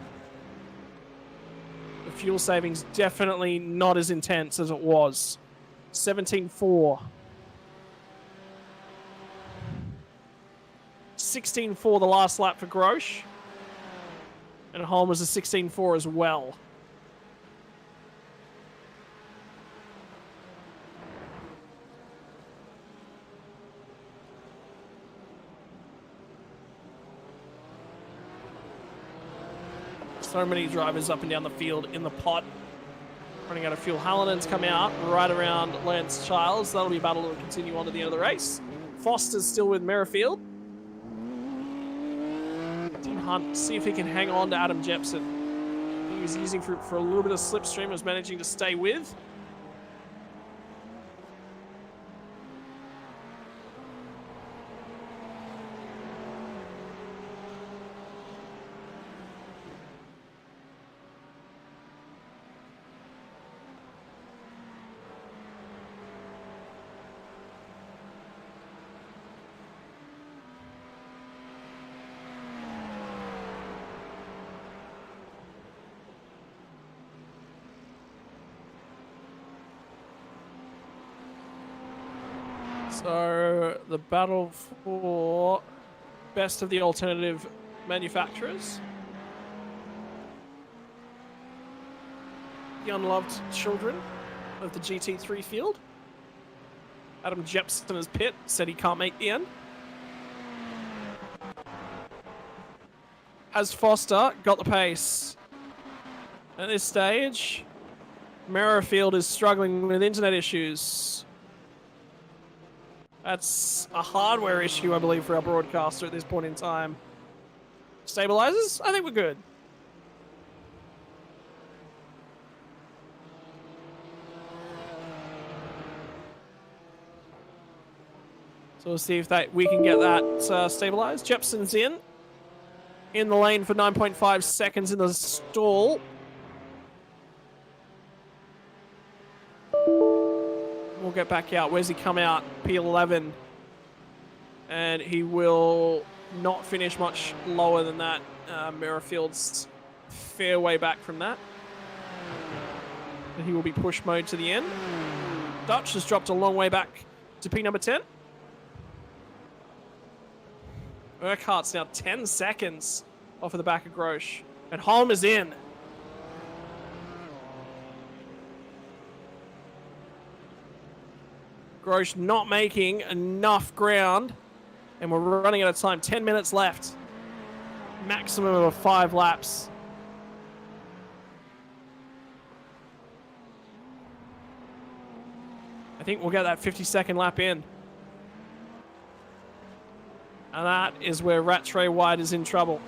The fuel savings definitely not as intense as it was. 17.4. 16.4 the last lap for Grosh. And Holm was a 16.4 as well. So many drivers up and down the field in the pot. Running out of fuel. Hallinan's come out right around Lance Childs. That'll be a battle that will continue on to the end of the race. Foster's still with Merrifield. Dean Hunt, see if he can hang on to Adam Jepson. He was using for a little bit of slipstream, was managing to stay with. So the battle for best of the alternative manufacturers. The unloved children of the GT3 field. Adam Jepson as pit said he can't make the end. Has Foster got the pace? At this stage, Merrifield is struggling with internet issues. That's a hardware issue, I believe, for our broadcaster at this point in time. Stabilizers? I think we're good. So we'll see if we can get that stabilized. Jepson's in the lane for 9.5 seconds in the stall. We'll get back out. Where's he come out? P11. And he will not finish much lower than that. Merrifield's fair way back from that. And he will be push mode to the end. Dutch has dropped a long way back to P number 10. Urquhart's now 10 seconds off of the back of Grosh. And Holm is in. Grosh not making enough ground. And we're running out of time. 10 minutes left. Maximum of 5 laps. I think we'll get that 50-second lap in. And that is where Rattray White is in trouble.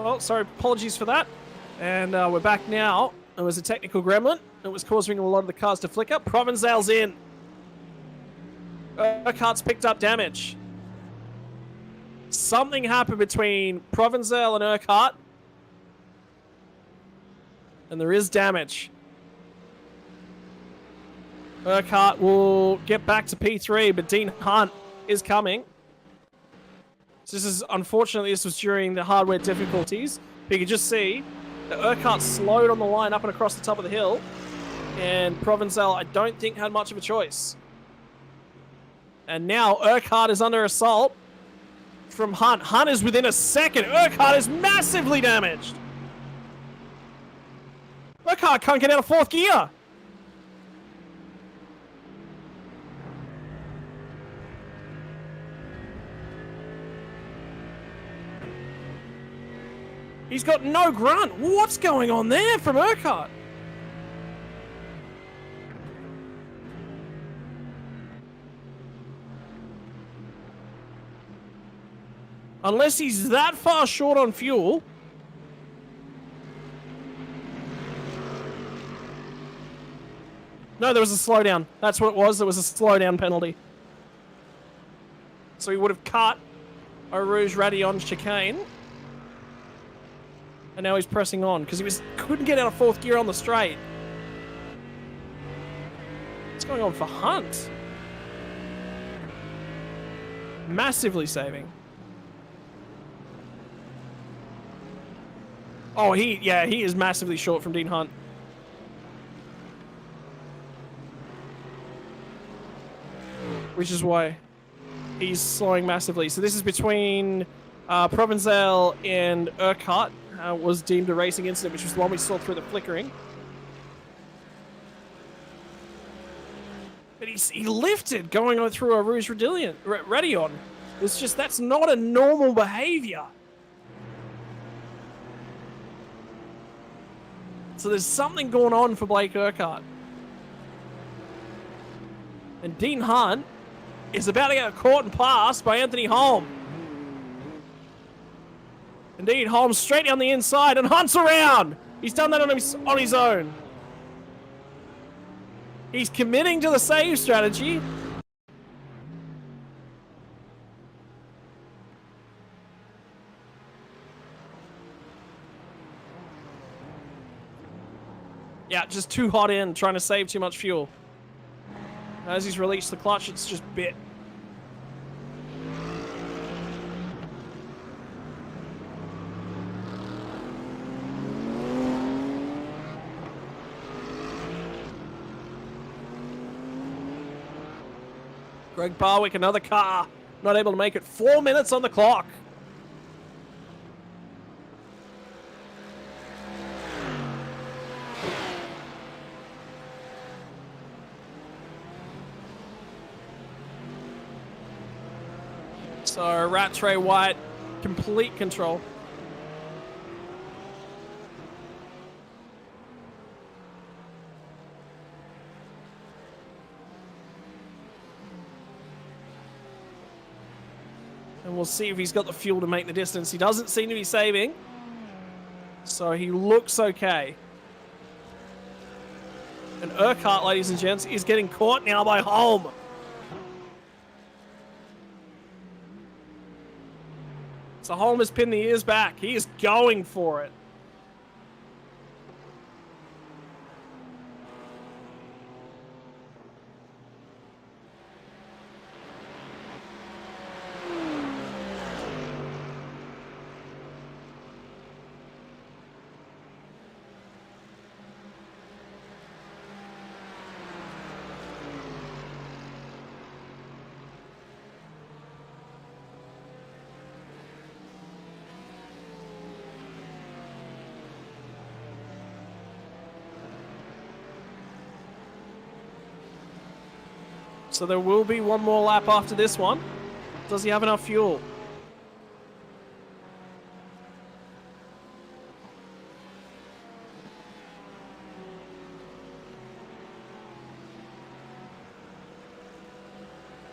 Well, sorry, apologies for that. And we're back now. It was a technical gremlin. It was causing a lot of the cars to flicker. Provençale's in. Urquhart's picked up damage. Something happened between Provençale and Urquhart. And there is damage. Urquhart will get back to P3, but Dean Hunt is coming. So this is, unfortunately, this was during the hardware difficulties. But you can just see that Urquhart slowed on the line up and across the top of the hill. And Provençale, I don't think, had much of a choice. And now Urquhart is under assault from Hunt. Hunt is within a second. Urquhart is massively damaged. Urquhart can't get out of fourth gear. He's got no grunt. What's going on there from Urquhart? Unless he's that far short on fuel. No, there was a slowdown. That's what it was. There was a slowdown penalty. So he would have cut Eau Rouge Radillon chicane. And now he's pressing on because he couldn't get out of fourth gear on the straight. What's going on for Hunt? Massively saving. Oh, he is massively short from Dean Hunt. Which is why he's slowing massively. So this is between Provençale and Urquhart. Was deemed a racing incident, which was the one we saw through the flickering. But he lifted going on through a Rouge Radillon. It's just, that's not a normal behavior. So there's something going on for Blake Urquhart. And Dean Hunt is about to get caught and passed by Anthony Holm. Indeed, Holmes straight down the inside, and Hunt's around! He's done that on his own. He's committing to the save strategy. Yeah, just too hot in, trying to save too much fuel. As he's released the clutch, it's just bit. Greg Barwick, another car, not able to make it. 4 minutes on the clock. So Rattray White, complete control. And we'll see if he's got the fuel to make the distance. He doesn't seem to be saving. So he looks okay. And Urquhart, ladies and gents, is getting caught now by Holm. So Holm has pinned the ears back. He is going for it. So there will be one more lap after this one. Does he have enough fuel?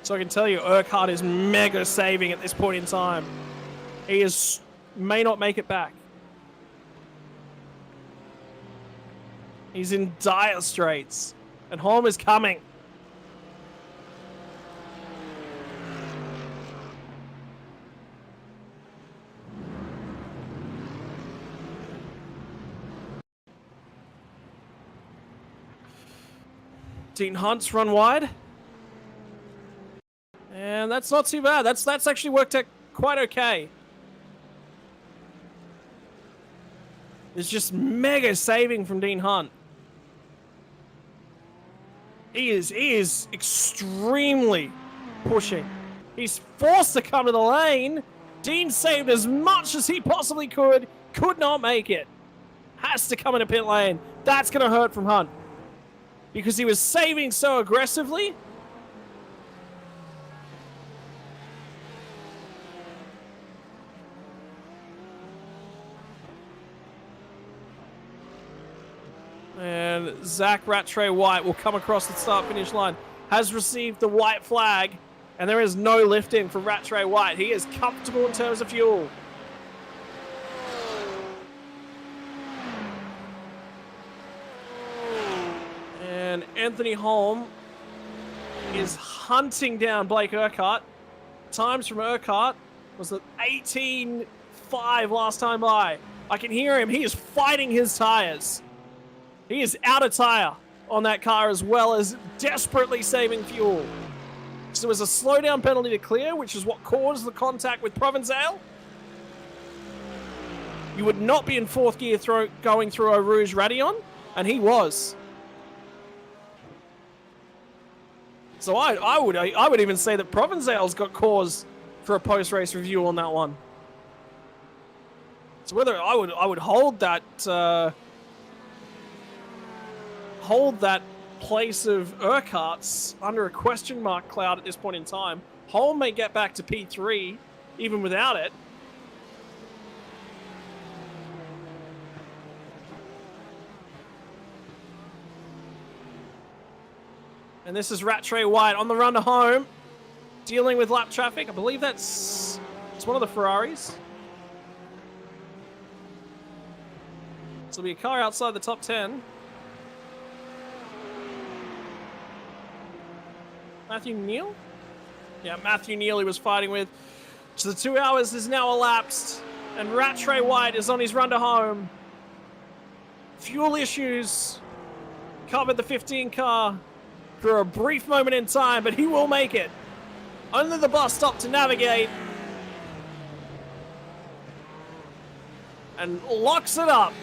So I can tell you, Urquhart is mega saving at this point in time. He may not make it back. He's in dire straits. And Holm is coming. Dean Hunt's run wide. And that's not too bad. That's actually worked out quite okay. It's just mega saving from Dean Hunt. He is extremely pushing. He's forced to come to the lane. Dean saved as much as he possibly could not make it. Has to come into pit lane. That's going to hurt from Hunt. Because he was saving so aggressively. And Zach Rattray White will come across the start-finish line. Has received the white flag. And there is no lift-in for Rattray White. He is comfortable in terms of fuel. And Anthony Holm is hunting down Blake Urquhart. Times from Urquhart was at 18.5 last time by. I can hear him. He is fighting his tires. He is out of tire on that car as well as desperately saving fuel. So there was a slowdown penalty to clear, which is what caused the contact with Provençal. You would not be in fourth gear going through Eau Rouge Raidillon, and he was. So I would even say that Provençal's got cause for a post-race review on that one. So whether I would hold that place of Urquhart's under a question mark cloud at this point in time. Holm may get back to P3 even without it. And this is Rattray White on the run to home, dealing with lap traffic. I believe it's one of the Ferraris. So it'll be a car outside the top 10. Matthew Neal? Yeah, Matthew Neal he was fighting with. So the 2 hours is now elapsed, and Rattray White is on his run to home. Fuel issues covered the 15 car for a brief moment in time, but he will make it. Only the bus stop to navigate. And locks it up.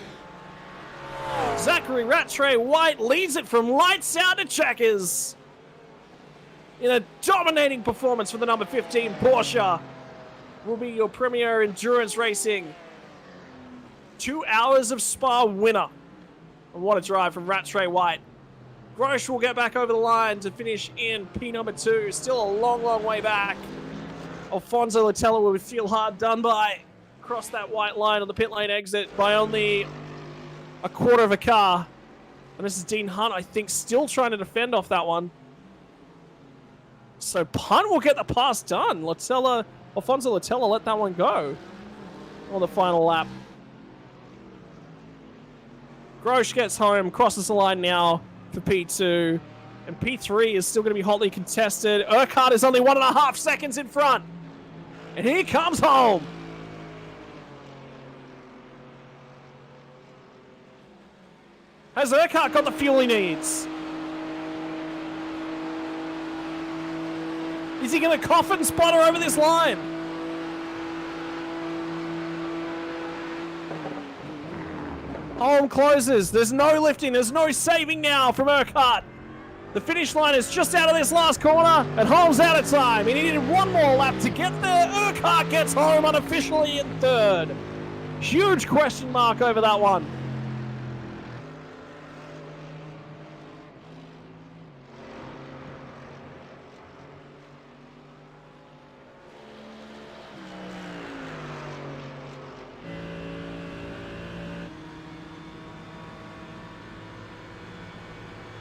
Zachary Rattray White leads it from lights out to checkers. In a dominating performance for the number 15 Porsche. Will be your premier endurance racing. 2 hours of Spa winner. And what a drive from Rattray White. Grosh will get back over the line to finish in P number 2. Still a long, long way back. Alfonso Latella will feel hard done by. Across that white line on the pit lane exit by only a quarter of a car. And this is Dean Hunt, I think, still trying to defend off that one. So Hunt will get the pass done. Alfonso Latella let that one go on the final lap. Grosh gets home, crosses the line now for P2. And P3 is still going to be hotly contested. Urquhart is only 1.5 seconds in front. And here comes home. Has Urquhart got the fuel he needs? Is he going to coffin spotter over this line? Holm closes. There's no lifting. There's no saving now from Urquhart. The finish line is just out of this last corner, and Holm's out of time. He needed one more lap to get there. Urquhart gets home unofficially in third. Huge question mark over that one.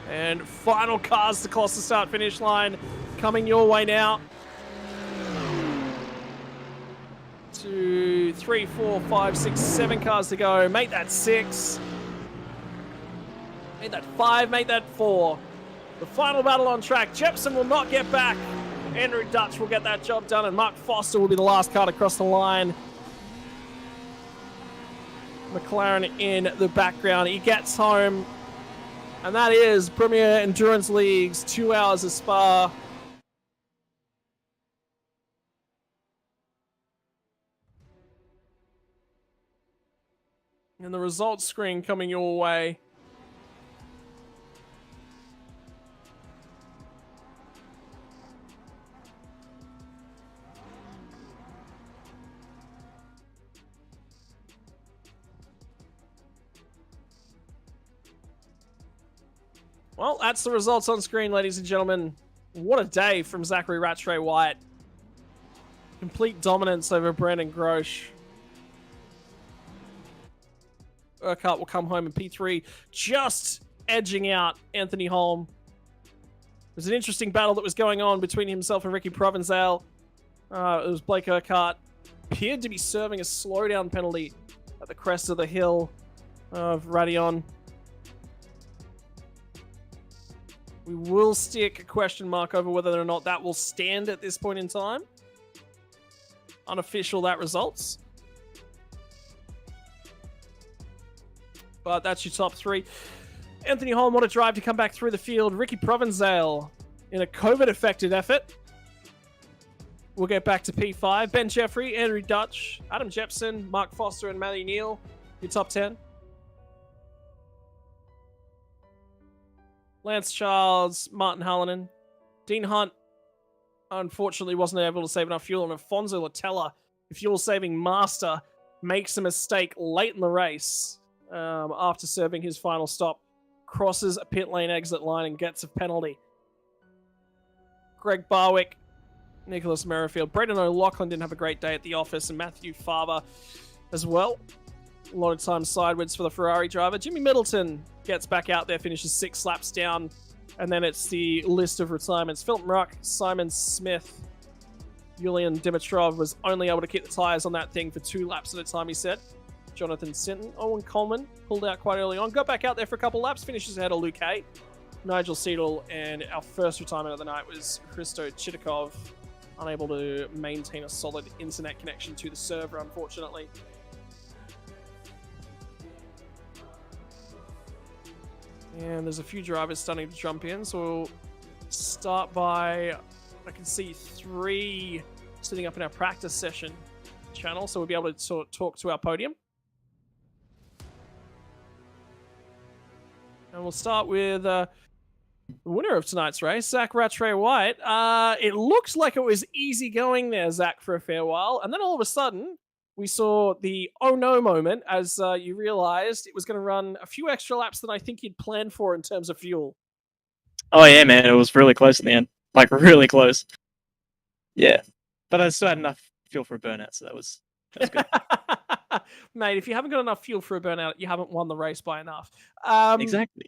And final cars to cross the start-finish line coming your way now. 2, 3, 4, 5, 6, 7 cars to go. Make that 6. Made that 5, made that 4. The final battle on track. Jepson will not get back. Andrew Dutch will get that job done, and Mark Foster will be the last car to cross the line. McLaren in the background. He gets home. And that is Premier Endurance League's 2 hours of Spa. And the results screen coming your way. Well, that's the results on screen, ladies and gentlemen. What a day from Zachary Rattray White. Complete dominance over Brandon Grosh. Urquhart will come home in P3, just edging out Anthony Holm. There's an interesting battle that was going on between himself and Ricky Provenzale. It was Blake Urquhart. Appeared to be serving a slowdown penalty at the crest of the hill of Radion. We will stick a question mark over whether or not that will stand at this point in time. Unofficial, that results. But that's your top 3. Anthony Holm, what a drive to come back through the field. Ricky Provenzale in a COVID-affected effort. We'll get back to P5. Ben Jeffrey, Andrew Dutch, Adam Jepson, Mark Foster, and Matty Neal. Your top 10. Lance Charles, Martin Hallinan. Dean Hunt, unfortunately, wasn't able to save enough fuel. And Alfonso Latella, the fuel-saving master, makes a mistake late in the race after serving his final stop. Crosses a pit lane exit line and gets a penalty. Greg Barwick, Nicholas Merrifield. Brendan O'Loughlin didn't have a great day at the office, and Matthew Farber as well. A lot of time sideways for the Ferrari driver. Jimmy Middleton gets back out there, finishes 6 laps down, and then it's the list of retirements. Philip Ruck, Simon Smith, Julian Dimitrov was only able to keep the tyres on that thing for 2 laps at a time, he said. Jonathan Sinton, Owen Coleman pulled out quite early on, got back out there for a couple laps, finishes ahead of Luke Hay, Nigel Seidel, and our first retirement of the night was Hristo Chitikov, unable to maintain a solid internet connection to the server, unfortunately. And there's a few drivers starting to jump in, so we'll start by, I can see 3 sitting up in our practice session channel, so we'll be able to sort of talk to our podium. And we'll start with the winner of tonight's race, Zach Rattray White. It looked like it was easy going there, Zach, for a fair while, and then all of a sudden, we saw the oh no moment as you realized it was going to run a few extra laps than I think you'd planned for in terms of fuel. Oh yeah, man, it was really close in the end. Like, really close. Yeah. But I still had enough fuel for a burnout, so that was good. Mate, if you haven't got enough fuel for a burnout, you haven't won the race by enough. Exactly.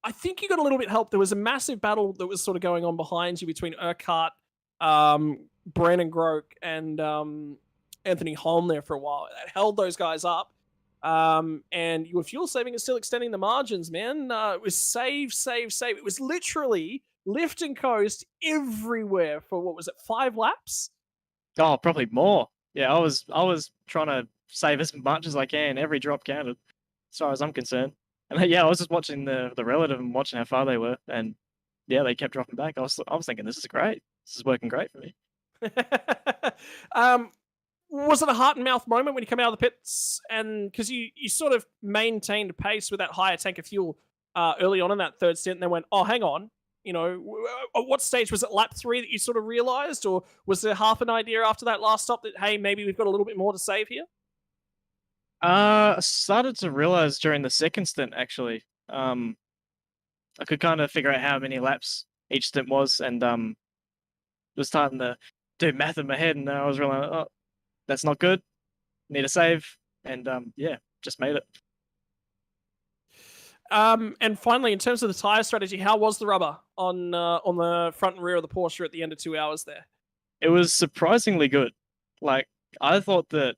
I think you got a little bit help. There was a massive battle that was sort of going on behind you between Urquhart, Brandon Groke, and Anthony Holm there for a while. That held those guys up. And your fuel saving is still extending the margins, man. It was save. It was literally lift and coast everywhere for, what was it, 5 laps? Oh, probably more. Yeah, I was trying to save as much as I can. Every drop counted, as far as I'm concerned. And yeah, I was just watching the relative and watching how far they were, and yeah, they kept dropping back. I was thinking, this is great. This is working great for me. Was it a heart and mouth moment when you come out of the pits? And because you sort of maintained pace with that higher tank of fuel early on in that third stint, and then went, oh, hang on. You know, at what stage was it lap 3 that you sort of realized, or was there half an idea after that last stop that, hey, maybe we've got a little bit more to save here? I started to realize during the second stint, actually. I could kind of figure out how many laps each stint was, and was starting to do math in my head, and I was realizing, oh, that's not good. Need a save, and yeah, just made it. And finally, in terms of the tyre strategy, how was the rubber on the front and rear of the Porsche at the end of 2 hours there? It was surprisingly good. Like, I thought that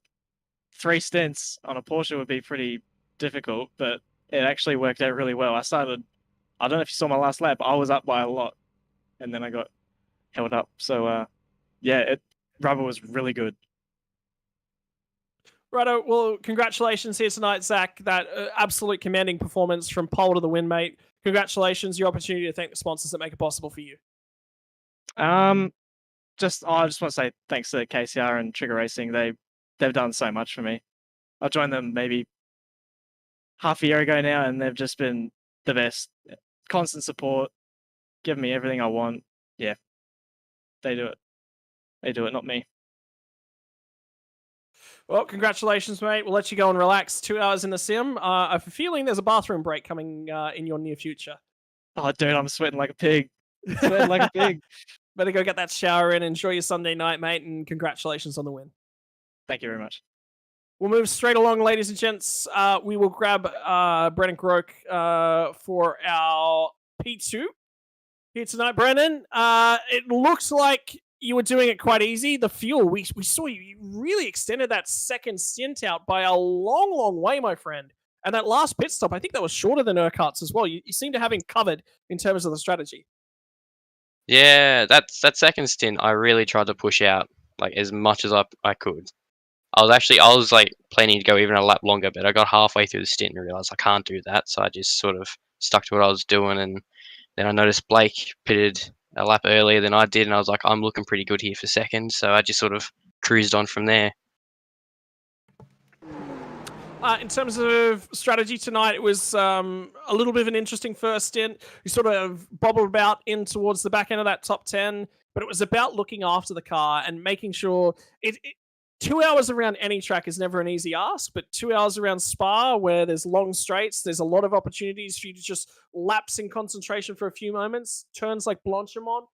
3 stints on a Porsche would be pretty difficult, but it actually worked out really well. I don't know if you saw my last lap, I was up by a lot, and then I got held up. So yeah, rubber was really good. Righto, well, congratulations here tonight, Zach. That absolute commanding performance from pole to the win, mate. Congratulations, your opportunity to thank the sponsors that make it possible for you. I just want to say thanks to KCR and Trigger Racing. They've done so much for me. I joined them maybe half a year ago now, and they've just been the best. Constant support, giving me everything I want. Yeah, they do it. They do it, not me. Well, congratulations, mate. We'll let you go and relax. 2 hours in the sim. I have a feeling there's a bathroom break coming in your near future. Oh, dude, I'm sweating like a pig. Sweating like a pig. Better go get that shower in. Enjoy your Sunday night, mate, and congratulations on the win. Thank you very much. We'll move straight along, ladies and gents. We will grab Brendan Groke for our P2 here tonight. Brendan, it looks like you were doing it quite easy. The fuel, we saw you really extended that second stint out by a long, long way, my friend. And that last pit stop, I think that was shorter than Urquhart's as well. You seem to have him covered in terms of the strategy. Yeah, that second stint, I really tried to push out like as much as I could. I was like planning to go even a lap longer, but I got halfway through the stint and realized I can't do that, so I just sort of stuck to what I was doing. And then I noticed Blake pitted a lap earlier than I did, and I was like, I'm looking pretty good here for second, so I just sort of cruised on from there. In terms of strategy tonight, it was a little bit of an interesting first stint. You sort of bobbled about in towards the back end of that top 10, but it was about looking after the car and making sure 2 hours around any track is never an easy ask, but 2 hours around Spa, where there's long straights, there's a lot of opportunities for you to just lapse in concentration for a few moments. Turns like Blanchimont,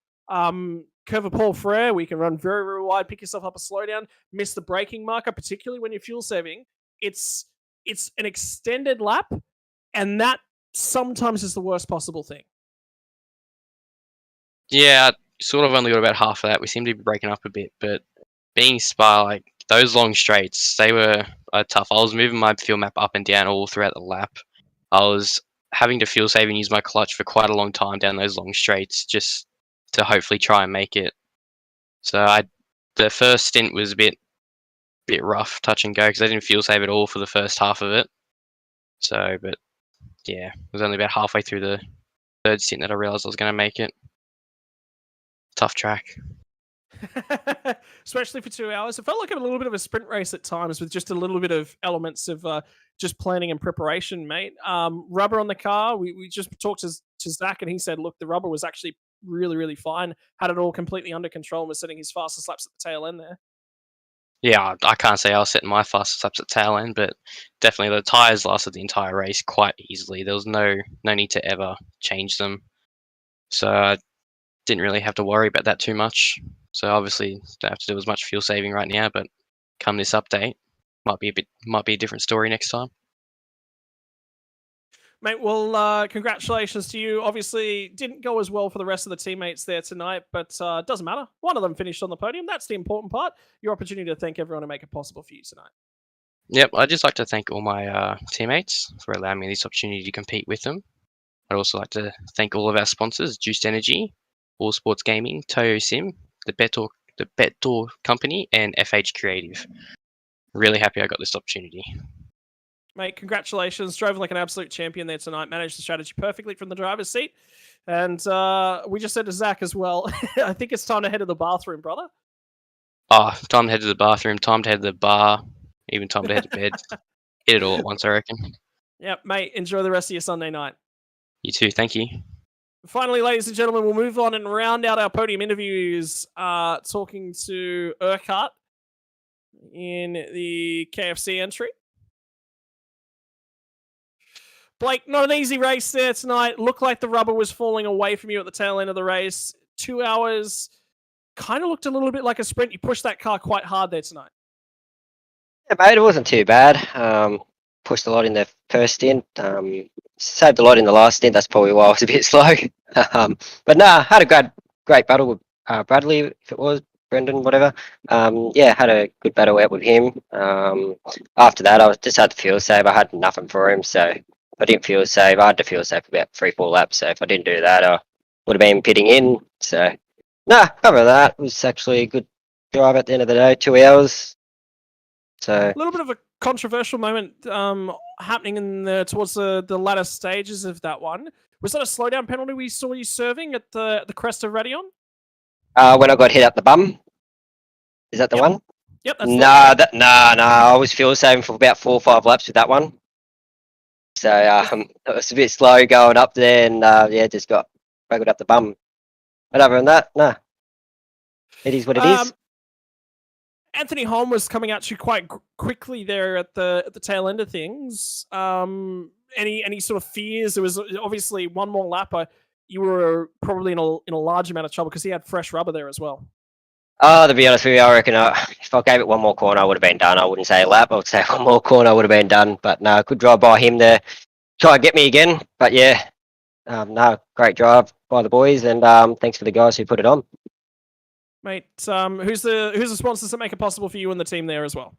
Curve of Paul Frere, where you can run very, very wide, pick yourself up a slowdown, miss the braking marker, particularly when you're fuel saving. It's an extended lap, and that sometimes is the worst possible thing. Yeah, I sort of only got about half of that. We seem to be breaking up a bit, but being Spa, like those long straights, they were tough. I was moving my fuel map up and down all throughout the lap. I was having to fuel save and use my clutch for quite a long time down those long straights just to hopefully try and make it. So the first stint was a bit rough, touch and go, because I didn't fuel save at all for the first half of it. So, but yeah, it was only about halfway through the third stint that I realized I was going to make it. Tough track. Especially for 2 hours. It felt like a little bit of a sprint race at times with just a little bit of elements of just planning and preparation, mate. Rubber on the car, we just talked to Zach, and he said, look, the rubber was actually really, really fine. Had it all completely under control and was setting his fastest laps at the tail end there. Yeah, I can't say I was setting my fastest laps at tail end, but definitely the tyres lasted the entire race quite easily. There was no need to ever change them. So I didn't really have to worry about that too much. So obviously don't have to do as much fuel saving right now, but come this update, might be a different story next time. Mate, well, congratulations to you. Obviously, didn't go as well for the rest of the teammates there tonight, but it doesn't matter. One of them finished on the podium. That's the important part. Your opportunity to thank everyone and make it possible for you tonight. Yep, I'd just like to thank all my teammates for allowing me this opportunity to compete with them. I'd also like to thank all of our sponsors, Juiced Energy, All Sports Gaming, Toyo Sim, the Bettor Company, and FH Creative. Really happy I got this opportunity. Mate, congratulations. Drove like an absolute champion there tonight. Managed the strategy perfectly from the driver's seat. And we just said to Zach as well, I think it's time to head to the bathroom, brother. Oh, time to head to the bathroom, time to head to the bar, even time to head to bed. Hit it all at once, I reckon. Yep, mate, enjoy the rest of your Sunday night. You too, thank you. Finally, ladies and gentlemen, we'll move on and round out our podium interviews talking to Urquhart in the KFC entry. Blake, not an easy race there tonight. Looked like the rubber was falling away from you at the tail end of the race. 2 hours, kind of looked a little bit like a sprint. You pushed that car quite hard there tonight. Yeah, mate, it wasn't too bad. Pushed a lot in the first stint. Saved a lot in the last stint. That's probably why I was a bit slow. But nah, had a great battle with Bradley, if it was Brendan, whatever. Yeah, had a good battle out with him. After that, I just had the fuel save. I had nothing for him, so I didn't feel safe. I had to feel safe for about 3-4 laps. So if I didn't do that, I would have been pitting in. So, other than that, it was actually a good drive at the end of the day. 2 hours. So A little bit of a controversial moment happening in towards the latter stages of that one. Was that a slowdown penalty we saw you serving at the crest of Radion? when I got hit up the bum, is that the one? Yep, that's Nah, I was fuel saving for about 4 or 5 laps with that one. So it was a bit slow going up there, and just got waggled up the bum. But other than that, it is what it is. Anthony Holm was coming at you quite quickly there at the tail end of things. Any sort of fears? There was obviously one more lap. You were probably in a large amount of trouble because he had fresh rubber there as well. To be honest with you, I reckon if I gave it one more corner, I would have been done. I wouldn't say a lap. I would say one more corner, I would have been done. But no, good drive by him to try and get me again. But yeah, great drive by the boys, and thanks for the guys who put it on. Mate, who's the sponsors that make it possible for you and the team there as well?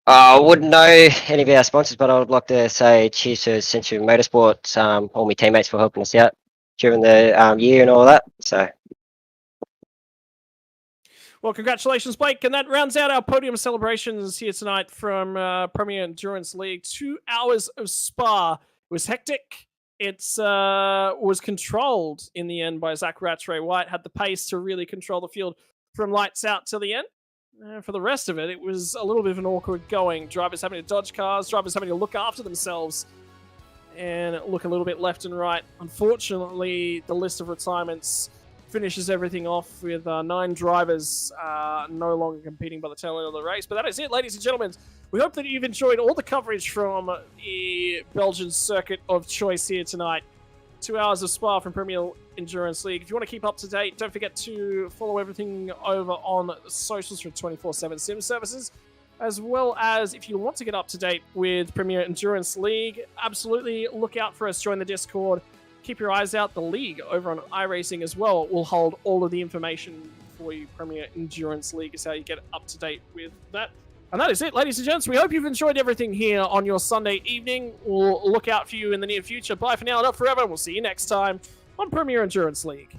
I wouldn't know any of our sponsors, but I would like to say cheers to Century Motorsports, all my teammates for helping us out during the year and all that. So. Well, congratulations, Blake. And that rounds out our podium celebrations here tonight from Premier Endurance League. 2 hours of Spa. It was hectic. It was controlled in the end by Zach Rattray White. Had the pace to really control the field from lights out till the end. For the rest of it, it was a little bit of an awkward going. Drivers having to dodge cars, drivers having to look after themselves and look a little bit left and right. Unfortunately, the list of retirements finishes everything off with 9 drivers no longer competing by the tail end of the race. But that is it, ladies and gentlemen. We hope that you've enjoyed all the coverage from the Belgian circuit of choice here tonight. 2 hours of Spa from Premier Endurance League. If you want to keep up to date, don't forget to follow everything over on the socials from 24/7 Sim Services. As well as if you want to get up to date with Premier Endurance League, absolutely look out for us. Join the Discord. Keep your eyes out. The league over on iRacing as well will hold all of the information for you. Premier Endurance League is how you get up to date with that. And that is it, ladies and gents. We hope you've enjoyed everything here on your Sunday evening. We'll look out for you in the near future. Bye for now, not forever. We'll see you next time on Premier Endurance League.